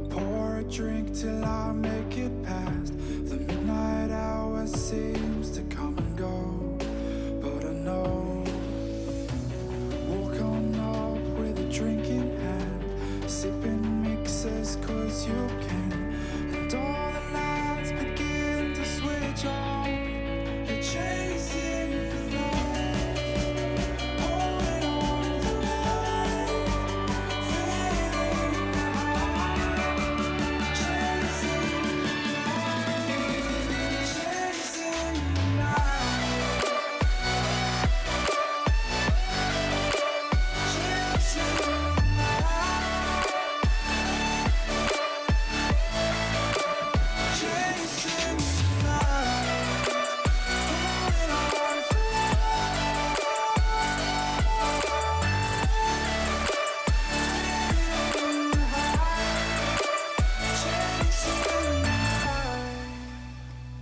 Pour a drink till I make it past. The midnight hour seems to come and go, but I know. Walk on up with a drink in hand, sipping mixers 'cause you can. And all the lights begin to switch off. You're chasing the light, holding on for life, feeling the high, chasing the night, chasing the night, chasing the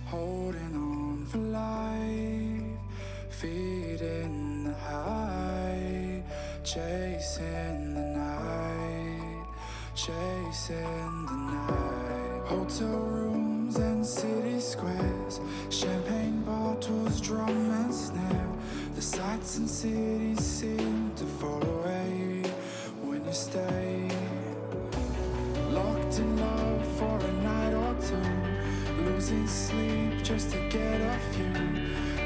holding on for life, feeding the high, chasing the night, chasing the night. Hotel rooms and city squares, champagne bottles, drum and snare. The sights and cities seem to fall away when you stay. Locked in love for a night or two, losing sleep just to get off you.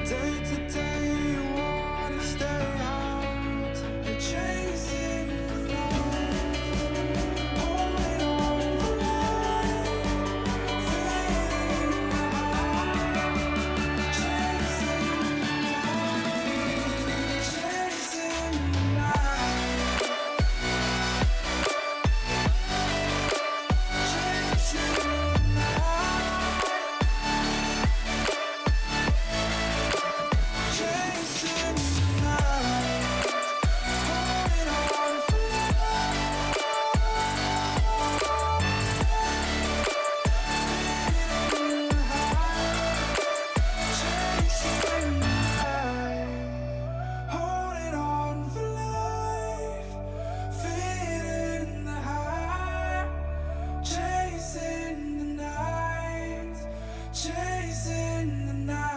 Day to day you wanna stay out. You're chasing the light, holding on for life, feeling the high, chasing the night, chasing the night, chasing the night, chasing the night, holding on for life, feeling the high, chasing the night, holding on for life, feeling the high, chasing the night, chasing the night.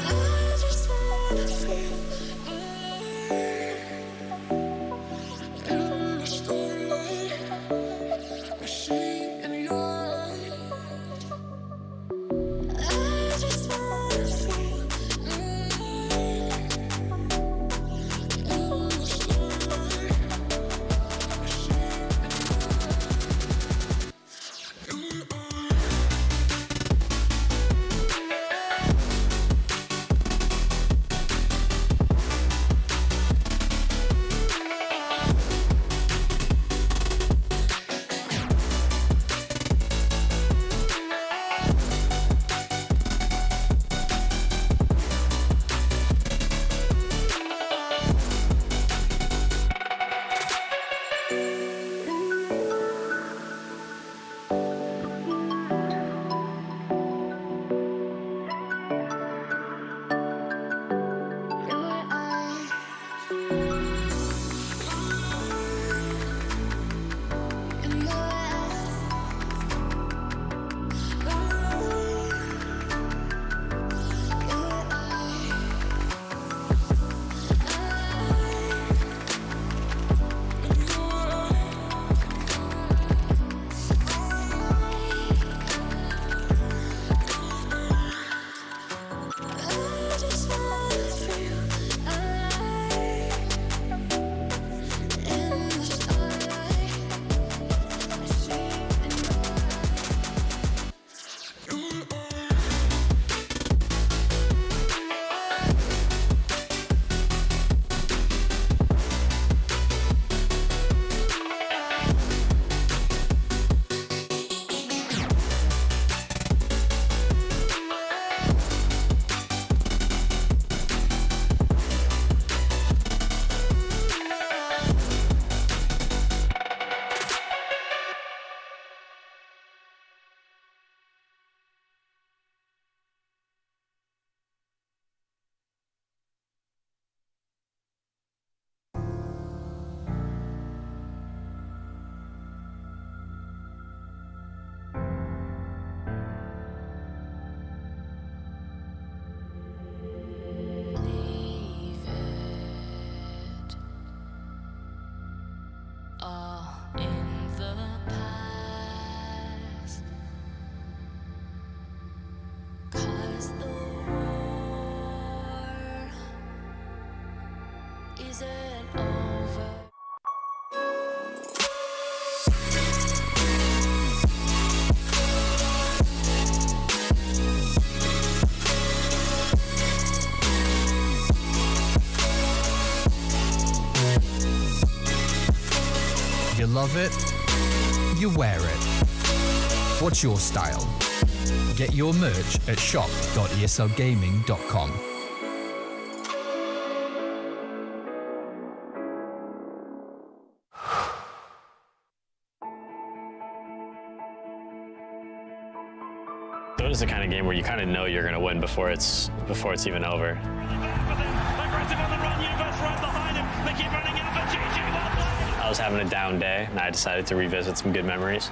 I just wanna feel in the starlight. I see in your eyes. I just wanna feel in the starlight. I see in your eyes. isn't over. You love it, you wear it. What's your style? Get your merch at shop.eslgaming.com. Dota's the kind of game where you kind of know you're going to win before it's even over. Aggressive on the run, Universe right behind him. They keep running out, but GG, well played. I was having a down day, and I decided to revisit some good memories.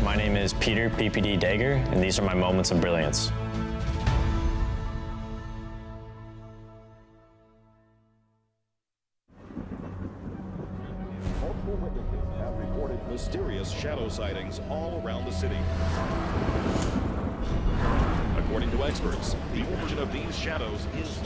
My name is Peter PPD Dager, and these are my moments of brilliance. Multiple witnesses have reported mysterious shadow sightings all around the city. According to experts, the origin of these shadows is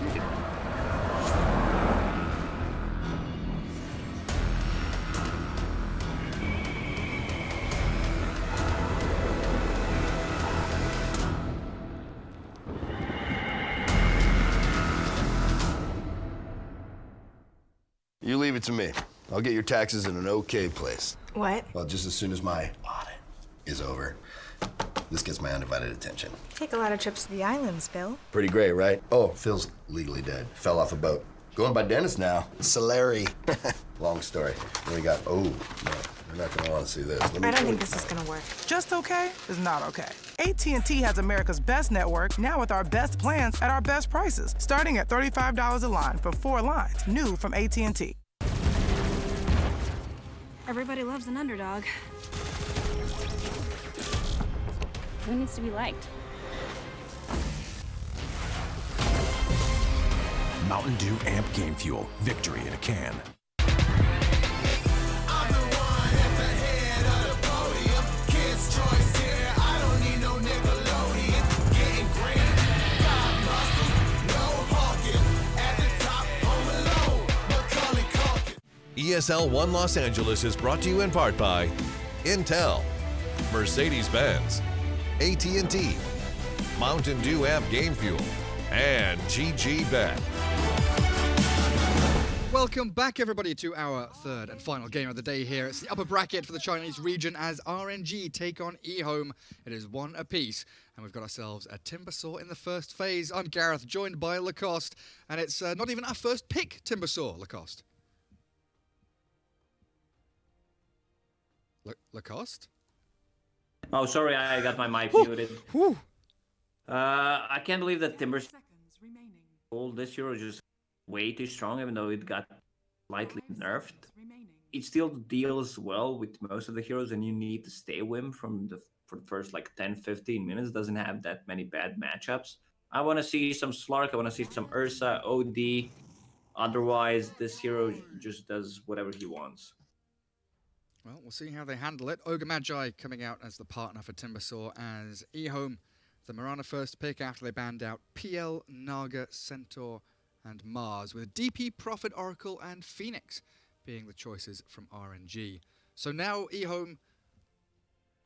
You leave it to me. I'll get your taxes in an okay place. What? Well, just as soon as my audit is over, this gets my undivided attention. Take a lot of trips to the islands, Phil. Pretty great, right? Oh, Phil's legally dead. Fell off a boat. Going by Dennis now. Solari. Long story. Then we got, oh, no, you're not gonna want to see this. I don't think this is gonna work. Just okay is not okay. AT&T has America's best network, now with our best plans at our best prices, starting at $35 a line for 4 lines, new from AT&T. Everybody loves an underdog. Who needs to be liked? Mountain Dew Amp Game Fuel. Victory in a can. ESL 1 Los Angeles is brought to you in part by Intel, Mercedes-Benz, AT&T, Mountain Dew Amp Game Fuel, and GG Bet. Welcome back, everybody, to our third and final game of the day here. It's the upper bracket for the Chinese region as RNG take on Ehome. It is 1 apiece, and we've got ourselves a Timbersaw in the first phase. I'm Gareth, joined by Lacoste, and it's not even our first pick, Timbersaw, Lacoste. Lacoste? Oh, sorry, I got my mic muted. I can't believe that Timber's goal this year was just way too strong, even though it got slightly nerfed. It still deals well with most of the heroes, and you need to stay with him for the first like 10-15 minutes. Doesn't have that many bad matchups. I want to see some Slark. I want to see some Ursa, OD. Otherwise, this hero just does whatever he wants. Well, we'll see how they handle it. Ogre Magi coming out as the partner for Timbersaw as Ehome, the Mirana first pick after they banned out PL, Naga, Centaur, and Mars, with DP, Prophet, Oracle, and Phoenix being the choices from RNG. So now Ehome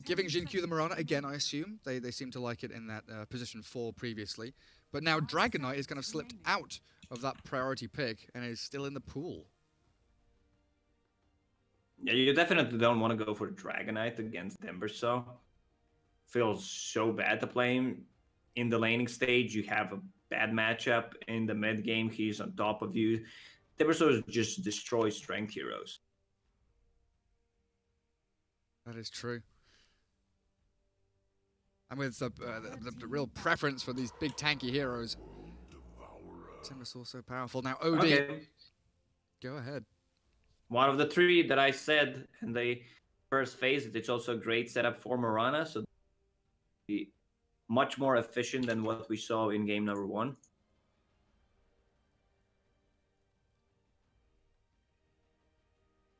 giving Jinkyu the Mirana again, I assume. They seem to like it in that position 4 previously. But now Dragon Knight is going to have slipped out of that priority pick and is still in the pool. Yeah, you definitely don't want to go for Dragon Knight against Timbersaw. Feels so bad to play him in the laning stage. You have a bad matchup in the mid game. He's on top of you. Timbersaw just destroys strength heroes. That is true. And with the real preference for these big tanky heroes, Timbersaw so powerful. Now OD, okay. Go ahead. One of the 3 that I said in the first phase, it's also a great setup for Mirana, so be much more efficient than what we saw in game number 1.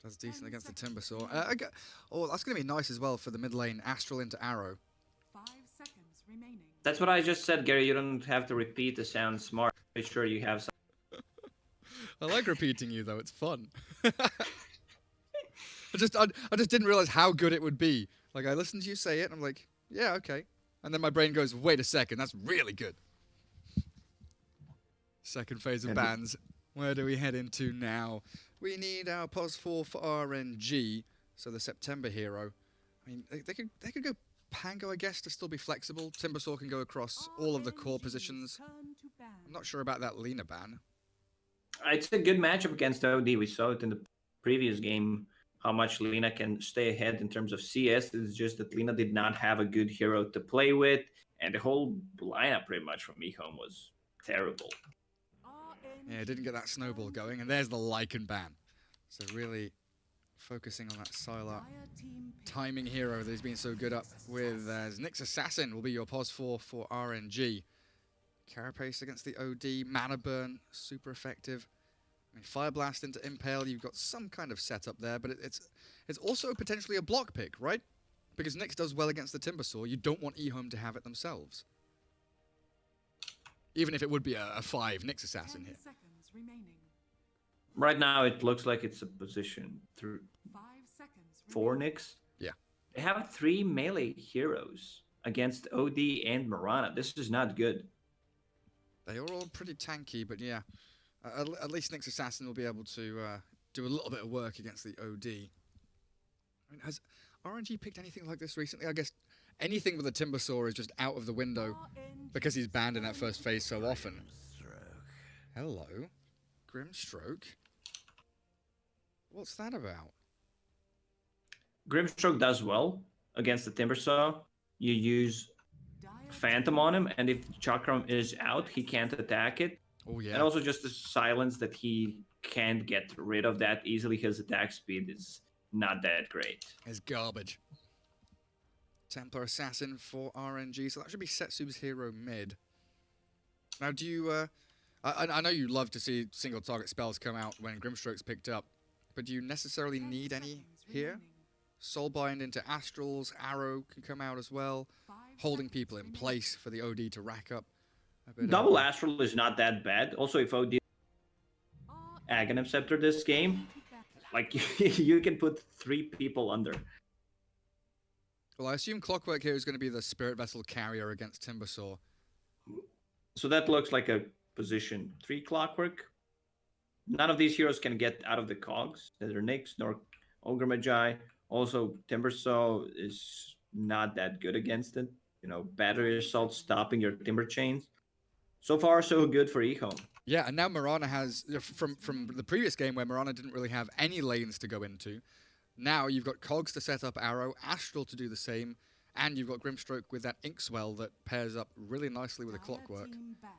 Does decent against the Timbersaw. Oh, that's going to be nice as well for the mid lane, Astral into Arrow. 5 seconds remaining. That's what I just said, Gary. You don't have to repeat to sound smart. Make sure you have some. I like repeating you though. It's fun. I just didn't realize how good it would be. Like I listened to you say it, and I'm like, yeah, okay. And then my brain goes, wait a second, that's really good. Second phase of bans. Where do we head into now? We need our pos 4 for RNG, so the September hero. I mean, they could go Pango, I guess, to still be flexible. Timbersaw can go across all of the core positions. I'm not sure about that Lena ban. It's a good matchup against OD. We saw it in the previous game, how much Lena can stay ahead in terms of CS. It's just that Lena did not have a good hero to play with, and the whole lineup pretty much from Ehome was terrible. Yeah, didn't get that snowball going, and there's the Lycan ban. So really focusing on that Sylar timing hero that he's been so good up with. Nyx Assassin will be your pos 4 for RNG. Carapace against the OD, Mana Burn, super effective. I mean, Fire Blast into Impale, you've got some kind of setup there, but it's also potentially a block pick, right? Because Nyx does well against the Timbersaw, you don't want Ehome to have it themselves. Even if it would be a 5 Nyx Assassin here. Right now, it looks like it's a position through 4 Nyx. Yeah. They have 3 melee heroes against OD and Mirana. This is not good. They are all pretty tanky, but yeah. At least Nyx Assassin will be able to do a little bit of work against the OD. I mean, has RNG picked anything like this recently? I guess anything with a Timbersaw is just out of the window because he's banned in that first phase so often. Hello. Grimstroke. What's that about? Grimstroke does well against the Timbersaw. You use Phantom on him, and if Chakram is out, he can't attack it. Oh, yeah. And also just the silence that he can't get rid of that easily. His attack speed is not that great. It's garbage. Templar Assassin for RNG, so that should be Setsu's hero mid. Now, do you... I know you love to see single target spells come out when Grimstroke's picked up, but do you necessarily need any here? Soulbind into Astrals, Arrow can come out as well, holding people in place for the OD to rack up a bit. Double Astral is not that bad. Also, if OD Aghanim Scepter this game, like you can put 3 people under. Well, I assume Clockwork here is going to be the Spirit Vessel carrier against Timbersaw. So that looks like a position 3 Clockwork. None of these heroes can get out of the cogs. Neither Nyx nor Ogre Magi. Also, Timbersaw is not that good against it. You know, battery assault stopping your Timber Chains. So far, so good for Ehome. Yeah, and now Mirana has, from the previous game where Mirana didn't really have any lanes to go into, now you've got Cogs to set up Arrow, Astral to do the same, and you've got Grimstroke with that Inkswell that pairs up really nicely with a Clockwork.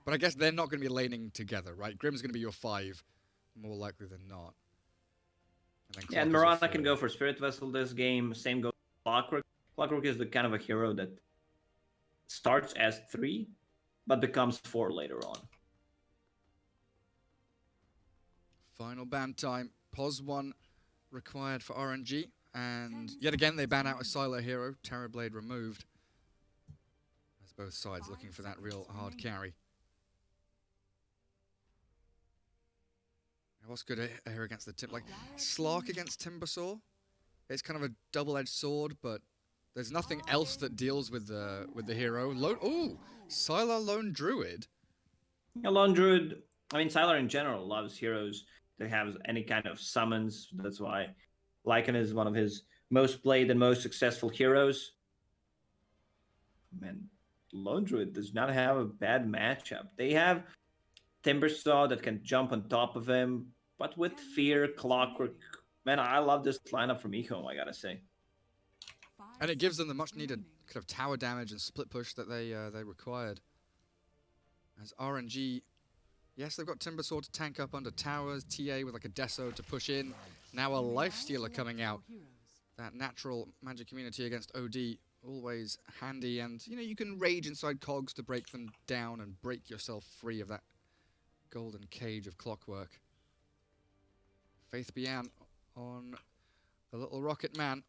But I guess they're not going to be laning together, right? Grim's going to be your 5, more likely than not. And Mirana can go for Spirit Vessel this game. Same goes for Clockwork. Clockwork is the kind of a hero that starts as 3, but becomes 4 later on. Final ban time. Pos 1 required for RNG. And yet again, they ban out a silo hero. Terrorblade removed. As both sides looking for that real hard carry. What's good here against the like Slark against Timbersaw? It's kind of a double-edged sword, but there's nothing else that deals with the hero. Ooh, Sylar Lone Druid. A Lone Druid. I mean, Sylar in general loves heroes that have any kind of summons. That's why Lycan is one of his most played and most successful heroes. Man, Lone Druid does not have a bad matchup. They have Timbersaw that can jump on top of him, but with Fear, Clockwork. Man, I love this lineup from Ehome, I gotta say. And it gives them the much needed kind of tower damage and split push that they required. As RNG, yes, they've got Timbersaw to tank up under towers, TA with like a Deso to push in. Now a Lifestealer coming out. That natural magic immunity against OD, always handy. And, you know, you can rage inside cogs to break them down and break yourself free of that golden cage of Clockwork. Faith Bian on the little rocket man.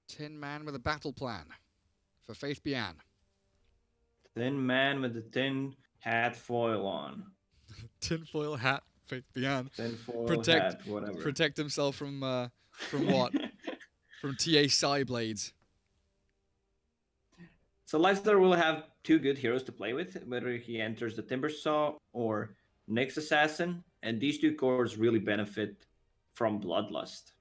Tin Man with a battle plan for Faith Bian. Thin man with the tin hat foil on. Tinfoil hat, Faith Bian. Tinfoil hat, whatever. Protect himself from what? From TA Psy Blades. So Leicester will have two good heroes to play with, whether he enters the Timber Saw or Nyx Assassin, and these two cores really benefit from Bloodlust.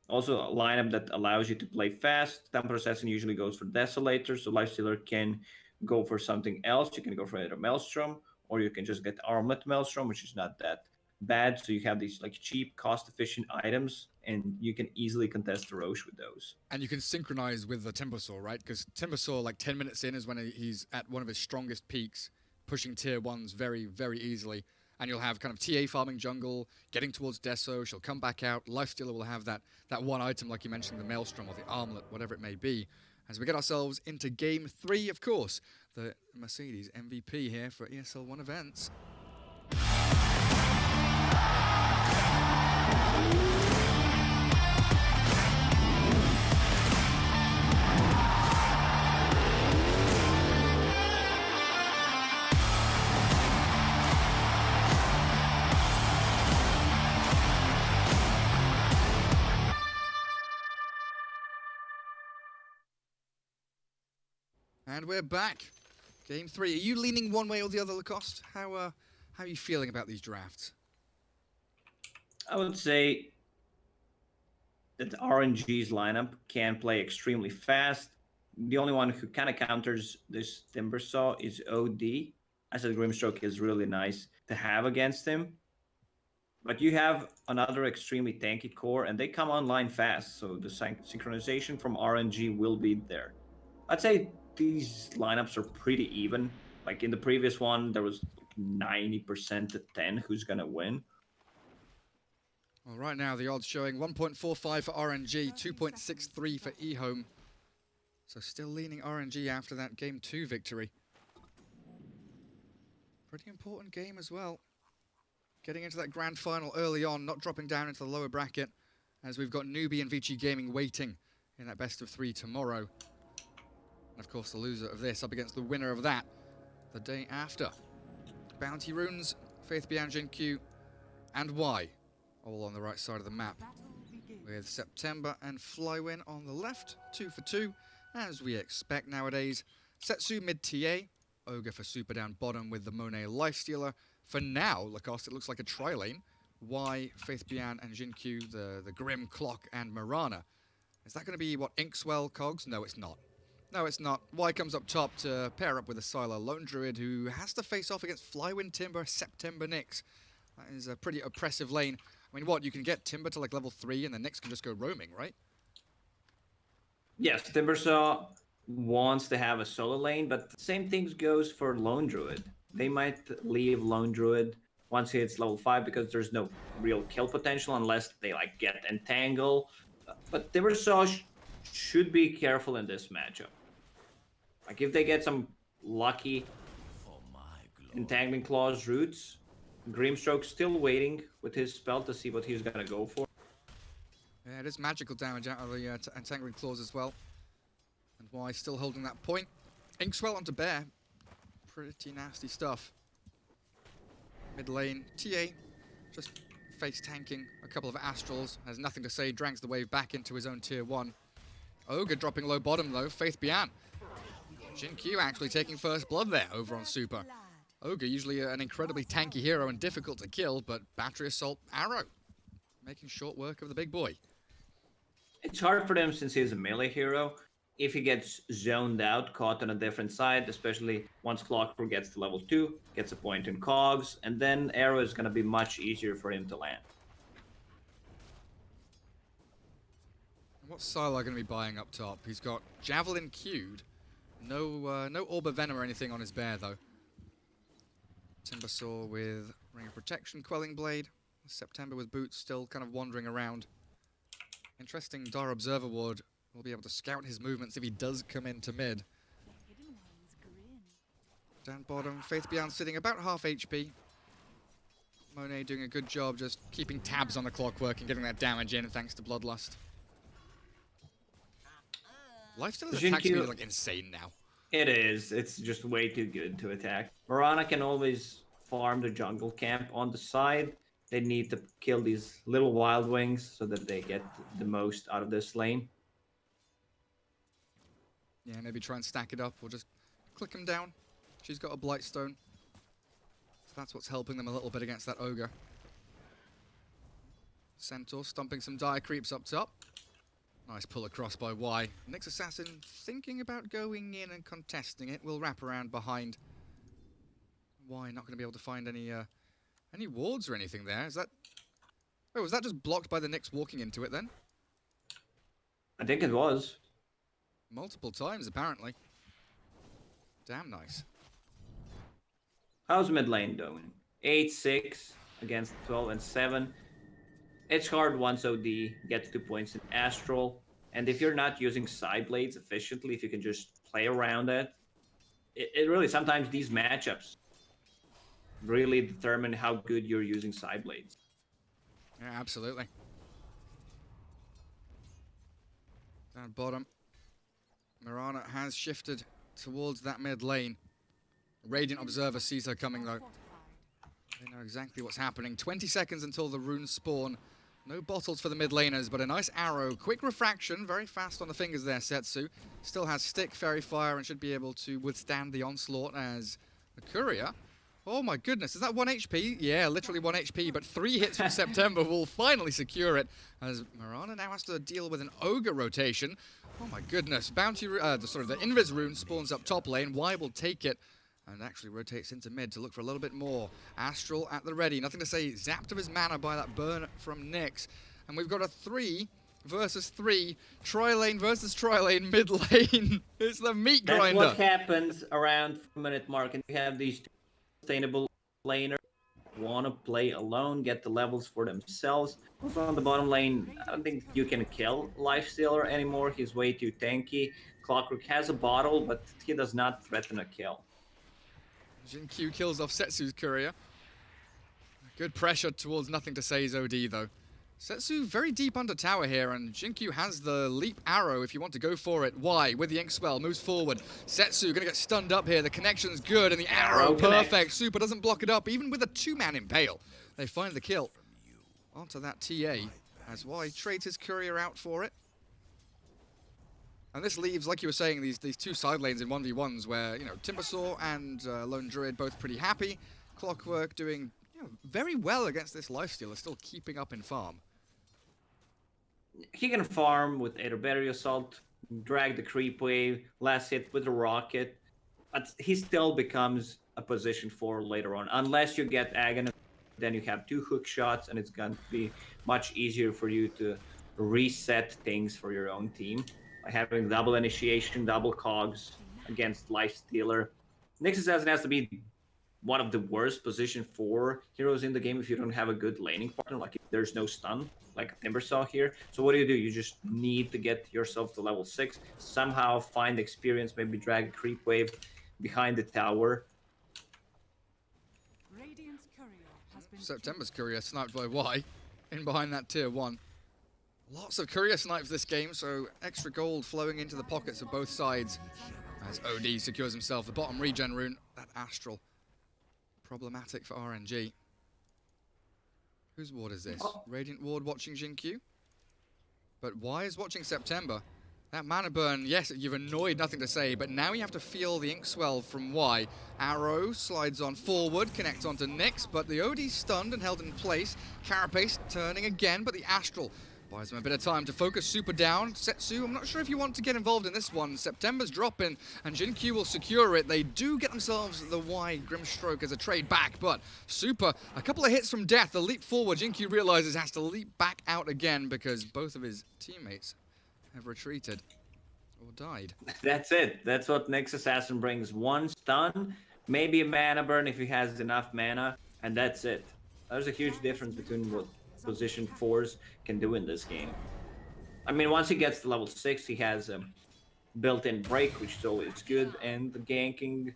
Also, a lineup that allows you to play fast. Temper Assassin usually goes for Desolator, so Lifestealer can go for something else. You can go for either Maelstrom, or you can just get Armlet Maelstrom, which is not that bad. So you have these like cheap, cost-efficient items, and you can easily contest the Roche with those. And you can synchronize with the Timbersaw, right? Because Timbersaw, like 10 minutes in, is when he's at one of his strongest peaks, pushing tier 1s very, very easily. And you'll have kind of TA farming jungle, getting towards Deso, she'll come back out. Lifestealer will have that one item, like you mentioned, the Maelstrom or the Armlet, whatever it may be. As we get ourselves into Game 3, of course, the Mercedes MVP here for ESL 1 events. And we're back. Game 3. Are you leaning one way or the other, Lacoste? How are you feeling about these drafts? I would say that RNG's lineup can play extremely fast. The only one who kind of counters this Timbersaw is OD. I said Grimstroke is really nice to have against him. But you have another extremely tanky core, and they come online fast, so the synchronization from RNG will be there. I'd say these lineups are pretty even. Like in the previous one, there was 90% to 10 who's going to win. Well, right now, the odds showing 1.45 for RNG, 2.63 for Ehome. So still leaning RNG after that Game 2 victory. Pretty important game as well. Getting into that grand final early on, not dropping down into the lower bracket, as we've got Newbie and Vici Gaming waiting in that best of 3 tomorrow. And of course, the loser of this up against the winner of that the day after. Bounty Runes, Faith Bian Jin Q, and Y, all on the right side of the map. With September and Flywin on the left, 2 for 2, as we expect nowadays. Setsu mid TA, Ogre for super down bottom with the Monet Lifestealer. For now, Lacoste, it looks like a tri-lane. Y, Faith Bian and Jin Q, the Grim Clock and Marana. Is that going to be, what, Inkswell Cogs? No, it's not. No, it's not. Y comes up top to pair up with a Sylar Lone Druid who has to face off against Flywin Timber, September Nyx. That is a pretty oppressive lane. I mean, what, you can get Timber to like level 3 and then Nyx can just go roaming, right? Yes, Timbersaw wants to have a solo lane, but the same thing goes for Lone Druid. They might leave Lone Druid once he hits level 5 because there's no real kill potential unless they like get Entangle. But Timbersaw should be careful in this matchup. Like if they get some lucky Entangling Claws roots, Grimstroke's still waiting with his spell to see what he's gonna go for. Yeah, it is magical damage out of the Entangling Claws as well. And Y still holding that point. Inkswell onto Bear. Pretty nasty stuff. Mid lane, TA just face tanking a couple of Astrals. Has nothing to say, drags the wave back into his own tier 1. Ogre dropping low bottom though, Faith Bian. Jin Q actually taking first blood there over on Super. Ogre usually an incredibly tanky hero and difficult to kill, but Battery Assault Arrow making short work of the big boy. It's hard for them since he's a melee hero. If he gets zoned out, caught on a different side, especially once Clockwork gets to level 2, gets a point in Cogs, and then Arrow is going to be much easier for him to land. What's Sylar going to be buying up top? He's got Javelin queued. No Orb of Venom or anything on his bear, though. Timbersaw with Ring of Protection, Quelling Blade. September with Boots still kind of wandering around. Interesting, Dire Observer Ward will be able to scout his movements if he does come into mid. Down bottom, Faith Bian sitting about half HP. Monet doing a good job just keeping tabs on the Clockwork and getting that damage in thanks to Bloodlust. Lifestealer's attack speed is like insane now. It is. It's just way too good to attack. Mirana can always farm the jungle camp on the side. They need to kill these little wild wings so that they get the most out of this lane. Yeah, maybe try and stack it up or just click him down. She's got a Blightstone. So that's what's helping them a little bit against that Ogre. Centaur stumping some dire creeps up top. Nice pull across by Y. Nyx Assassin thinking about going in and contesting it. Will wrap around behind. Y not going to be able to find any wards or anything there. Is that... Oh, was that just blocked by the Nyx walking into it then? I think it was. Multiple times, apparently. Damn nice. How's mid lane doing? 8-6 against 12 and 7. It's hard once OD gets 2 points in Astral. And if you're not using side blades efficiently, if you can just play around it really, sometimes these matchups really determine how good you're using side blades. Yeah, absolutely. Down bottom. Mirana has shifted towards that mid lane. Radiant Observer sees her coming though. They know exactly what's happening. 20 seconds until the runes spawn. No bottles for the mid laners, but a nice arrow. Quick refraction, very fast on the fingers there, Setsu. Still has stick, fairy fire, and should be able to withstand the onslaught as the courier. Oh my goodness, is that 1 HP? Yeah, literally 1 HP, but 3 hits from September will finally secure it, as Mirana now has to deal with an Ogre rotation. Oh my goodness, the Invis rune spawns up top lane. Y will take it, and actually rotates into mid to look for a little bit more. Astral at the ready, nothing to say, zapped of his mana by that burn from Nyx. And we've got a 3 versus 3, tri-lane versus tri-lane, mid lane. It's the meat grinder. That's what happens around 4-minute mark, and you have these two sustainable laners want to play alone, get the levels for themselves. Also on the bottom lane, I don't think you can kill Lifestealer anymore. He's way too tanky. Clockwork has a bottle, but he does not threaten a kill. Jin-Q kills off Setsu's courier. Good pressure towards nothing to say's OD though. Setsu very deep under tower here, and Jin-Q has the leap arrow if you want to go for it. Y with the ink spell moves forward. Setsu gonna get stunned up here. The connection's good, and the arrow perfect. Super doesn't block it up, even with a 2-man impale. They find the kill onto that TA as Y trades his courier out for it. And this leaves, like you were saying, these two side lanes in 1v1s where, you know, Timbersaw and Lone Druid both pretty happy. Clockwork doing very well against this Lifestealer, still keeping up in farm. He can farm with either Berry Assault, drag the creep wave, last hit with the rocket, but he still becomes a position 4 later on. Unless you get Aghanim, then you have 2 hook shots, and it's going to be much easier for you to reset things for your own team. By having double initiation, double cogs against Lifestealer. Nyx Assassin has to be one of the worst position 4 heroes in the game if you don't have a good laning partner, like if there's no stun, like Timbersaw here. So what do? You just need to get yourself to level 6, somehow find experience, maybe drag a creep wave behind the tower. September's courier sniped by Y, in behind that tier 1. Lots of courier snipes this game, so extra gold flowing into the pockets of both sides. As OD secures himself the bottom regen rune, that Astral. Problematic for RNG. Whose ward is this? Radiant ward watching Jin-Q? But Y is watching September. That mana burn, yes, you've annoyed, nothing to say, but now you have to feel the ink swell from Y. Arrow slides on forward, connects onto Nyx, but the OD's stunned and held in place. Carapace turning again, but the Astral buys him a bit of time to focus. Super down. Setsu, I'm not sure if you want to get involved in this one. September's dropping, and Jin-Q will secure it. They do get themselves the Y Grimstroke as a trade back, but Super, a couple of hits from death. The leap forward, Jin-Q realizes has to leap back out again because both of his teammates have retreated or died. That's it. That's what Nyx Assassin brings. 1 stun, maybe a mana burn if he has enough mana, and that's it. There's a huge difference between what position 4s can do in this game. I mean, once he gets to level 6, he has a built-in break, which is always good, and the ganking.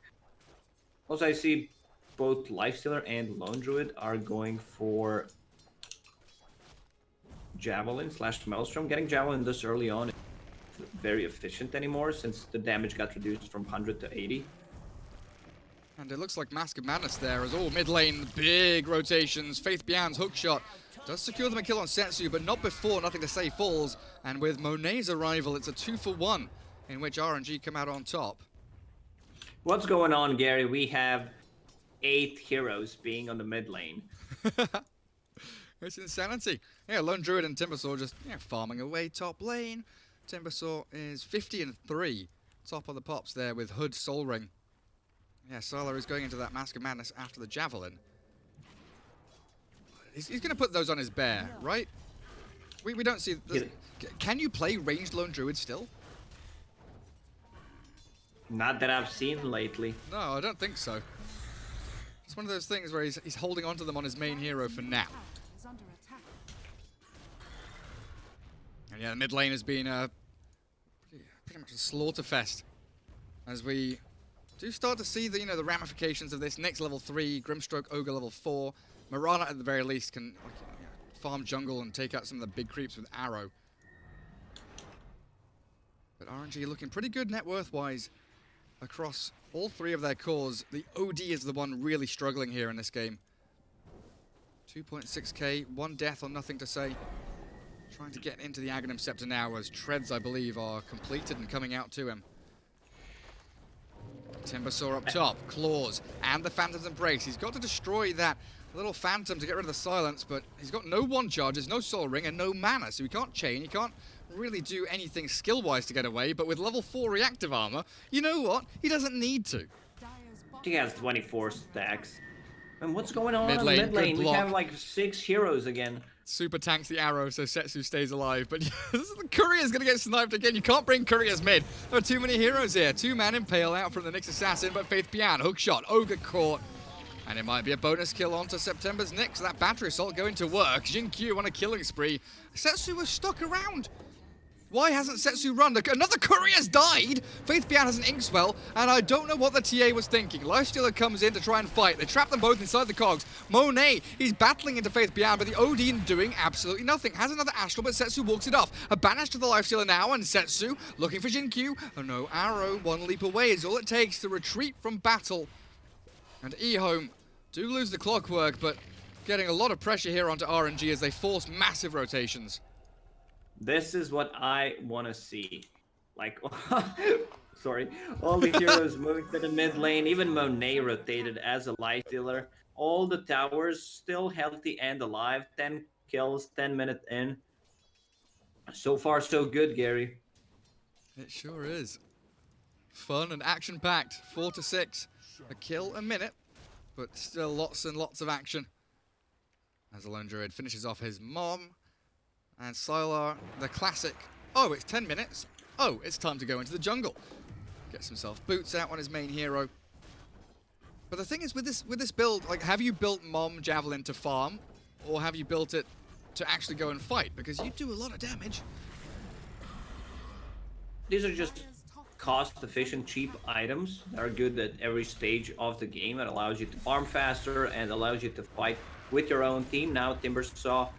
Also, I see both Lifestealer and Lone Druid are going for Javelin / Maelstrom. Getting Javelin this early on is very efficient anymore since the damage got reduced from 100 to 80. And it looks like Mask of Madness there as all mid lane, big rotations. Faith Bian's hook shot does secure them a kill on Setsu, but not before Nothing to Say falls. And with Monet's arrival, it's a 2-for-1 in which RNG come out on top. What's going on, Gary? We have 8 heroes being on the mid lane. It's insanity. Yeah, Lone Druid and Timbersaw just farming away top lane. Timbersaw is 50-3, top of the pops there with Hood Soul Ring. Yeah, Sylar is going into that Mask of Madness after the Javelin. He's going to put those on his bear, right? We don't see... Can you play ranged Lone Druid still? Not that I've seen lately. No, I don't think so. It's one of those things where he's holding onto them on his main hero for now. And yeah, the mid lane has been pretty much a slaughter fest as we do start to see the the ramifications of this. Next level 3, Grimstroke Ogre level 4. Mirana at the very least can farm jungle and take out some of the big creeps with arrow. But RNG looking pretty good net worth wise across all 3 of their cores. The OD is the one really struggling here in this game. 2.6k, 1 death on Nothing to Say. Trying to get into the Aghanim Scepter now as treads, I believe, are completed and coming out to him. Timbersaw up top, claws, and the Phantom's Embrace. He's got to destroy that little Phantom to get rid of the silence, but he's got no 1 charges, no Soul Ring, and no mana, so he can't chain, he can't really do anything skill-wise to get away, but with level 4 reactive armor, you know what? He doesn't need to. He has 24 stacks. And what's going on mid lane, in mid lane? We block. have like 6 heroes again. Super tanks the arrow so Setsu stays alive, but the Courier's going to get sniped again. You can't bring Couriers mid. There are too many heroes here. 2-man Impale out from the Nyx Assassin, but Faith Bian, hookshot, Ogre caught. And it might be a bonus kill onto September's Nyx. That battery assault going to work. Jin Q on a killing spree. Setsu was stuck around. Why hasn't Setsu run? Another Courier's died! Faith Bian has an Inkswell, and I don't know what the TA was thinking. Lifestealer comes in to try and fight. They trap them both inside the cogs. Monet, he's battling into Faith Bian, but the Odin doing absolutely nothing. Has another Astral, but Setsu walks it off. A banish to the Lifestealer now, and Setsu looking for Jin-Q. Oh no, arrow, 1 leap away is all it takes to retreat from battle. And Ehome do lose the clockwork, but getting a lot of pressure here onto RNG as they force massive rotations. This is what I want to see. Like, sorry, all the heroes moving to the mid lane. Even Monet rotated as a life dealer. All the towers still healthy and alive. 10 kills, 10 minutes in. So far, so good, Gary. It sure is. Fun and action-packed. 4 to 6. A kill a minute, but still lots and lots of action. As the Lone Druid finishes off his mom. And Sylar, the classic, oh, it's 10 minutes. Oh, it's time to go into the jungle. Gets himself boots out on his main hero. But the thing is, with this build, like, have you built Mom Javelin to farm? Or have you built it to actually go and fight? Because you do a lot of damage. These are just cost-efficient, cheap items that are good at every stage of the game. It allows you to farm faster and allows you to fight with your own team. Now Timbersaw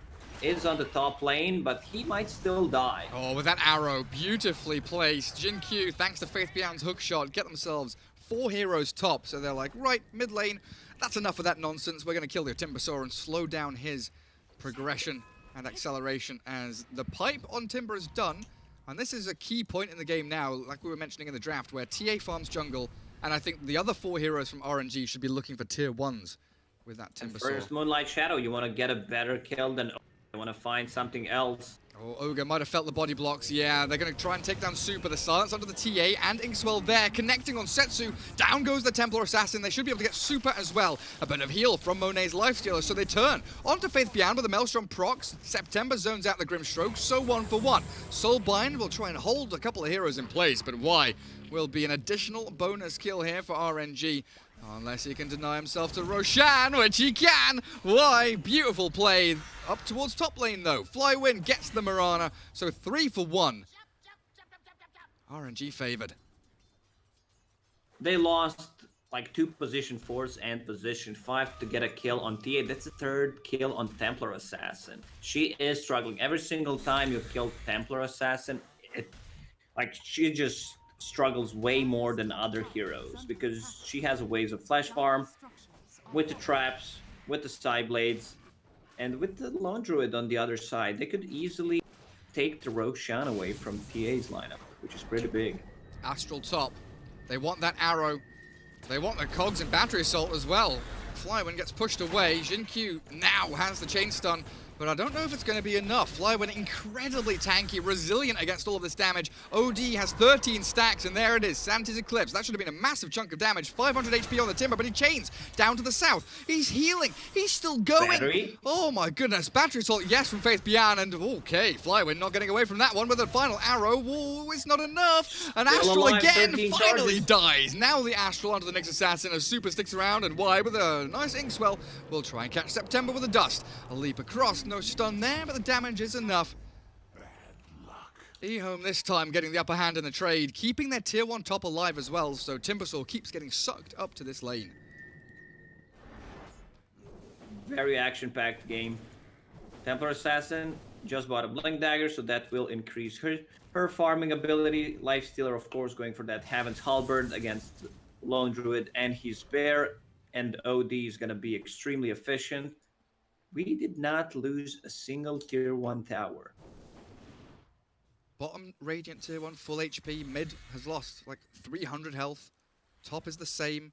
is on the top lane, but he might still die. Oh, with that arrow beautifully placed. Jin-Q, thanks to Faith Bian's hookshot, get themselves 4 heroes top. So they're like, right, mid lane, that's enough of that nonsense. We're going to kill the Timbersaw and slow down his progression and acceleration as the pipe on Timber is done. And this is a key point in the game now, like we were mentioning in the draft, where TA farms jungle, and I think the other 4 heroes from RNG should be looking for tier 1s with that Timbersaw. First Moonlight Shadow, you want to get a better kill than... I want to find something else. Oh, Ogre might have felt the body blocks. Yeah, they're going to try and take down Super. The silence onto the TA and Inkswell there, connecting on Setsu. Down goes the Templar Assassin. They should be able to get Super as well. A bit of heal from Monet's Lifestealer, so they turn onto Faith Bian with the Maelstrom procs. September zones out the Grimstroke, so 1 for 1. Soulbind will try and hold a couple of heroes in place, but why? Will be an additional bonus kill here for RNG. Unless he can deny himself to Roshan, which he can. Why? Beautiful play. Up towards top lane, though. Flywin gets the Mirana. So 3 for 1. RNG favored. They lost like 2 position 4s and position 5 to get a kill on TA. That's the 3rd kill on Templar Assassin. She is struggling. Every single time you kill Templar Assassin, Like, she just struggles way more than other heroes because she has ways of flash farm with the traps, with the side blades, and with the Lone Druid on the other side. They could easily take the Roshan away from TA's lineup, which is pretty big. Astral top. They want that arrow. They want the cogs and battery assault as well. Flywin gets pushed away. Jin-Q now has the chain stun, but I don't know if it's going to be enough. Flywin incredibly tanky, resilient against all of this damage. OD has 13 stacks, and there it is. Sanity's Eclipse. That should have been a massive chunk of damage. 500 HP on the Timber, but he chains down to the south. He's healing. He's still going. Battery. Oh my goodness. Battery assault, yes, from Faith Bian, and okay, Flywin not getting away from that one with the final arrow. Whoa, it's not enough. And Still Astral alive, again 13 finally charges. dies. Now the Astral onto the next assassin as Super sticks around, and Y with a nice ink swell will try and catch September with a dust. A leap across, no stun there, but the damage is enough. Ehome this time getting the upper hand in the trade, keeping their tier 1 top alive as well, so Timbersaw keeps getting sucked up to this lane. Very action-packed game. Templar Assassin just bought a Blink Dagger, so that will increase her farming ability. Lifestealer, of course, going for that Heaven's Halberd against Lone Druid and his Bear, and OD is going to be extremely efficient. We did not lose a single tier 1 tower. Bottom Radiant tier 1 full HP, mid has lost like 300 health, top is the same.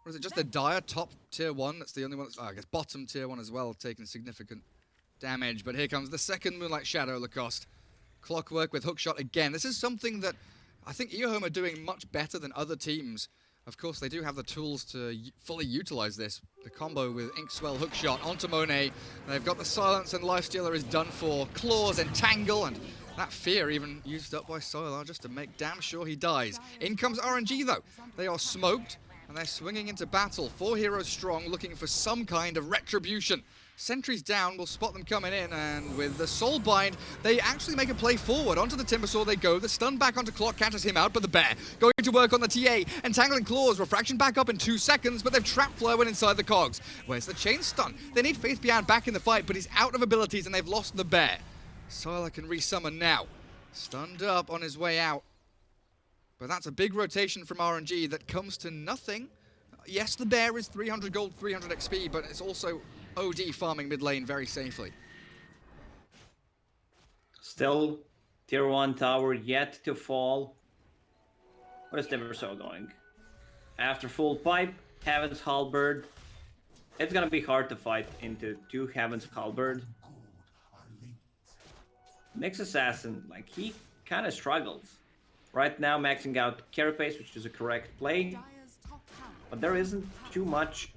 Or is it just the Dire top tier 1 that's the only one that's, I guess bottom tier 1 as well, taking significant damage. But here comes the second Moonlight Shadow Lacoste. Clockwork with hookshot again. This is something that I think Ehome are doing much better than other teams. Of course, they do have the tools to fully utilize this. The combo with Inkswell hookshot onto Monet. They've got the silence, and Lifestealer is done for. Claws and Tangle, and that fear even used up by Solar just to make damn sure he dies. In comes RNG though. They are smoked, and they're swinging into battle. 4 heroes strong, looking for some kind of retribution. Sentries down, will spot them coming in, and with the Soulbind, they actually make a play forward. Onto the Timbersaw they go. The stun back onto Clock catches him out, but the Bear going to work on the TA. Entangling Claws, Refraction back up in 2 seconds, but they've trapped Flywin inside the cogs. Where's the chain stun? They need Faith Beyond back in the fight, but he's out of abilities, and they've lost the Bear. Sylar can resummon now. Stunned up on his way out. But that's a big rotation from RNG that comes to nothing. Yes, the Bear is 300 gold, 300 XP, but it's also OD farming mid lane very safely. Still tier 1 tower yet to fall. What is Timbersaw going? After full pipe, Heaven's Halberd. It's gonna be hard to fight into 2 Heaven's Halberd. Nyx Assassin, like, he kind of struggles. Right now maxing out Carapace, which is a correct play. But there isn't too much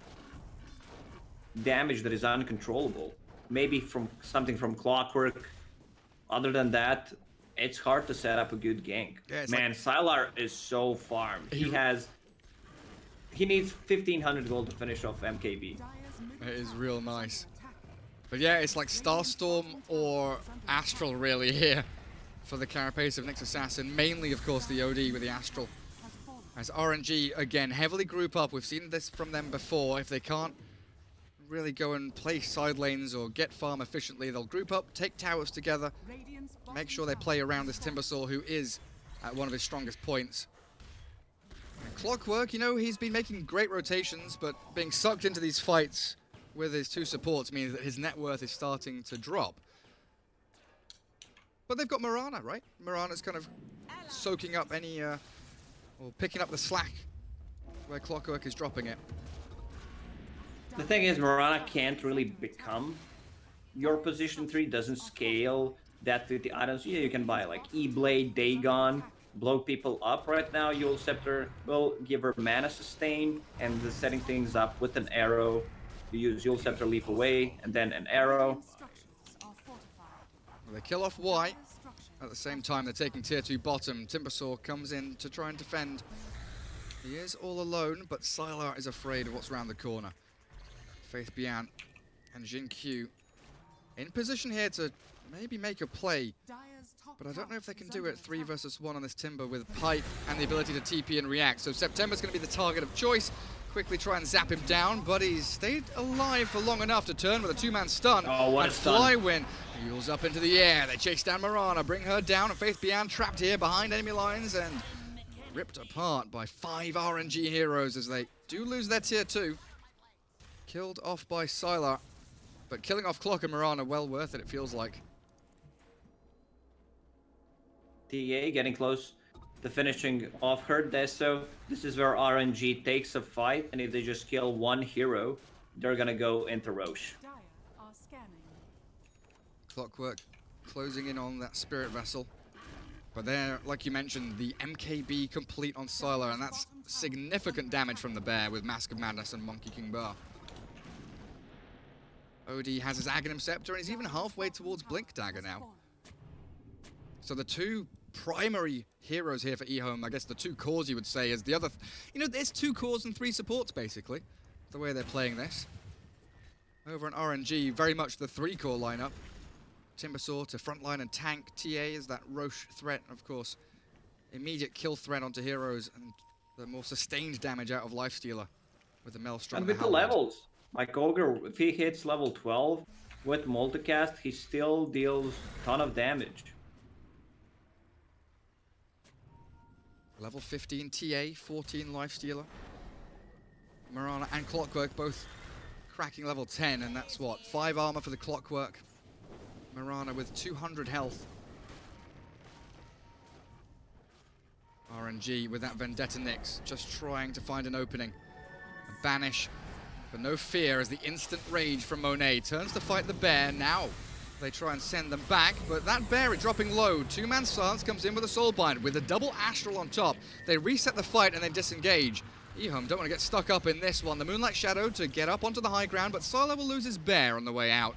damage that is uncontrollable. Maybe from something from Clockwork. Other than that, it's hard to set up a good gank. Yeah, man, Sylar is so farmed. He needs 1500 gold to finish off MKB. It is real nice. But yeah, it's like Starstorm or Astral really here for the Carapace of Nyx Assassin. Mainly, of course, the OD with the Astral. As RNG, again, heavily group up. We've seen this from them before. If they can't really go and play side lanes or get farm efficiently, they'll group up, take towers together, make sure they play around this Timbersaw, who is at one of his strongest points. And Clockwork, you know, he's been making great rotations, but being sucked into these fights with his 2 supports means that his net worth is starting to drop. But they've got Mirana, right? Mirana's kind of soaking up any, or picking up the slack where Clockwork is dropping it. The thing is, Mirana can't really become your position 3, doesn't scale that with the items. Yeah, you can buy like E-Blade, Dagon, blow people up. Right now, Yule Scepter will give her mana sustain, and the setting things up with an arrow. You use Yule Scepter, leap away, and then an arrow. Well, they kill off Y. At the same time, they're taking tier 2 bottom. Timbersaw comes in to try and defend. He is all alone, but Sylar is afraid of what's around the corner. Faith Bian and Jin-Q in position here to maybe make a play, but I don't know if they can do it 3 versus 1 on this Timber with Pipe and the ability to TP and react. So September's going to be the target of choice. quickly try and zap him down, but he's stayed alive for long enough to turn with a two-man stun. Oh, what and a stun. Flywin wheels up into the air. They chase down Marana, bring her down, and Faith Bian trapped here behind enemy lines and ripped apart by 5 RNG heroes as they do lose their tier 2. Killed off by Sylar, but killing off Clock and Marana, well worth it, it feels like. TA getting close to finishing off her Deso. This is where RNG takes a fight, and if they just kill one hero, they're gonna go into Roche. Dire are scanning. Clockwork closing in on that Spirit Vessel. But there, like you mentioned, the MKB complete on Sylar, and that's significant damage from the bear with Mask of Madness and Monkey King Bar. OD has his Aghanim Scepter, and he's even halfway towards Blink Dagger now. So the two primary heroes here for Ehome, I guess the two cores you would say, is the other... You know, there's 2 cores and 3 supports, basically, the way they're playing this. Over on RNG, very much the 3-core lineup. Timbersaw to frontline and tank. TA is that Roche threat, of course. Immediate kill threat onto heroes, and the more sustained damage out of Lifestealer with the Maelstrom. And with the levels, like Ogre, if he hits level 12 with multicast, he still deals a ton of damage. Level 15 TA, 14 Lifestealer. Marana and Clockwork both cracking level 10, and that's what, 5 armor for the Clockwork. Marana with 200 health. RNG with that Vendetta Nyx, just trying to find an opening. A banish, but no fear as the instant rage from Monet turns to fight the bear. Now they try and send them back, but that bear is dropping low. 2-man Silence comes in with a Soulbind with a double Astral on top. They reset the fight and then disengage. Ehome don't want to get stuck up in this one. The Moonlight Shadow to get up onto the high ground, but Sylar will lose his bear on the way out.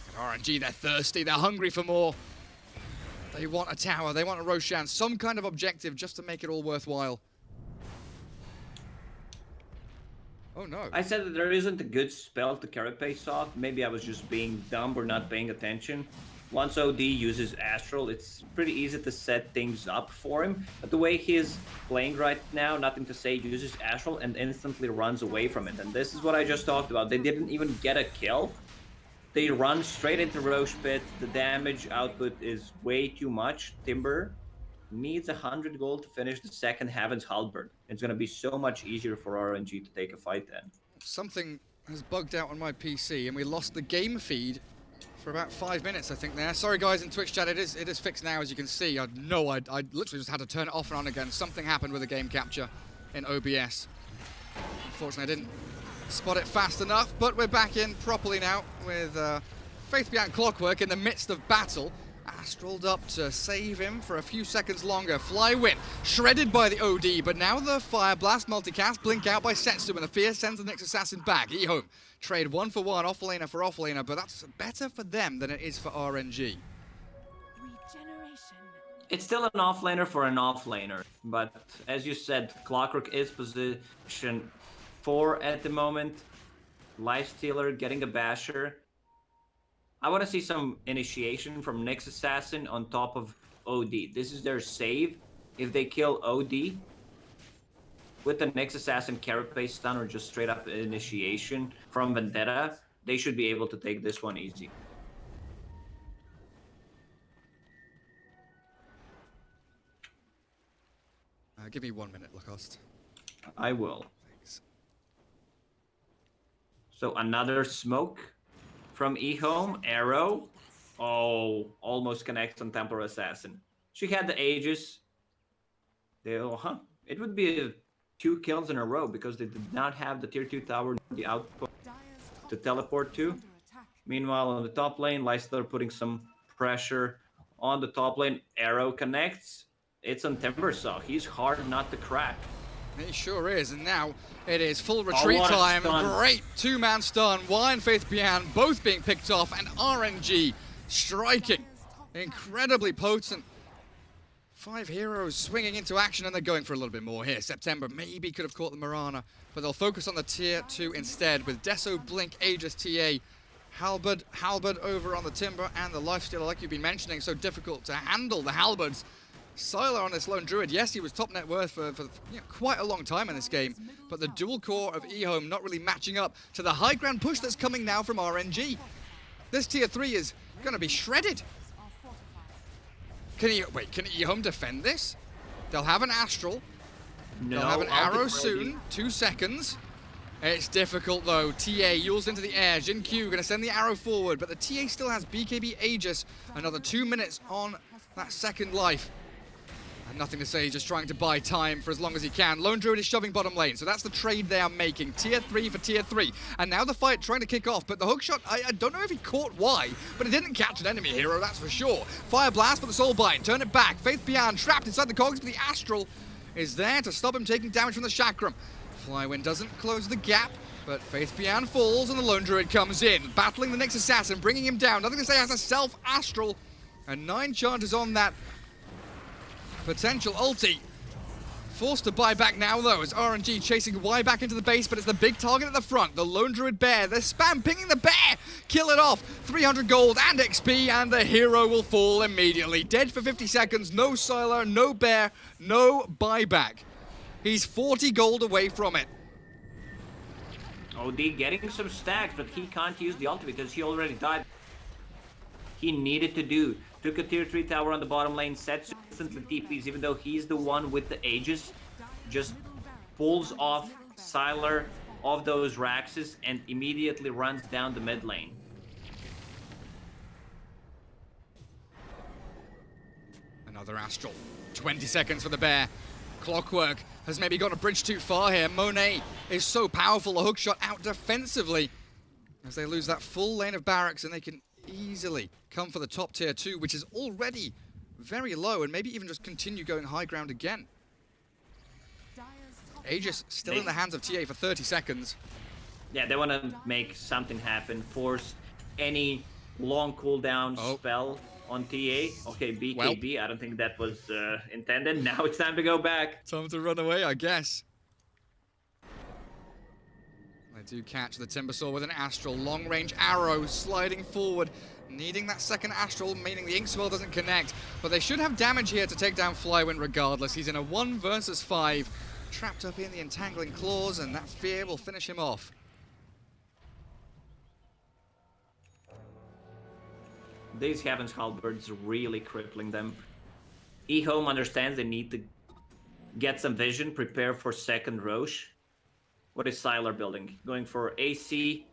And RNG, they're thirsty, they're hungry for more. They want a tower, they want a Roshan, some kind of objective just to make it all worthwhile. Oh no. I said that there isn't a good spell to Carapace off. Maybe I was just being dumb or not paying attention. Once OD uses Astral, it's pretty easy to set things up for him. But the way he is playing right now, nothing to say, uses Astral and instantly runs away from it. And this is what I just talked about. They didn't even get a kill. They run straight into Roche Pit. The damage output is way too much. Timber needs 100 gold to finish the second Heaven's Halberd. It's going to be so much easier for RNG to take a fight then. Something has bugged out on my PC and we lost the game feed for about 5 minutes, I think, there. Sorry, guys, in Twitch chat, it is fixed now, as you can see. I literally just had to turn it off and on again. Something happened with the game capture in OBS. Unfortunately, I didn't spot it fast enough, but we're back in properly now with Faith Behind Clockwork in the midst of battle. Astraled up to save him for a few seconds longer. Flywin shredded by the OD, but now the Fire Blast multicast blink out by Setsu, and the Fear sends the next assassin back. Ehome trade 1 for 1, offlaner for offlaner, but that's better for them than it is for RNG. It's still an offlaner for an offlaner, but as you said, Clockwork is position 4 at the moment. Lifestealer getting a basher. I want to see some initiation from Nyx Assassin on top of OD. This is their save. If they kill OD with the Nyx Assassin Carapace stun or just straight up initiation from Vendetta, they should be able to take this one easy. Give me 1 minute, Lacoste. I will. Thanks. So another smoke from Ehome. Arrow. Oh, almost connects on Temporal Assassin. She had the Aegis. It would be 2 kills in a row because they did not have the tier 2 tower, the output to teleport to. Meanwhile, on the top lane, Lifestealer putting some pressure on the top lane. Arrow connects. It's on Timbersaw. He's hard not to crack. He sure is, and now it is full retreat what a time. stun. Great 2-man stun. Y and Faith Bian both being picked off, and RNG striking. Incredibly potent. 5 heroes swinging into action, and they're going for a little bit more here. September maybe could have caught the Marana, but they'll focus on the tier 2 instead with Deso, Blink, Aegis, TA, Halberd over on the Timber, and the Lifestealer, like you've been mentioning, so difficult to handle the Halberds. Sylar on this lone druid, yes, he was top net worth for quite a long time in this game, but the dual core of Ehome not really matching up to the high ground push that's coming now from RNG. This tier 3 is going to be shredded. Can Ehome defend this? They'll have an Astral. They'll have an arrow soon, 2 seconds. It's difficult though. TA yules into the air. Jin Q going to send the arrow forward, but the TA still has BKB Aegis. Another 2 minutes on that second life. And nothing to say, just trying to buy time for as long as he can. Lone Druid is shoving bottom lane, so that's the trade they are making. Tier 3 for tier 3. And now the fight trying to kick off, but the hookshot, I don't know if he caught why, but it didn't catch an enemy hero, that's for sure. Fire Blast for the Soulbind, turn it back. Faith Beyond trapped inside the cogs, but the Astral is there to stop him taking damage from the Chakram. Flywind doesn't close the gap, but Faith Beyond falls and the Lone Druid comes in, battling the next assassin, bringing him down. Nothing to say, has a self-Astral, and 9 charges on that potential ulti. Forced to buy back now though, as RNG chasing Y back into the base, but it's the big target at the front, the Lone Druid Bear. They're spam pinging the bear! Kill it off! 300 gold and XP, and the hero will fall immediately. Dead for 50 seconds, no Sylar, no bear, no buyback. He's 40 gold away from it. OD getting some stacks, but he can't use the ulti because he already died. He needed to do. Took a tier 3 tower on the bottom lane, sets instantly TPs, even though he's the one with the Aegis. Just pulls off Sylar of those Raxes and immediately runs down the mid lane. Another Astral. 20 seconds for the bear. Clockwork has maybe gone a bridge too far here. Monet is so powerful, a hookshot out defensively as they lose that full lane of barracks, and they can easily come for the top tier 2, which is already very low, and maybe even just continue going high ground again. Aegis still in the hands of TA for 30 seconds. Yeah, they want to make something happen, force any long cooldown spell on TA. Okay, BKB, well, I don't think that was intended. Now it's time to go back. Time to run away, I guess. They do catch the Timbersaw with an Astral. Long-range arrow sliding forward, needing that second Astral, meaning the Inkswell doesn't connect. But they should have damage here to take down Flywind regardless. He's in a 1 versus 5, trapped up in the Entangling Claws, and that fear will finish him off. These Heaven's Halberds really crippling them. Ehome understands they need to get some vision, prepare for second Roche. What is Sylar building? Going for AC,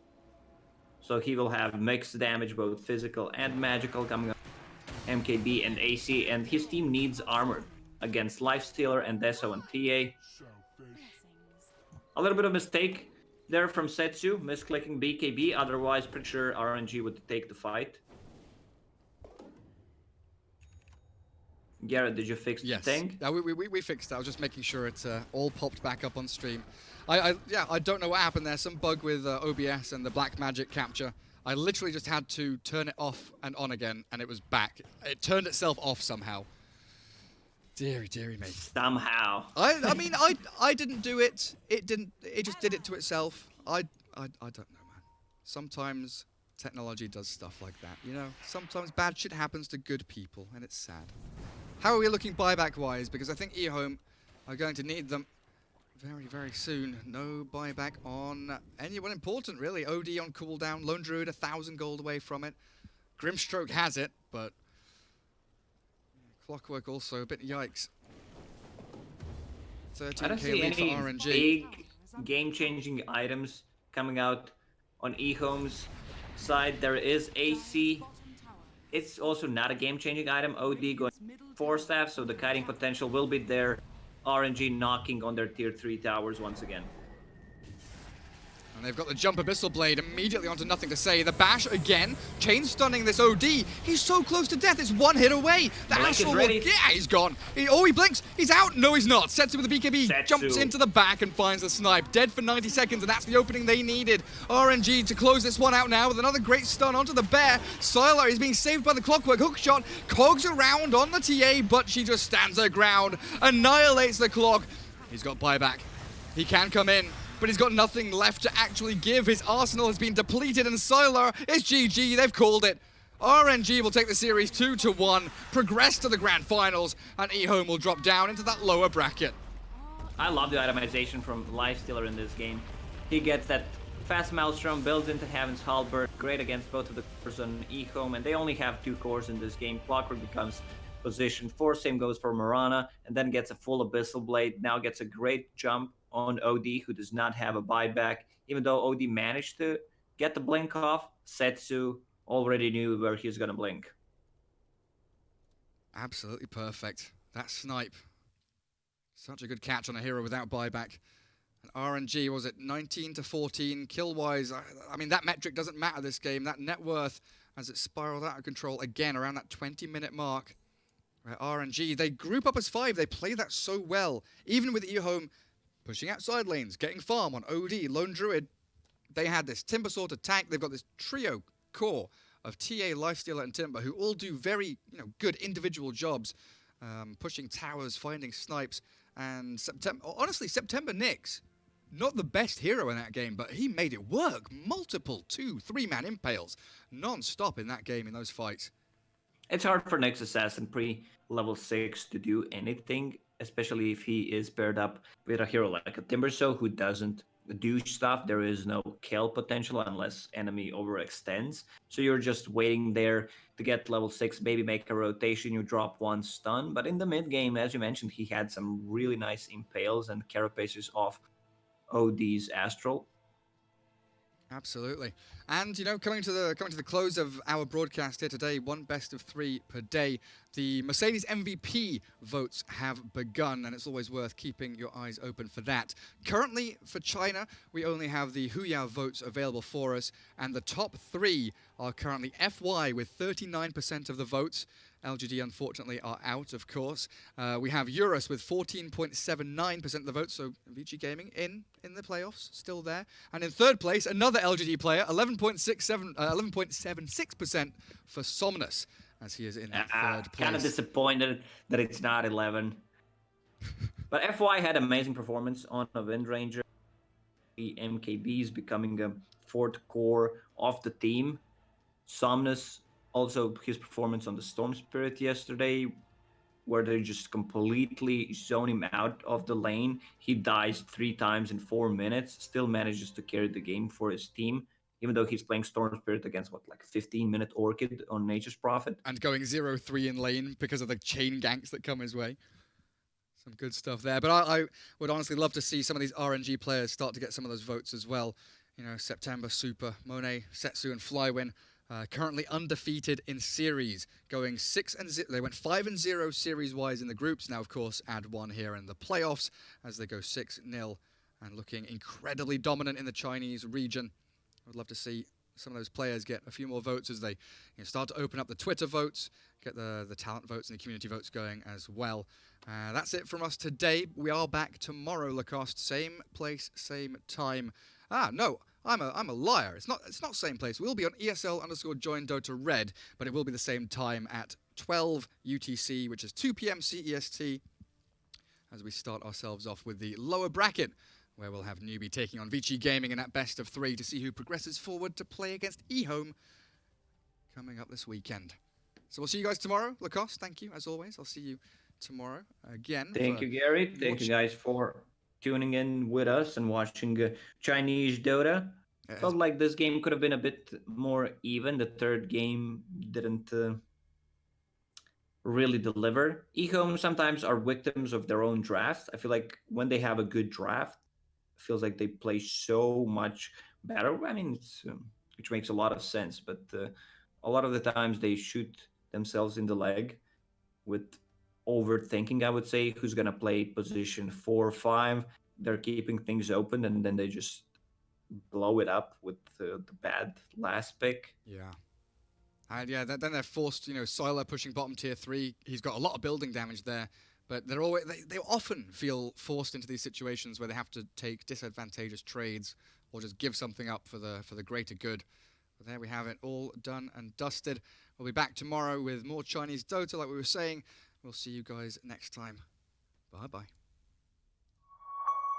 so he will have mixed damage, both physical and magical, coming up. MKB and AC, and his team needs armor against Lifestealer and Deso and TA. A little bit of mistake there from Setsu, misclicking BKB, otherwise pretty sure RNG would take the fight. Garrett, did you fix the thing? Yeah, we fixed it. I was just making sure it's all popped back up on stream. I don't know what happened there. Some bug with OBS and the black magic capture. I literally just had to turn it off and on again, and it was back. It turned itself off somehow. Deary me. Somehow. I mean, I didn't do it. It didn't. It just did it to itself. I don't know, man. Sometimes technology does stuff like that, you know? Sometimes bad shit happens to good people, and it's sad. How are we looking buyback-wise? Because I think Ehome are going to need them very, very soon. No buyback on anyone important, really. OD on cooldown. Lone Druid, 1,000 gold away from it. Grimstroke has it, but Clockwork also a bit yikes. 13k I don't see lead for any RNG. big game-changing items coming out on Ehome's side. There is AC. It's also not a game-changing item. OD going 4 staff, so the kiting potential will be there. RNG knocking on their tier 3 towers once again. And they've got the Jump Abyssal Blade immediately onto Nothing to Say. The bash again, chain stunning this OD. He's so close to death, it's 1 hit away. The Astral will, yeah, he's gone. He blinks, he's out. No, he's not. Setsu with the BKB, jumps into the back and finds the snipe. Dead for 90 seconds, and that's the opening they needed. RNG to close this one out now with another great stun onto the bear. Sylar is being saved by the Clockwork hookshot. Cogs around on the TA, but she just stands her ground. Annihilates the clock. He's got buyback. He can come in, but he's got nothing left to actually give. His arsenal has been depleted, and Sylar is GG. They've called it. RNG will take the series 2-1, progress to the grand finals, and Ehome will drop down into that lower bracket. I love the itemization from Lifestealer in this game. He gets that fast Maelstrom, builds into Heaven's Halberd, great against both of the cores on Ehome, and they only have 2 cores in this game. Clockwork becomes position 4, same goes for Marana, and then gets a full Abyssal Blade, now gets a great jump on OD, who does not have a buyback. Even though OD managed to get the blink off, Setsu already knew where he was going to blink. Absolutely perfect. That snipe. Such a good catch on a hero without buyback. And RNG, was it 19-14 kill-wise? I mean, that metric doesn't matter this game. That net worth, as it spiraled out of control again around that 20-minute mark. Right, RNG, they group up as 5. They play that so well. Even with Ehome pushing out side lanes, getting farm on OD, Lone Druid. They had this Timber Sword to tank. They've got this trio core of TA, Lifestealer, and Timber, who all do very good individual jobs, pushing towers, finding snipes. And September Nyx, not the best hero in that game, but he made it work. Multiple 2-3-man impales non-stop in that game, in those fights. It's hard for Nyx Assassin pre-level 6 to do anything, especially if he is paired up with a hero like a Timbersaw who doesn't do stuff. There is no kill potential unless enemy overextends. So you're just waiting there to get level 6, maybe make a rotation, you drop 1 stun. But in the mid game, as you mentioned, he had some really nice impales and carapaces off OD's Astral. Absolutely. And, coming to the close of our broadcast here today, 1 best of 3 per day. The Mercedes MVP votes have begun, and it's always worth keeping your eyes open for that. Currently, for China, we only have the Huyao votes available for us, and the top 3 are currently FY with 39% of the votes. LGD, unfortunately, are out, of course. We have Eurus with 14.79% of the votes, so VG Gaming in the playoffs, still there. And in third place, another LGD player, 11.76% for Somnus, as he is in third place. Kind of disappointed that it's not 11. But FY had amazing performance on a Windranger. The MKB is becoming a 4th core of the team. Somnus, also his performance on the Storm Spirit yesterday, where they just completely zone him out of the lane. He dies 3 times in 4 minutes, still manages to carry the game for his team, even though he's playing Storm Spirit against, 15-minute Orchid on Nature's Prophet. And going 0-3 in lane because of the chain ganks that come his way. Some good stuff there. But I would honestly love to see some of these RNG players start to get some of those votes as well. September, Super, Monet, Setsu, and Flywin. Currently undefeated in series, going 6-0. They went 5-0 series-wise in the groups. Now, of course, add 1 here in the playoffs as they go 6-0 and looking incredibly dominant in the Chinese region. I would love to see some of those players get a few more votes as they start to open up the Twitter votes, get the talent votes and the community votes going as well. That's it from us today. We are back tomorrow, Lacoste. Same place, same time. No. I'm a liar. It's not same place. We'll be on ESL_join Dota Red, but it will be the same time at 12 UTC, which is 2 p.m. CEST, as we start ourselves off with the lower bracket, where we'll have Newbie taking on VG Gaming in that best of 3 to see who progresses forward to play against Ehome coming up this weekend. So we'll see you guys tomorrow. Lacoste, thank you, as always. I'll see you tomorrow again. Thank you, Gary. Thank you guys for tuning in with us and watching Chinese Dota. Felt like this game could have been a bit more even. The third game didn't really deliver. Ehome sometimes are victims of their own draft. I feel like when they have a good draft, it feels like they play so much better. I mean, which makes a lot of sense, but a lot of the times they shoot themselves in the leg with overthinking, I would say, who's going to play position 4 or 5. They're keeping things open, and then they just blow it up with the bad last pick. Yeah. And yeah, then they're forced, Sylar pushing bottom tier 3. He's got a lot of building damage there, but they often feel forced into these situations where they have to take disadvantageous trades or just give something up for the greater good. But there we have it, all done and dusted. We'll be back tomorrow with more Chinese Dota, like we were saying. We'll see you guys next time. Bye-bye.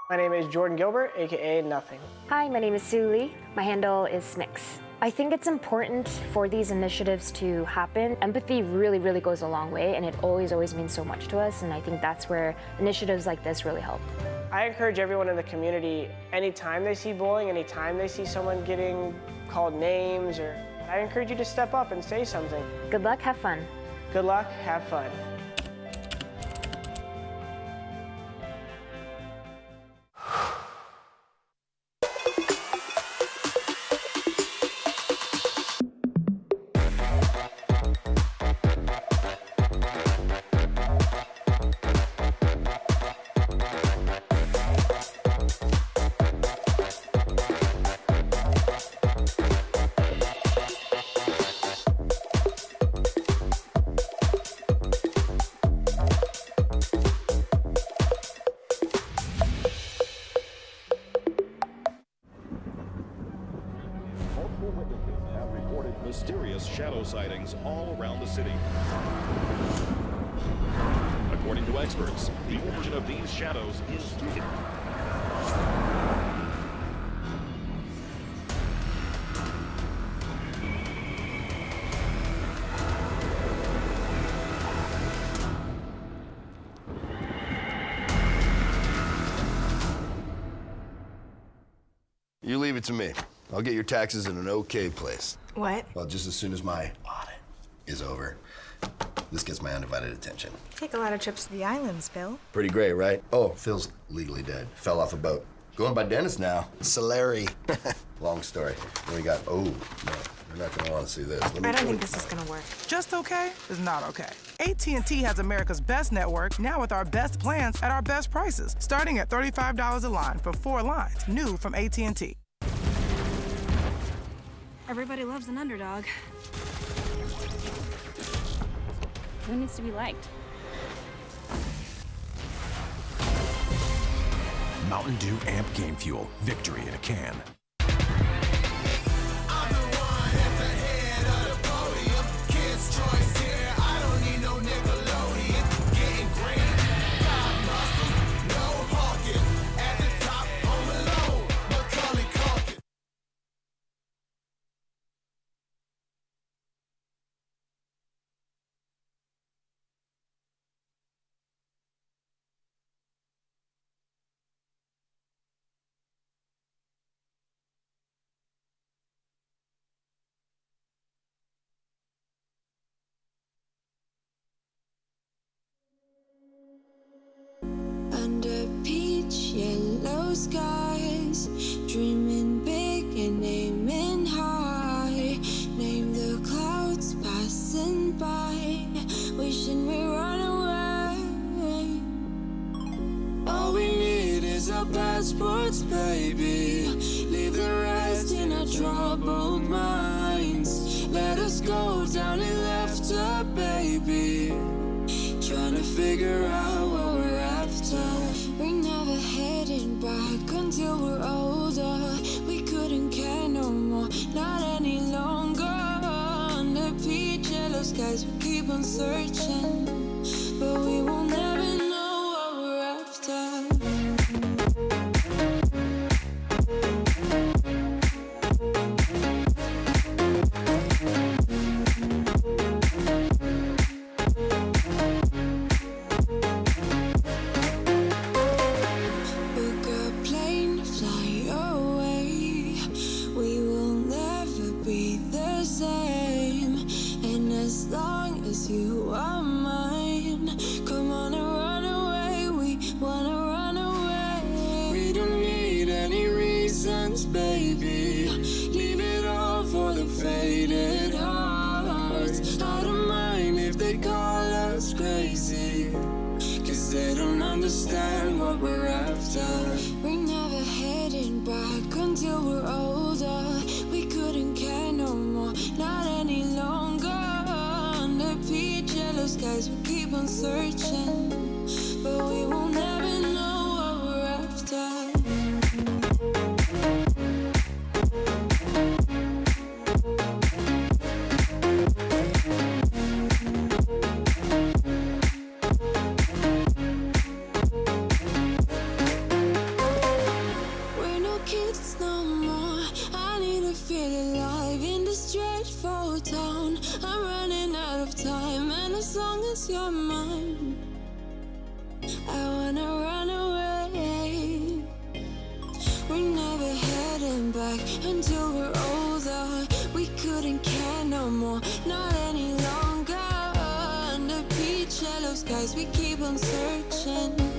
My name is Jordan Gilbert, aka Nothing. Hi, my name is Sue Lee. My handle is Snix. I think it's important for these initiatives to happen. Empathy really, really goes a long way, and it always, always means so much to us, and I think that's where initiatives like this really help. I encourage everyone in the community, anytime they see bullying, anytime they see someone getting called names, I encourage you to step up and say something. Good luck, have fun. Good luck, have fun. Multiple witnesses have reported mysterious shadow sightings all around the city. According to experts, the origin of these shadows is You leave it to me. I'll get your taxes in an okay place. What? Well, just as soon as my audit is over, this gets my undivided attention. Take a lot of trips to the islands, Phil. Pretty great, right? Oh, Phil's legally dead. Fell off a boat. Going by Dennis now. Solari. Long story. Then we got, oh, no, you're not gonna want to see this. I don't think this is gonna work. Just okay is not okay. AT&T has America's best network, now with our best plans at our best prices, starting at $35 a line for 4 lines, new from AT&T. Everybody loves an underdog. Who needs to be liked? Mountain Dew Amp Game Fuel. Victory in a can. Under peach yellow skies, dreaming big and aiming high. Name the clouds passing by, wishing we run away. All we need is our passports, baby. Leave the rest in our troubled minds. Let us go down in laughter, baby. Trying to figure out what we're after. We're never heading back until we're older. We couldn't care no more, not any longer. Under peach yellow skies, we keep on searching, but we will never know what we're after. You are mine. Come on and run away. We wanna run away. We don't need any reasons, baby. Leave it all for the faded hearts. I don't mind if they call us crazy, 'cause they don't understand what we're after. We're never heading back until we're older. We couldn't care no more, not any longer. Peach yellow skies, we keep on searching, but we will never know what we're after. We're no kids no more. I need to feel alive in as long as you're mine. I wanna run away. We're never heading back until we're older. We couldn't care no more, not any longer. Under peach yellow skies, we keep on searching.